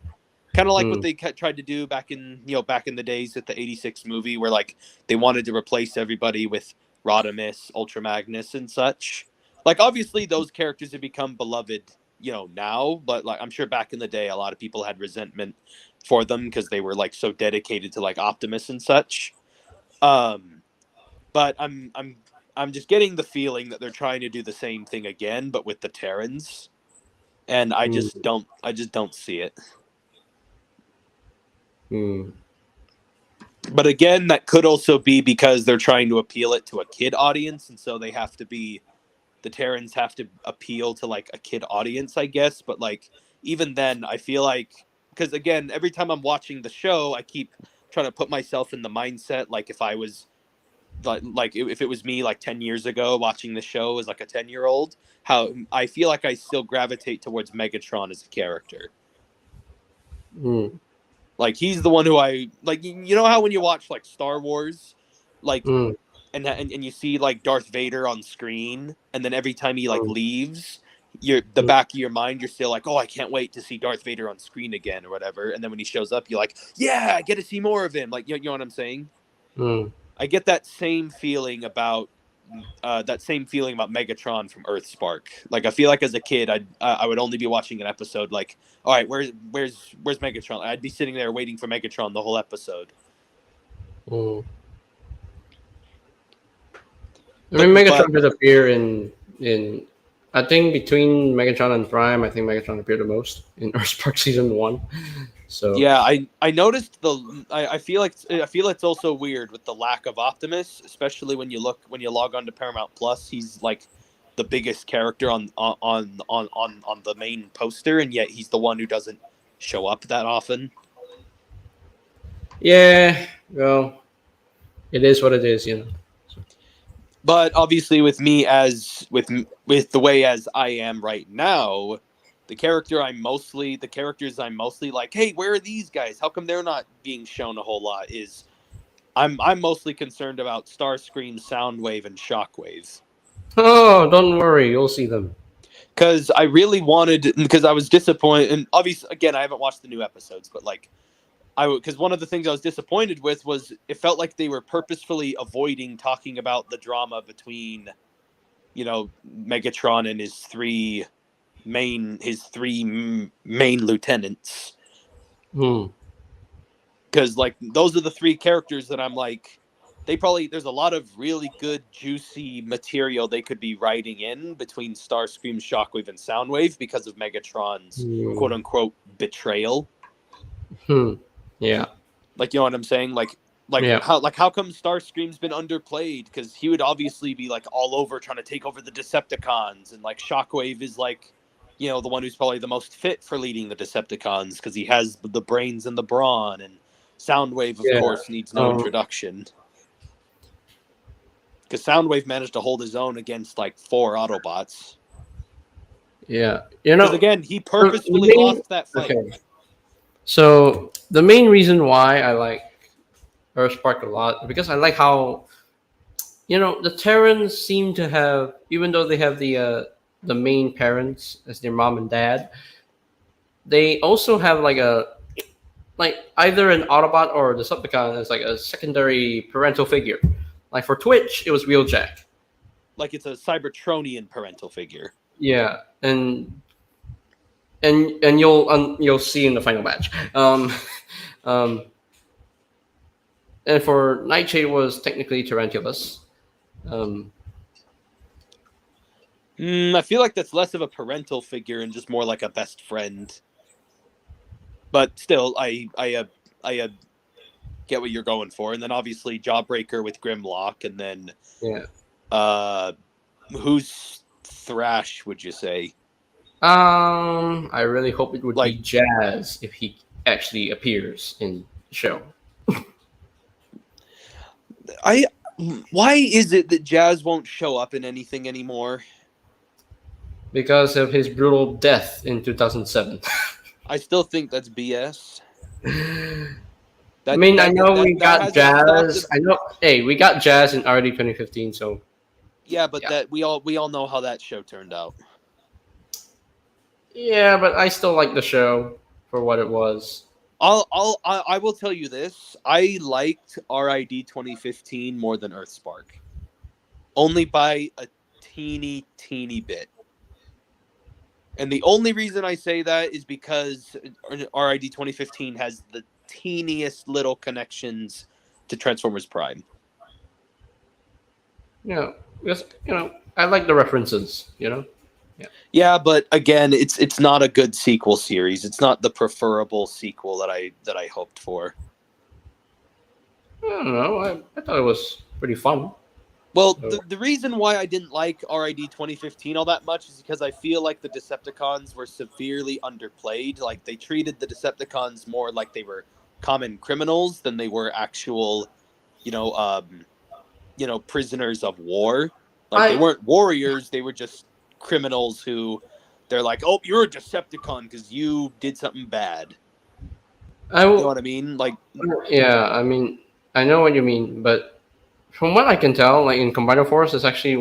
Kind of like what they tried to do back in the days at the '86 movie, where like they wanted to replace everybody with Rodimus, Ultra Magnus, and such. Like obviously those characters have become beloved, now, but like I'm sure back in the day, a lot of people had resentment for them because they were like so dedicated to like Optimus and such. But I'm just getting the feeling that they're trying to do the same thing again, but with the Terrans, and I just don't see it. But again, that could also be because they're trying to appeal it to a kid audience, and so the Terrans have to appeal to like a kid audience, I guess. But like even then, I feel like, because again, every time I'm watching the show, I keep trying to put myself in the mindset like if I was like if it was me like 10 years ago watching the show as like a 10-year-old, how I feel like I still gravitate towards Megatron as a character. Like he's the one who I like. You know how when you watch like Star Wars, like and you see like Darth Vader on screen, and then every time he like leaves, the back of your mind you're still like, oh, I can't wait to see Darth Vader on screen again or whatever. And then when he shows up, you're like, yeah, I get to see more of him. Like you know what I'm saying? I get that same feeling about Megatron from Earthspark. Like I feel like as a kid, I would only be watching an episode like, all right, where's Megatron? I'd be sitting there waiting for Megatron the whole episode. I mean, Megatron could appear in I think between Megatron and Prime, I think Megatron appeared the most in Earthspark season 1. So yeah, I noticed I feel like it's also weird with the lack of Optimus, especially when you log on to Paramount Plus. He's like the biggest character on the main poster, and yet he's the one who doesn't show up that often. yeah, well, it is what it is, But obviously, with me with the way as I am right now, the characters I'm mostly like, hey, where are these guys? How come they're not being shown a whole lot? I'm mostly concerned about Starscream, Soundwave, and Shockwave. Oh, don't worry, you'll see them. Because I really wanted, because I was disappointed, and obviously, again, I haven't watched the new episodes, but like, because one of the things I was disappointed with was it felt like they were purposefully avoiding talking about the drama between, Megatron and his three main lieutenants. Because like those are the three characters that I'm like, there's a lot of really good juicy material they could be writing in between Starscream, Shockwave, and Soundwave because of Megatron's quote unquote betrayal. Yeah. Like, you know what I'm saying? How come Starscream's been underplayed? Because he would obviously be like all over trying to take over the Decepticons, and like Shockwave is like, the one who's probably the most fit for leading the Decepticons because he has the brains and the brawn, and Soundwave, of course, needs no introduction. Because Soundwave managed to hold his own against like 4 Autobots. Yeah. Because again, he purposefully lost that fight. Okay. So the main reason why I like Earthspark a lot because I like how the Terrans seem to have, even though they have the main parents as their mom and dad, they also have like either an Autobot or the Decepticon as like a secondary parental figure. Like for Twitch, it was Wheeljack. Like it's a Cybertronian parental figure. Yeah, and you'll see in the final match. And for Nightshade was technically Tarantulas. I feel like that's less of a parental figure and just more like a best friend. But still, I get what you're going for. And then obviously Jawbreaker with Grimlock, and then who's Thrash? Would you say? I really hope it would be Jazz if he actually appears in the show. Why is it that Jazz won't show up in anything anymore? Because of his brutal death in 2007. I still think that's BS. I know we got Jazz. We got Jazz in RD 2015, so yeah, but that we all know how that show turned out. Yeah, but I still like the show for what it was. I will tell you this. I liked RID 2015 more than Earthspark. Only by a teeny bit. And the only reason I say that is because RID 2015 has the teeniest little connections to Transformers Prime. Yeah, because I like the references, Yeah, but again, it's not a good sequel series. It's not the preferable sequel that I hoped for. I don't know. I thought it was pretty fun. Well, the reason why I didn't like RID 2015 all that much is because I feel like the Decepticons were severely underplayed. Like they treated the Decepticons more like they were common criminals than they were actual, prisoners of war. Like they weren't warriors; they were just criminals who they're like, oh, you're a Decepticon because you did something bad. You know what I mean? Like, yeah, I mean, I know what you mean, but from what I can tell, like in Combiner Force, it's actually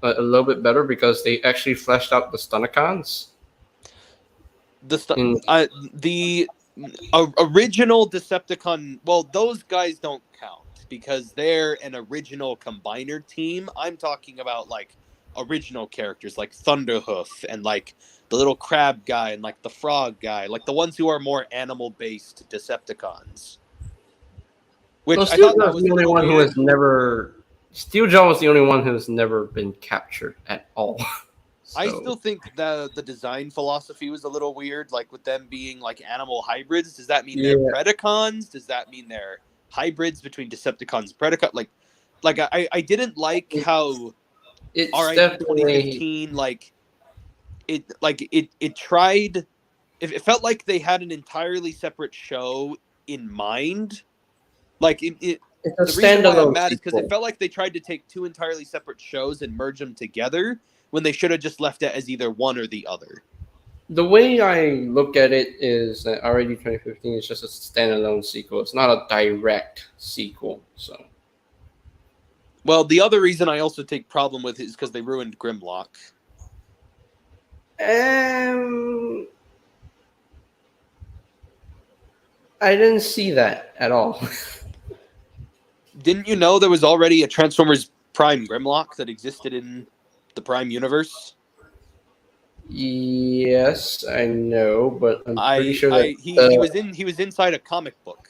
a little bit better because they actually fleshed out the Stunticons. The original Decepticon, well, those guys don't count because they're an original combiner team. I'm talking about like original characters like Thunderhoof and like the little crab guy and like the frog guy, like the ones who are more animal-based Decepticons. Which I thought that was the only one who has never. Steeljaw was the only one who's never been captured at all. I still think the design philosophy was a little weird, like with them being like animal hybrids. Does that mean they're Predacons? Does that mean they're hybrids between Decepticons and Predacons? Like I didn't like how it's RID 2015 it tried. It felt like they had an entirely separate show in mind. Like it's the reason why I'm mad is because it felt like they tried to take 2 entirely separate shows and merge them together when they should have just left it as either one or the other. The way I look at it is that RID 2015 is just a standalone sequel. It's not a direct sequel. So, well, the other reason I also take problem with it is because they ruined Grimlock. I didn't see that at all. Didn't you know there was already a Transformers Prime Grimlock that existed in the Prime universe? Yes, I know, but I'm pretty sure that He was inside a comic book.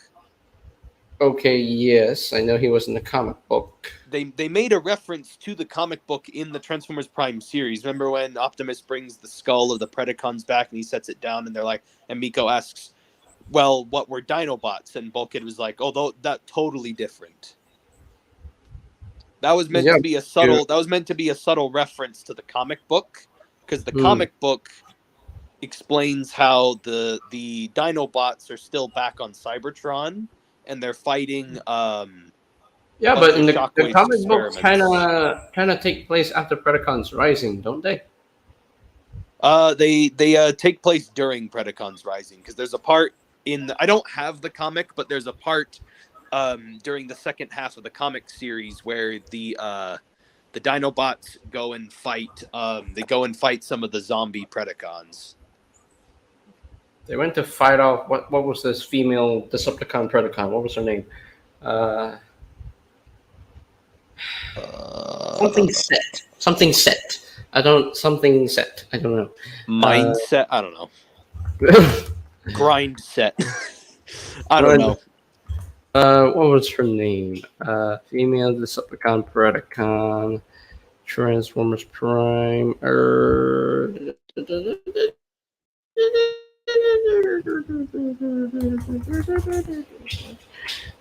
okay, yes, I know he was in the comic book. They made a reference to the comic book in the Transformers Prime series. Remember when Optimus brings the skull of the Predacons back and he sets it down and they're like, and Miko asks, "Well, what were Dinobots?" And Bulkhead was like, "Oh, that totally different." That was meant Yeah, to be a subtle. That was meant to be a subtle reference to the comic book, because the comic book explains how the Dinobots are still back on Cybertron and they're fighting yeah, but bunch in of the Shockwave's comic books, experiments. kind of take place after Predacons Rising, don't they? They take place during Predacons Rising, because there's a part I don't have the comic, but there's a part during the second half of the comic series where the Dinobots go and fight. They go and fight some of the zombie Predacons. They went to fight off what was this female Decepticon Predacon? What was her name? Uh, something set. Something set. I don't. Something set. I don't know. Mindset. I don't know. Grind set. I don't know. What was her name? Female Decepticon Predacon. Transformers Prime.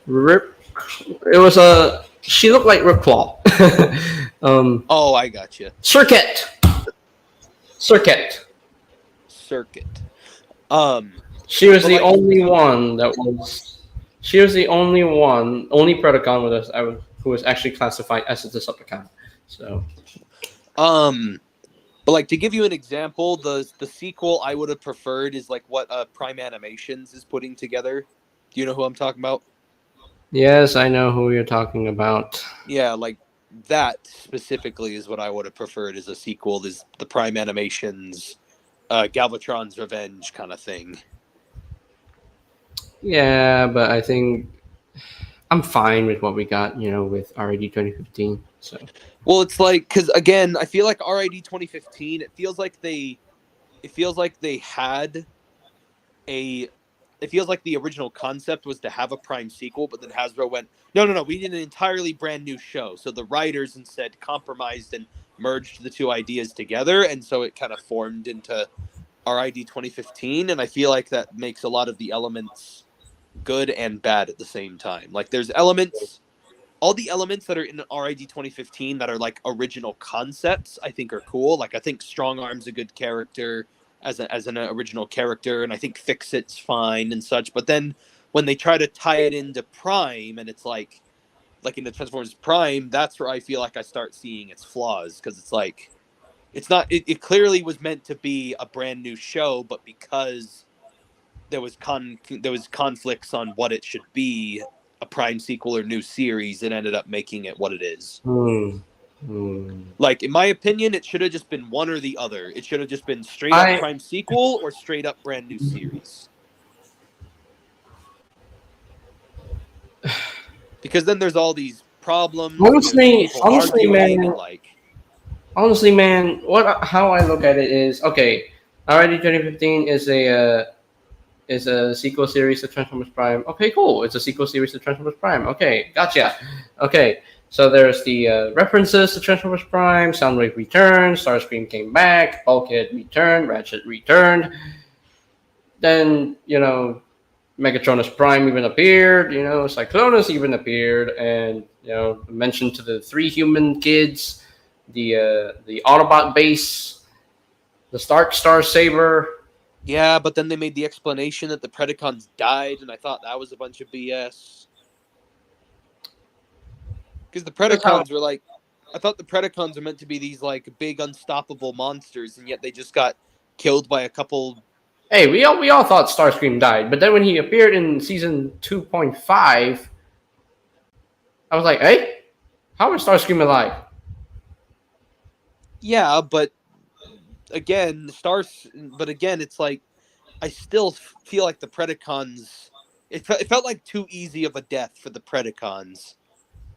Rip. It was a. She looked like Ripclaw. Oh, I got you. Circuit. Circuit. She was the only one that was. She was the only Predacon with us who was actually classified as a Decepticon. So. But like, to give you an example, the sequel I would have preferred is like what Prime Animations is putting together. Do you know who I'm talking about? Yes, I know who you're talking about. Yeah, like that specifically is what I would have preferred as a sequel, is the Prime Animations Galvatron's Revenge kind of thing. Yeah, but I think I'm fine with what we got, with RAD 2015. So. Well, it's like, because again, I feel like RAD 2015. It feels like they had a. It feels like the original concept was to have a Prime sequel, but then Hasbro went, no, we need an entirely brand new show. So the writers instead compromised and merged the two ideas together, and so it kind of formed into RID 2015. And I feel like that makes a lot of the elements good and bad at the same time. Like, there's elements, all the elements that are in RID 2015 that are like original concepts, I think are cool. Like, I think Strong Arm's a good character as an original character, and I think Fix It's fine and such. But then when they try to tie it into Prime, and it's like in the Transformers Prime, that's where I feel like I start seeing its flaws, because it's like it's not. It clearly was meant to be a brand new show, but because there was conflicts on what it should be, a Prime sequel or new series, it ended up making it what it is. Like, in my opinion, it should have just been one or the other. It should have just been straight up Prime sequel or straight up brand new series. Because then there's all these problems. Honestly, man, how I look at it is, okay, already 2015 is a sequel series to Transformers Prime. Okay, cool. It's a sequel series to Transformers Prime. Okay, gotcha. Okay, so there's the references to Transformers Prime. Soundwave returned. Starscream came back. Bulkhead returned. Ratchet returned. Then, Megatronus Prime even appeared. Cyclonus even appeared, and mentioned to the 3 human kids, the Autobot base, the Stark Star Saber. Yeah, but then they made the explanation that the Predacons died, and I thought that was a bunch of BS. Because the Predacons were like, I thought the Predacons were meant to be these like big unstoppable monsters, and yet they just got killed by a couple. Hey, we all thought Starscream died, but then when he appeared in season 2.5, I was like, hey, how is Starscream alive? Yeah, but again, it's like, I still feel like the Predacons it felt like too easy of a death for the Predacons.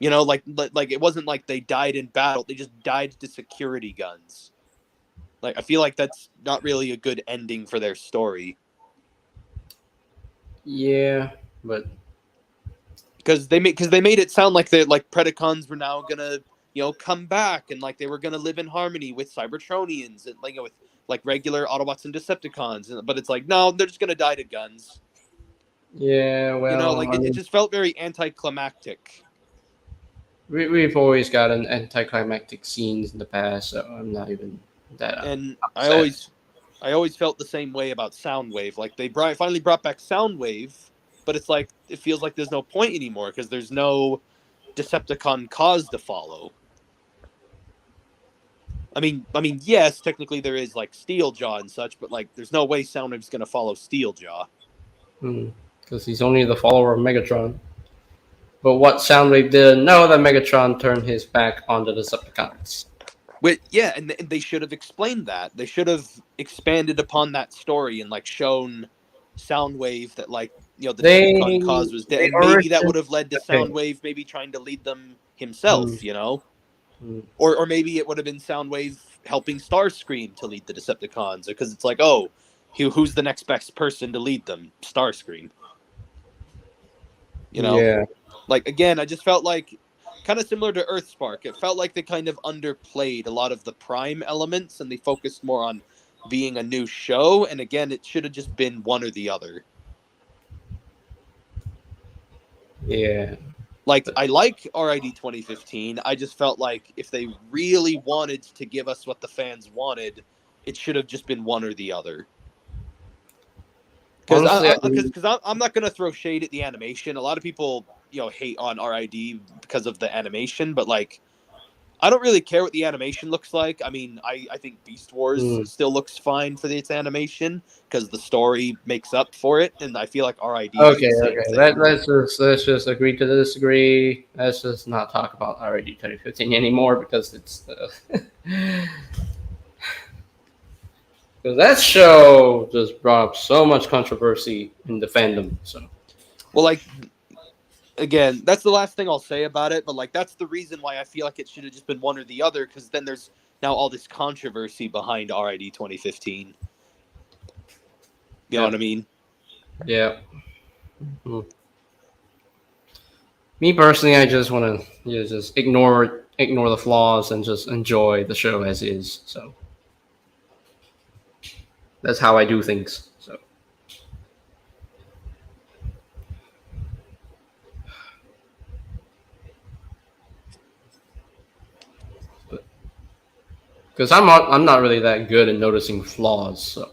You know, like it wasn't like they died in battle; they just died to security guns. Like, I feel like that's not really a good ending for their story. Yeah, but Because they made it sound like the like Predacons were now gonna come back and like they were gonna live in harmony with Cybertronians and like with like regular Autobots and Decepticons, but it's like no, they're just gonna die to guns. yeah, well, Like I it mean, just felt very anticlimactic. we've always gotten anticlimactic scenes in the past, so I'm not even that And upset. I always felt the same way about Soundwave. Like they finally brought back Soundwave, but it's like it feels like there's no point anymore because there's no Decepticon cause to follow. Yes, technically there is like Steeljaw and such, but like there's no way Soundwave's gonna follow Steeljaw. Because he's only the follower of Megatron. But what Soundwave didn't know that Megatron turned his back on the Decepticons. Yeah, and they should have explained that. They should have expanded upon that story and like shown Soundwave that like the They Decepticon cause was dead, they and maybe that originally would have led to okay. Soundwave maybe trying to lead them Hmm, himself. hmm. Or maybe it would have been Soundwave helping Starscream to lead the Decepticons because it's like, oh, who's the next best person to lead them? Starscream. You know, Yeah. like again, I just felt like kind of similar to Earthspark. It felt like they kind of underplayed a lot of the Prime elements and they focused more on being a new show. And again, it should have just been one or the other. Yeah. Like I like RID 2015. I just felt like if they really wanted to give us what the fans wanted, it should have just been one or the other. Because Honestly, I mean, I'm not gonna throw shade at the animation. A lot of people hate on RID because of the animation, but like I don't really care what the animation looks like. I think Beast Wars hmm. still looks fine for its animation because the story makes up for it, and I feel like RID did Okay, the same okay. thing. Let's just agree to disagree. Let's just not talk about RD 2015 anymore because it's because that show just brought up so much controversy in the fandom. So Well, like again, that's the last thing I'll say about it, but like that's the reason why I feel like it should have just been one or the other because then there's now all this controversy behind RID 2015. You know yeah, what I mean? yeah. Hmm. Me personally, I just want to just ignore the flaws and just enjoy the show as is. So that's how I do things. So because I'm not really that good at noticing flaws. So.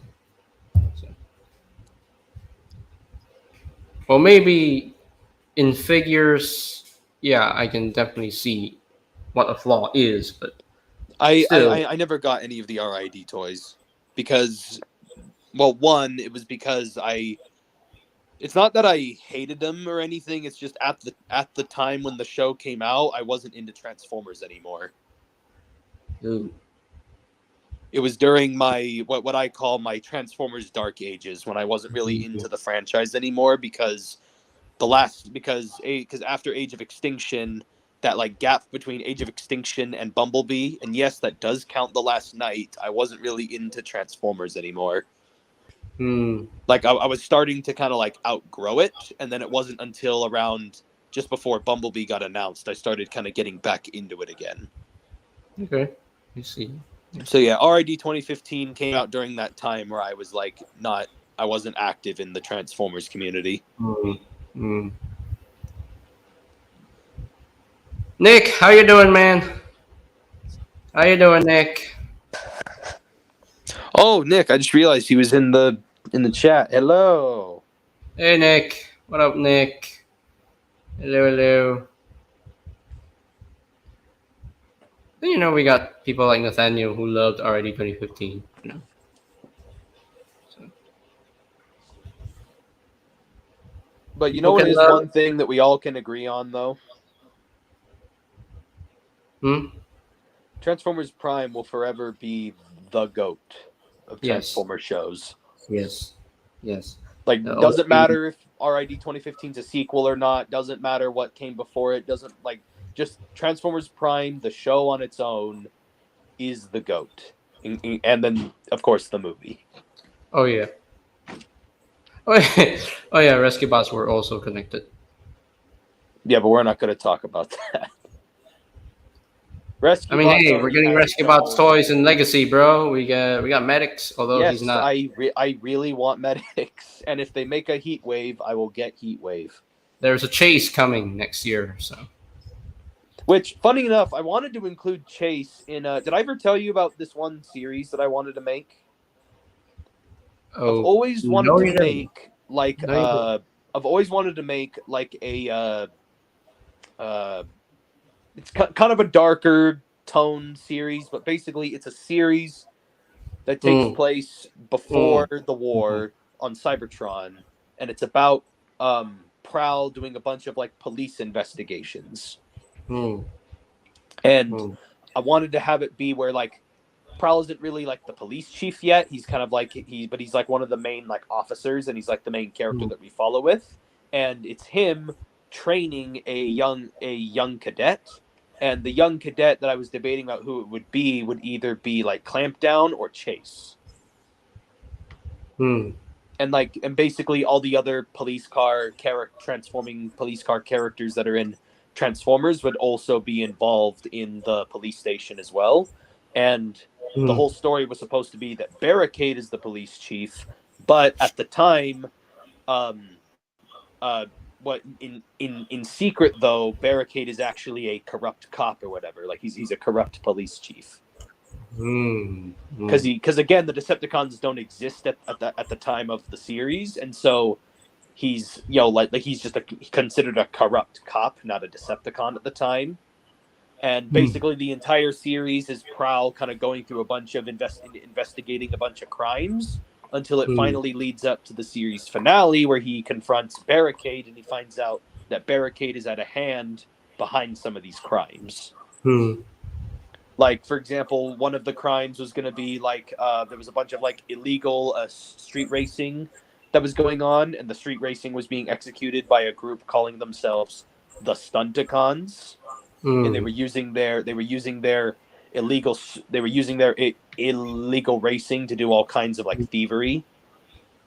Well, maybe in figures, yeah, I can definitely see what a flaw is, but still, I never got any of the RID toys because, well, one, it was because it's not that I hated them or anything. It's just at the time when the show came out, I wasn't into Transformers anymore. ooh, It was during my what I call my Transformers dark ages when I wasn't really into the franchise anymore because after Age of Extinction, that like gap between Age of Extinction and Bumblebee, and yes, that does count The Last Night. I wasn't really into Transformers anymore. hmm, Like I was starting to kind of like outgrow it, and then it wasn't until around just before Bumblebee got announced I started kind of getting back into it again. okay, you see, So yeah, RID 2015 came out during that time where I was like I wasn't active in the Transformers community. hmm, hmm. Nick, how you doing, man? How you doing, Nick? Oh, Nick, I just realized he was in the chat. Hello. Hey, Nick, what up, Nick? Hello, hello. We got people like Nathaniel who loved already 2015. So But you know people what can is love. one thing that we all can agree on though? Hmm. Transformers Prime will forever be the GOAT of Yes. Transformer shows. Yes. Yes. Like, The doesn't OG. matter if RID 2015 is a sequel or not. Doesn't matter what came before it. Doesn't like just Transformers Prime, the show on its own, is the GOAT. And then, of course, the movie. Oh yeah. Oh yeah. Oh yeah. Rescue Bots were also connected. Yeah, but we're not going to talk about that. Rescue I mean, Bots hey, we're already getting has Rescue its Bots own. toys in Legacy, bro. We got Medics, although he's Yes, not. I really want Medics, and if they make a Heat Wave, I will get Heat Wave. There's a Chase coming next year, so. Which, funny enough, I wanted to include Chase in. Did I ever tell you about this one series that I wanted to make? I've Oh always wanted no, to you didn't. make like No, you didn't. I've always wanted to make like a it's kind of a darker tone series, but basically it's a series that takes Mm, place before the war on Cybertron, and it's about Prowl doing a bunch of like police investigations. mm, And mm, I wanted to have it be where like Prowl isn't really like the police chief yet. He's kind of like he's like one of the main like officers, and he's like the main character mm, that we follow with. And it's him training a young cadet. And the young cadet that I was debating about who it would either be like Clampdown or Chase. mm, And basically all the other transforming police car characters that are in Transformers would also be involved in the police station as well. And the mm, whole story was supposed to be that Barricade is the police chief, but at the time, um, what in secret though, Barricade is actually a corrupt cop or whatever. Like he's a corrupt police chief. mm, Because again, the Decepticons don't exist at the time of the series, and so he's like he's just considered a corrupt cop, not a Decepticon at the time. And basically, the entire series is Prowl kind of going through a bunch of investigating a bunch of crimes until it mm, finally leads up to the series finale, where he confronts Barricade and he finds out that Barricade is at a hand behind some of these crimes. mm, Like, for example, one of the crimes was going to be like there was a bunch of like illegal street racing that was going on, and the street racing was being executed by a group calling themselves the Stunticons. And they were using their illegal illegal racing to do all kinds of like thievery.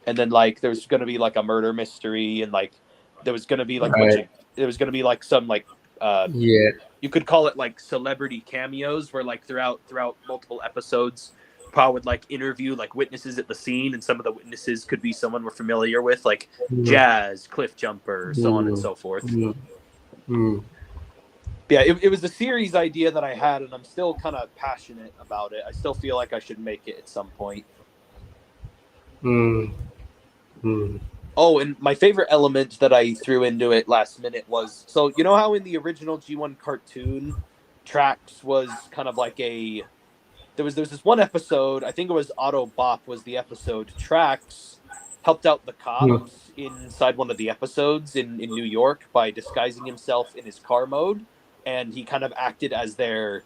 And then like there's going to be like a murder mystery, and like there was going to be like a bunch of there was going to be like some like yeah. you could call it like celebrity cameos, where like throughout multiple episodes Paul would like interview like witnesses at the scene, and some of the witnesses could be someone we're familiar with, like Jazz, Cliff Jumper, so on and so forth. Yeah, it was a series idea that I had, and I'm still kind of passionate about it. I still feel like I should make it at some point. Oh, and my favorite element that I threw into it last minute was, so you know how in the original G1 cartoon, Trax was kind of like a... There was this one episode, I think it was Autobop was the episode. Trax helped out the cops inside one of the episodes in New York by disguising himself in his car mode. And he kind of acted as their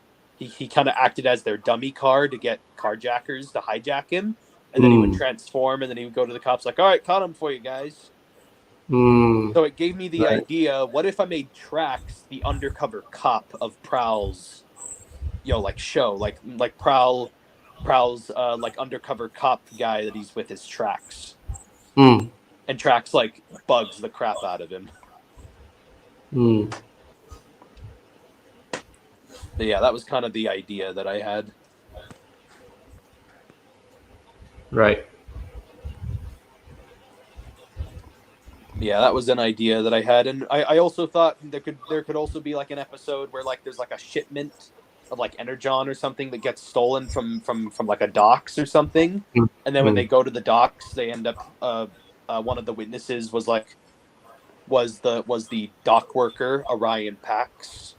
dummy car to get carjackers to hijack him. And then he would transform, and then he would go to the cops like, all right, caught him for you guys. So it gave me the idea, what if I made Trax the undercover cop of Prowl's, like show, like Prowl's like undercover cop guy that he's with is Trax. And Trax like bugs the crap out of him. But yeah, that was kind of the idea that I had. Right. Yeah, that was an idea that I had, and I also thought there could also be like an episode where like there's like a shipment of like Energon or something that gets stolen from like a docks or something, and then when they go to the docks, they end up one of the witnesses was the dock worker Orion Pax.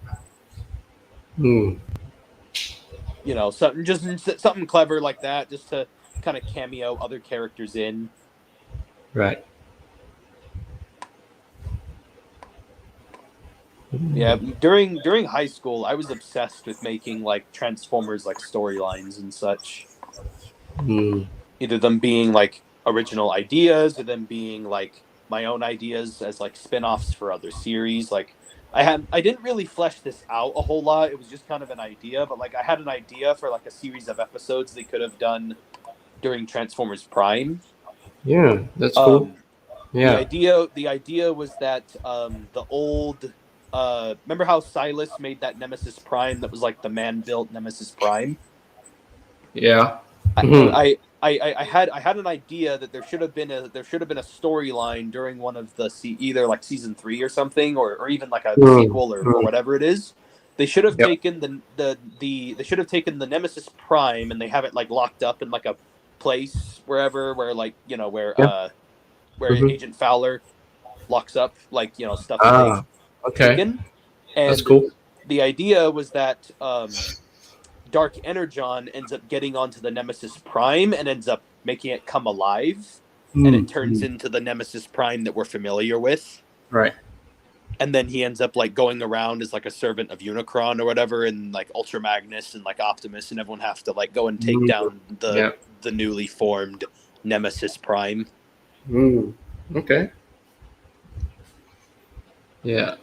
Something clever like that, just to kind of cameo other characters in. Right. Yeah, during high school, I was obsessed with making like Transformers like storylines and such. Either them being like original ideas or them being like my own ideas as like spin-offs for other series. Like I didn't really flesh this out a whole lot. It was just kind of an idea, but like I had an idea for like a series of episodes they could have done during Transformers Prime. Yeah, that's cool. Yeah. The idea was that the old remember how Silas made that Nemesis Prime that was like the man-built Nemesis Prime? Yeah. Mhm. I had an idea that there should have been a storyline during one of the either like season 3 or something, or even like a sequel or whatever it is. They should have Yep. taken they should have taken the Nemesis Prime and they have it like locked up in like a place wherever where like where Yeah. where Mhm. Agent Fowler locks up like stuff that Ah, they've okay. taken. That's And cool. the idea was that Dark Energon ends up getting onto the Nemesis Prime and ends up making it come alive, and it turns into the Nemesis Prime that we're familiar with. Right. And then he ends up like going around as like a servant of Unicron or whatever, and like Ultra Magnus and like Optimus and everyone have to like go and take down the newly formed Nemesis Prime. Okay. Yeah.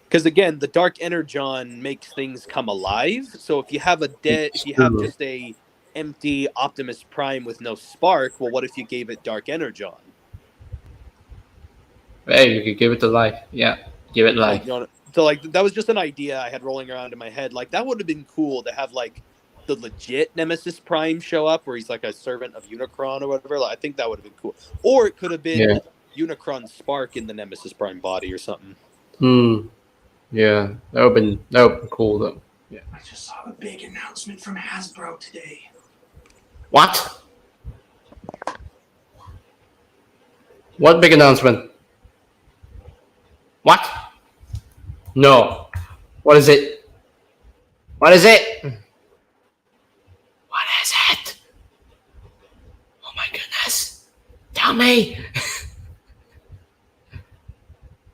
Because again, the Dark Energon makes things come alive. So if you have if you have just a empty Optimus Prime with no spark, well, what if you gave it Dark Energon? Hey, you could give it to life. Yeah, give it life. Like, so like that was just an idea I had rolling around in my head. Like that would have been cool to have like the legit Nemesis Prime show up, where he's like a servant of Unicron or whatever. Like, I think that would have been cool. Or it could have been Unicron's spark in the Nemesis Prime body or something. Yeah, that would have been cool though. Yeah. I just saw a big announcement from Hasbro today. What? What big announcement? What? No. What is it? What is it? What is it? Oh my goodness. Tell me.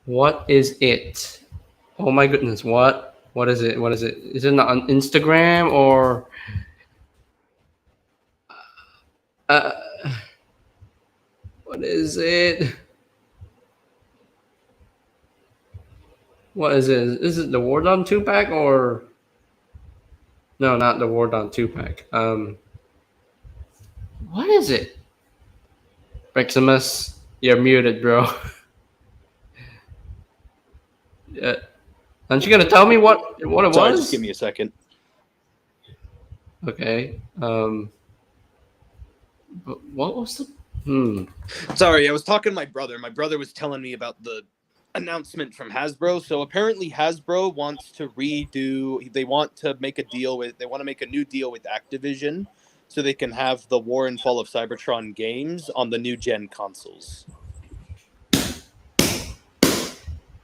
What is it? Oh my goodness. What is it? What is it? Is it on Instagram or what is it? What is it? Is it the War Done 2-pack or no, not the War Done 2-pack. What is it? Maximus, you're muted, bro. Aren't you gonna tell me what it Sorry, was? just give me a second. Okay. But what was the? Sorry, I was talking to my brother. My brother was telling me about the announcement from Hasbro. So apparently Hasbro wants to they want to make a new deal with Activision so they can have the War and Fall of Cybertron games on the new gen consoles.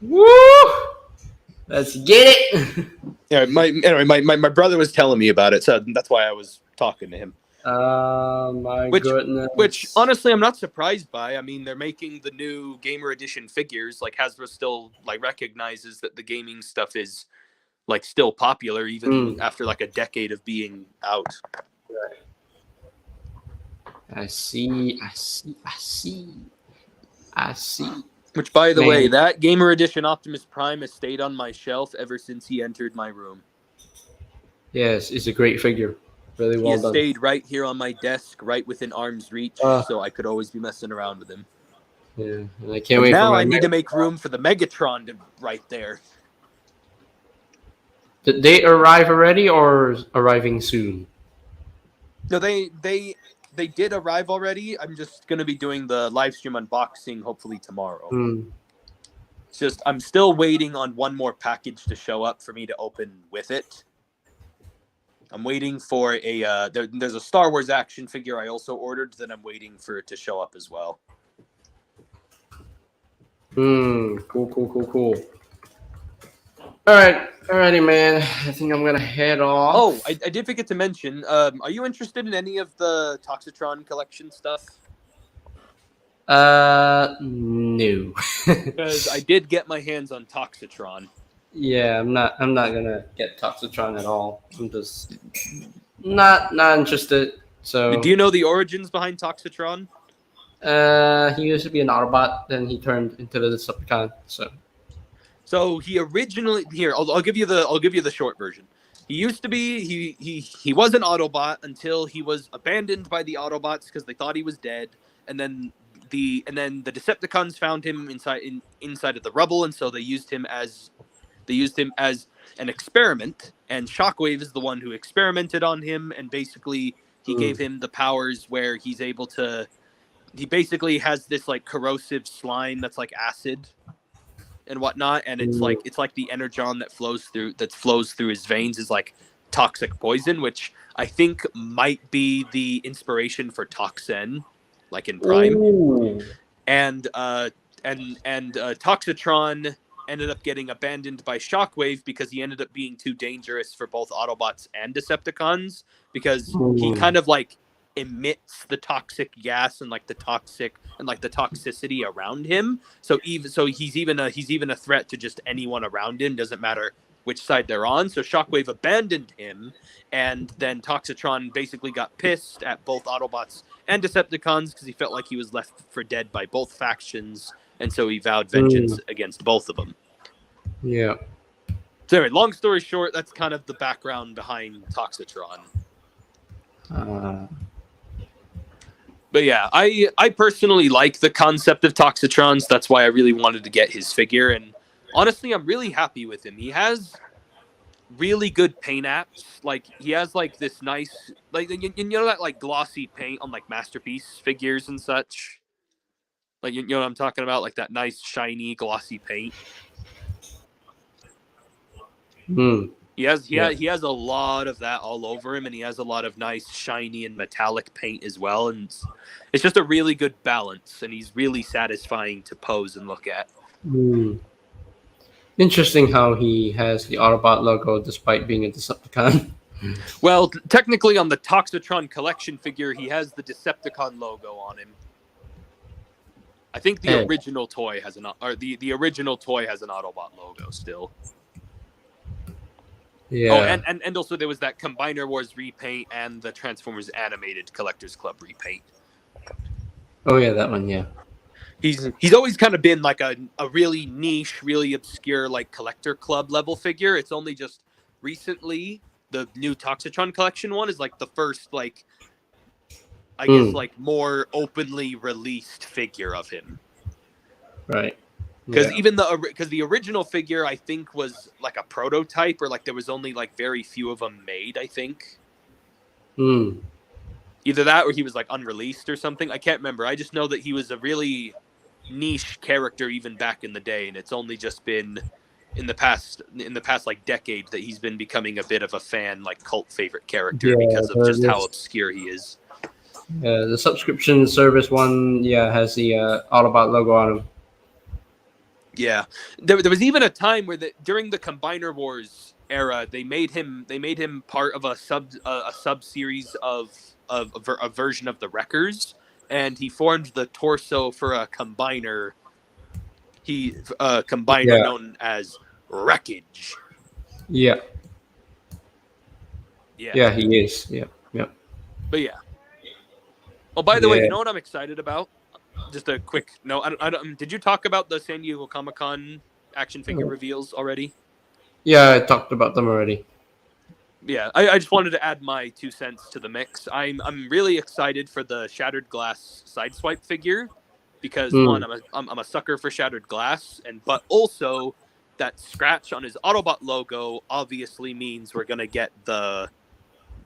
Woo! Let's get it. Yeah, my brother was telling me about it, so that's why I was talking to him. My goodness. Which honestly, I'm not surprised by. I mean, they're making the new Gamer Edition figures. Like Hasbro still like recognizes that the gaming stuff is like still popular even after like a decade of being out. I see. Which, by the way, that Gamer Edition Optimus Prime has stayed on my shelf ever since he entered my room. Yes, it's a great figure. Really well done. He stayed right here on my desk, right within arm's reach, so I could always be messing around with him. Yeah, and I can't wait. Now I need to make room for the Megatron right there. Did they arrive already or arriving soon? No, they did arrive already. I'm just gonna be doing the live stream unboxing hopefully tomorrow. It's just I'm still waiting on one more package to show up for me to open with it. I'm waiting for a there's a Star Wars action figure I also ordered that I'm waiting for it to show up as well. Cool. Alrighty, man. I think I'm gonna head off. Oh, I did forget to mention. Are you interested in any of the Toxitron collection stuff? No. Because I did get my hands on Toxitron. Yeah, I'm not gonna get Toxitron at all. I'm just not interested. So do you know the origins behind Toxitron? He used to be an Autobot, then he turned into the Decepticon. So he originally I'll give you the short version. He used to be he was an Autobot until he was abandoned by the Autobots because they thought he was dead, and then the Decepticons found him inside of the rubble, and so they used him as an experiment, and Shockwave is the one who experimented on him, and basically he gave him the powers where he's able to. He basically has this like corrosive slime that's like acid and whatnot, and it's like the energon that flows through his veins is like toxic poison, which I think might be the inspiration for Toxin, like in Prime. Ooh. And Toxitron ended up getting abandoned by Shockwave because he ended up being too dangerous for both Autobots and Decepticons, because he kind of like emits the toxic gas and the toxicity around him. So he's even a threat to just anyone around him. Doesn't matter which side they're on. So Shockwave abandoned him, and then Toxitron basically got pissed at both Autobots and Decepticons because he felt like he was left for dead by both factions, and so he vowed vengeance against both of them. Yeah. So anyway, long story short, that's kind of the background behind Toxitron. But yeah, I personally like the concept of Toxitrons. That's why I really wanted to get his figure, and honestly, I'm really happy with him. He has really good paint apps. Like, he has like this nice, like, you know that like glossy paint on like Masterpiece figures and such. Like, you know what I'm talking about? Like that nice shiny glossy paint. He has a lot of that all over him, and he has a lot of nice shiny and metallic paint as well, and it's just a really good balance, and he's really satisfying to pose and look at. Interesting how he has the Autobot logo despite being a Decepticon. Well, technically on the Toxitron collection figure, he has the Decepticon logo on him. I think the original toy has the original toy has an Autobot logo still. Yeah. Oh, and also there was that Combiner Wars repaint and the Transformers Animated Collectors Club repaint. Oh yeah, that one. Yeah. He's always kind of been like a really niche, really obscure like collector club level figure. It's only just recently the new Toxitron collection one is like the first like I guess like more openly released figure of him. Right. Because even the original figure I think was like a prototype, or like there was only like very few of them made. I think. Either that or he was like unreleased or something. I can't remember. I just know that he was a really niche character even back in the day, and it's only just been in the past like decade that he's been becoming a bit of a fan, like cult favorite character because of just how obscure he is. The subscription service one, has the Autobot logo on him. Yeah, there was even a time where during the Combiner Wars era, they made him part of a sub series of a version of the Wreckers, and he formed the torso for a combiner. Known as Wreckage. Yeah, he is. Yeah. But yeah. Oh, by the way, you know what I'm excited about? Just a quick note. I don't, did you talk about the San Diego Comic-Con action figure reveals already? Yeah, I talked about them already. Yeah, I just wanted to add my 2 cents to the mix. I'm really excited for the Shattered Glass Sideswipe figure because one, I'm a sucker for Shattered Glass, but also that scratch on his Autobot logo obviously means we're gonna get the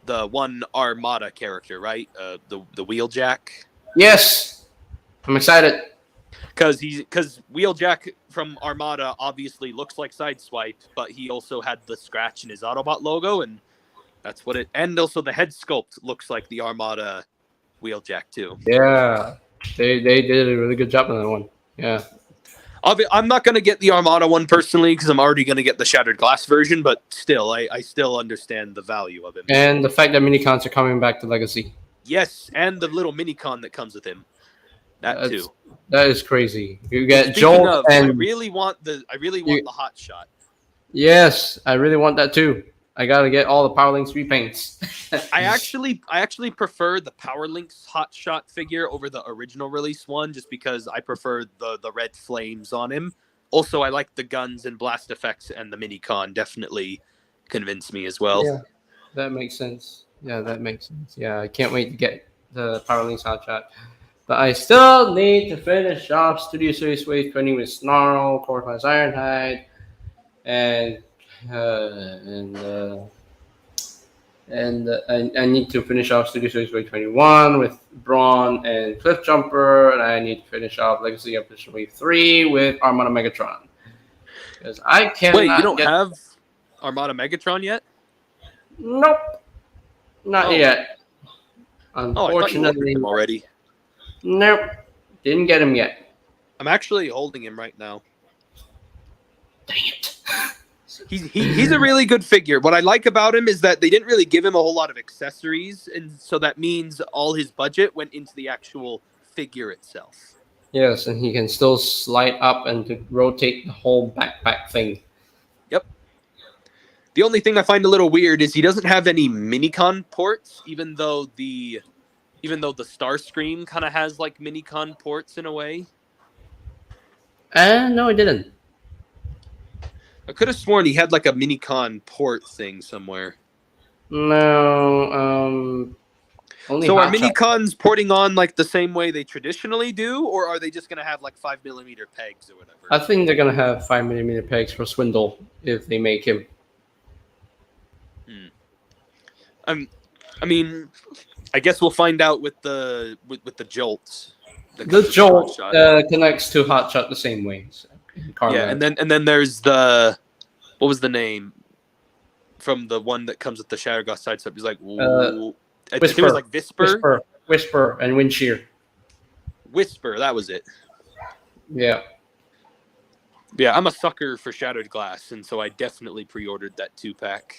one Armada character, right? The Wheeljack. Yes, I'm excited. Because Wheeljack from Armada obviously looks like Sideswipe, but he also had the scratch in his Autobot logo, and that's what it. And also the head sculpt looks like the Armada Wheeljack too. Yeah, they did a really good job on that one. Yeah. I'm not going to get the Armada one personally because I'm already going to get the Shattered Glass version, but still, I still understand the value of him. And the fact that minicons are coming back to Legacy. Yes, and the little minicon that comes with him. That is crazy. You get Joel, and I really want the hot shot. Yes, I really want that too. I gotta get all the Power Links repaints. I actually prefer the Power Links Hotshot figure over the original release one, just because I prefer the red flames on him. Also, I like the guns and blast effects, and the Minicon definitely convinced me as well. Yeah, that makes sense. Yeah, that makes sense. Yeah, I can't wait to get the Power Links Hotshot. But I still need to finish off Studio Series Wave 20 with Snarl, Core Class Ironhide, and uh, and uh, I need to finish off Studio Series Wave 21 with Brawn and Cliff Jumper, and I need to finish off Legacy Edition Wave 3 with Armada Megatron. Because I cannot Wait, you don't get... have Armada Megatron yet? Nope. Not Oh. yet. Oh, I thought you ordered Unfortunately, him already. nope. Didn't get him yet. I'm actually holding him right now. Dang it. He's a really good figure. What I like about him is that they didn't really give him a whole lot of accessories, and so that means all his budget went into the actual figure itself. Yes, and he can still slide up and to rotate the whole backpack thing. Yep. The only thing I find a little weird is he doesn't have any Minicon ports, even though the Starscream kind of has like Minicon ports in a way. No, I didn't. I could have sworn he had like a Minicon port thing somewhere. No, only So are Hotshot. Minicons porting on like the same way they traditionally do, or are they just gonna have like 5mm pegs or whatever? I think they're gonna have 5mm pegs for Swindle if they make him. I mean, I guess we'll find out with the jolts. The Jolt Hotshot. connects to Hotshot the same way. So, Yeah, and then there's the, what was the name from the one that comes with the Shatterglass side stuff? He's like, I think it was like Whisper, and Windshear. Whisper, that was it. Yeah. Yeah, I'm a sucker for Shattered Glass, and so I definitely pre-ordered that 2-pack.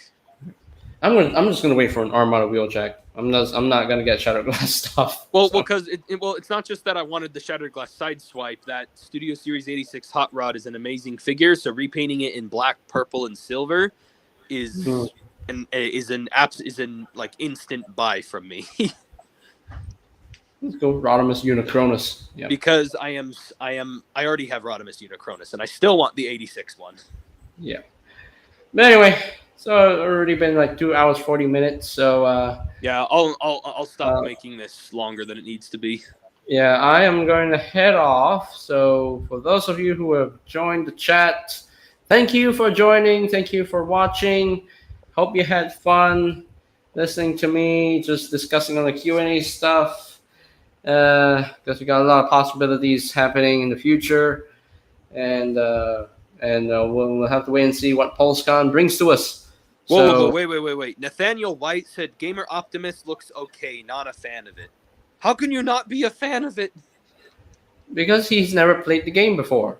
I'm just gonna wait for an Armada Wheeljack. I'm not gonna get Shattered Glass stuff. Well, so. because it's not just that I wanted the Shattered Glass sideswipe. That Studio Series 86 Hot Rod is an amazing figure. So repainting it in black, purple, and silver is an like instant buy from me. Let's go Rodimus Unicronus. Yeah. Because I already have Rodimus Unicronus, and I still want the 86 one. Yeah. But anyway, so it's already been like 2 hours 40 minutes. So yeah, I'll stop making this longer than it needs to be. yeah, I am going to head off. So for those of you who have joined the chat, thank you for joining. Thank you for watching. Hope you had fun listening to me just discussing on the Q&A stuff. Because we got a lot of possibilities happening in the future, and we'll have to wait and see what PulseCon brings to us. Whoa, wait. Nathaniel White said Gamer Optimist looks okay, not a fan of it. How can you not be a fan of it? Because he's never played the game before.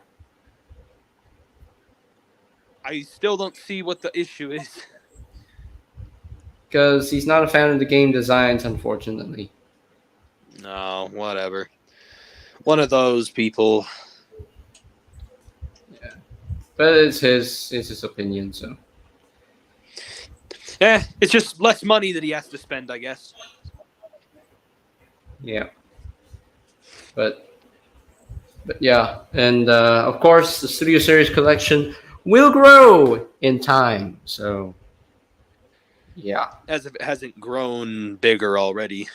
I still don't see what the issue is. Because he's not a fan of the game designs, unfortunately. No, whatever. One of those people. Yeah, but it's his opinion. So yeah, it's just less money that he has to spend, I guess. yeah, but yeah, and of course the Studio Series collection will grow in time. So yeah, As if it hasn't grown bigger already.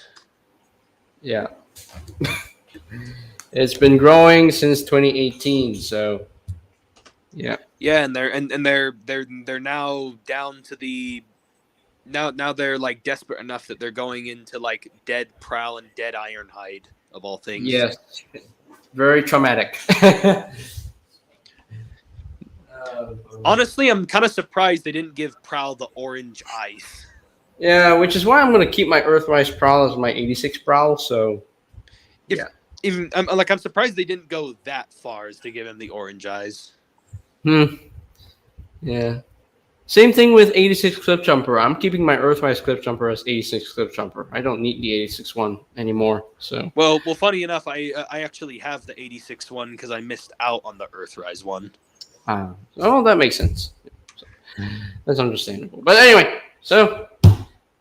yeah. It's been growing since 2018, so yeah. Yeah, and they're now down to the now they're like desperate enough that they're going into like Dead Prowl and Dead Ironhide of all things. Yes. Very traumatic. Honestly, I'm kind of surprised they didn't give Prowl the orange eyes. Yeah, which is why I'm going to keep my Earthrise Prowl as my 86 Prowl, so Even I'm surprised they didn't go that far as to give him the orange eyes. Yeah. Same thing with 86 Cliff Jumper. I'm keeping my Earthrise Cliff Jumper as 86 Cliff Jumper. I don't need the 86 one anymore. So well, funny enough, I actually have the 86 one because I missed out on the Earthrise one. oh, that makes sense. That's understandable. But anyway, so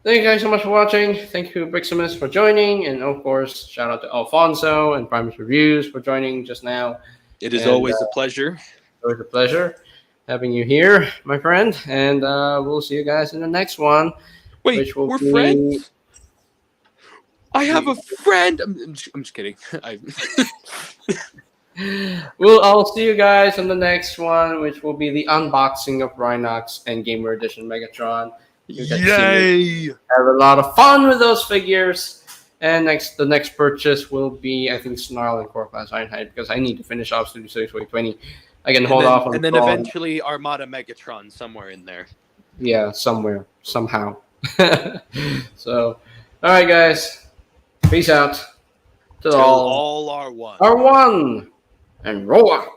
thank you guys so much for watching. Thank you, Biximus, for joining. And of course, shout out to Alfonso and Primus Reviews for joining just now. It is And, always a pleasure. Always a pleasure having you here, my friend. And we'll see you guys in the next one. Wait, which will we're be... friends? I have a friend. I'm just kidding. I'll see you guys on the next one, which will be the unboxing of Rhinox and Gamer Edition Megatron. You get to Yay! have a lot of fun with those figures. And the next purchase will be, I think, Snarl and Corpus Ironhide, because I need to finish off Studio 6 Way 20. I can hold off on and then Tron. eventually Armada Megatron somewhere in there. Yeah, somewhere, somehow. So, all right, guys. Peace out. Till all are one. Are one. And roll out.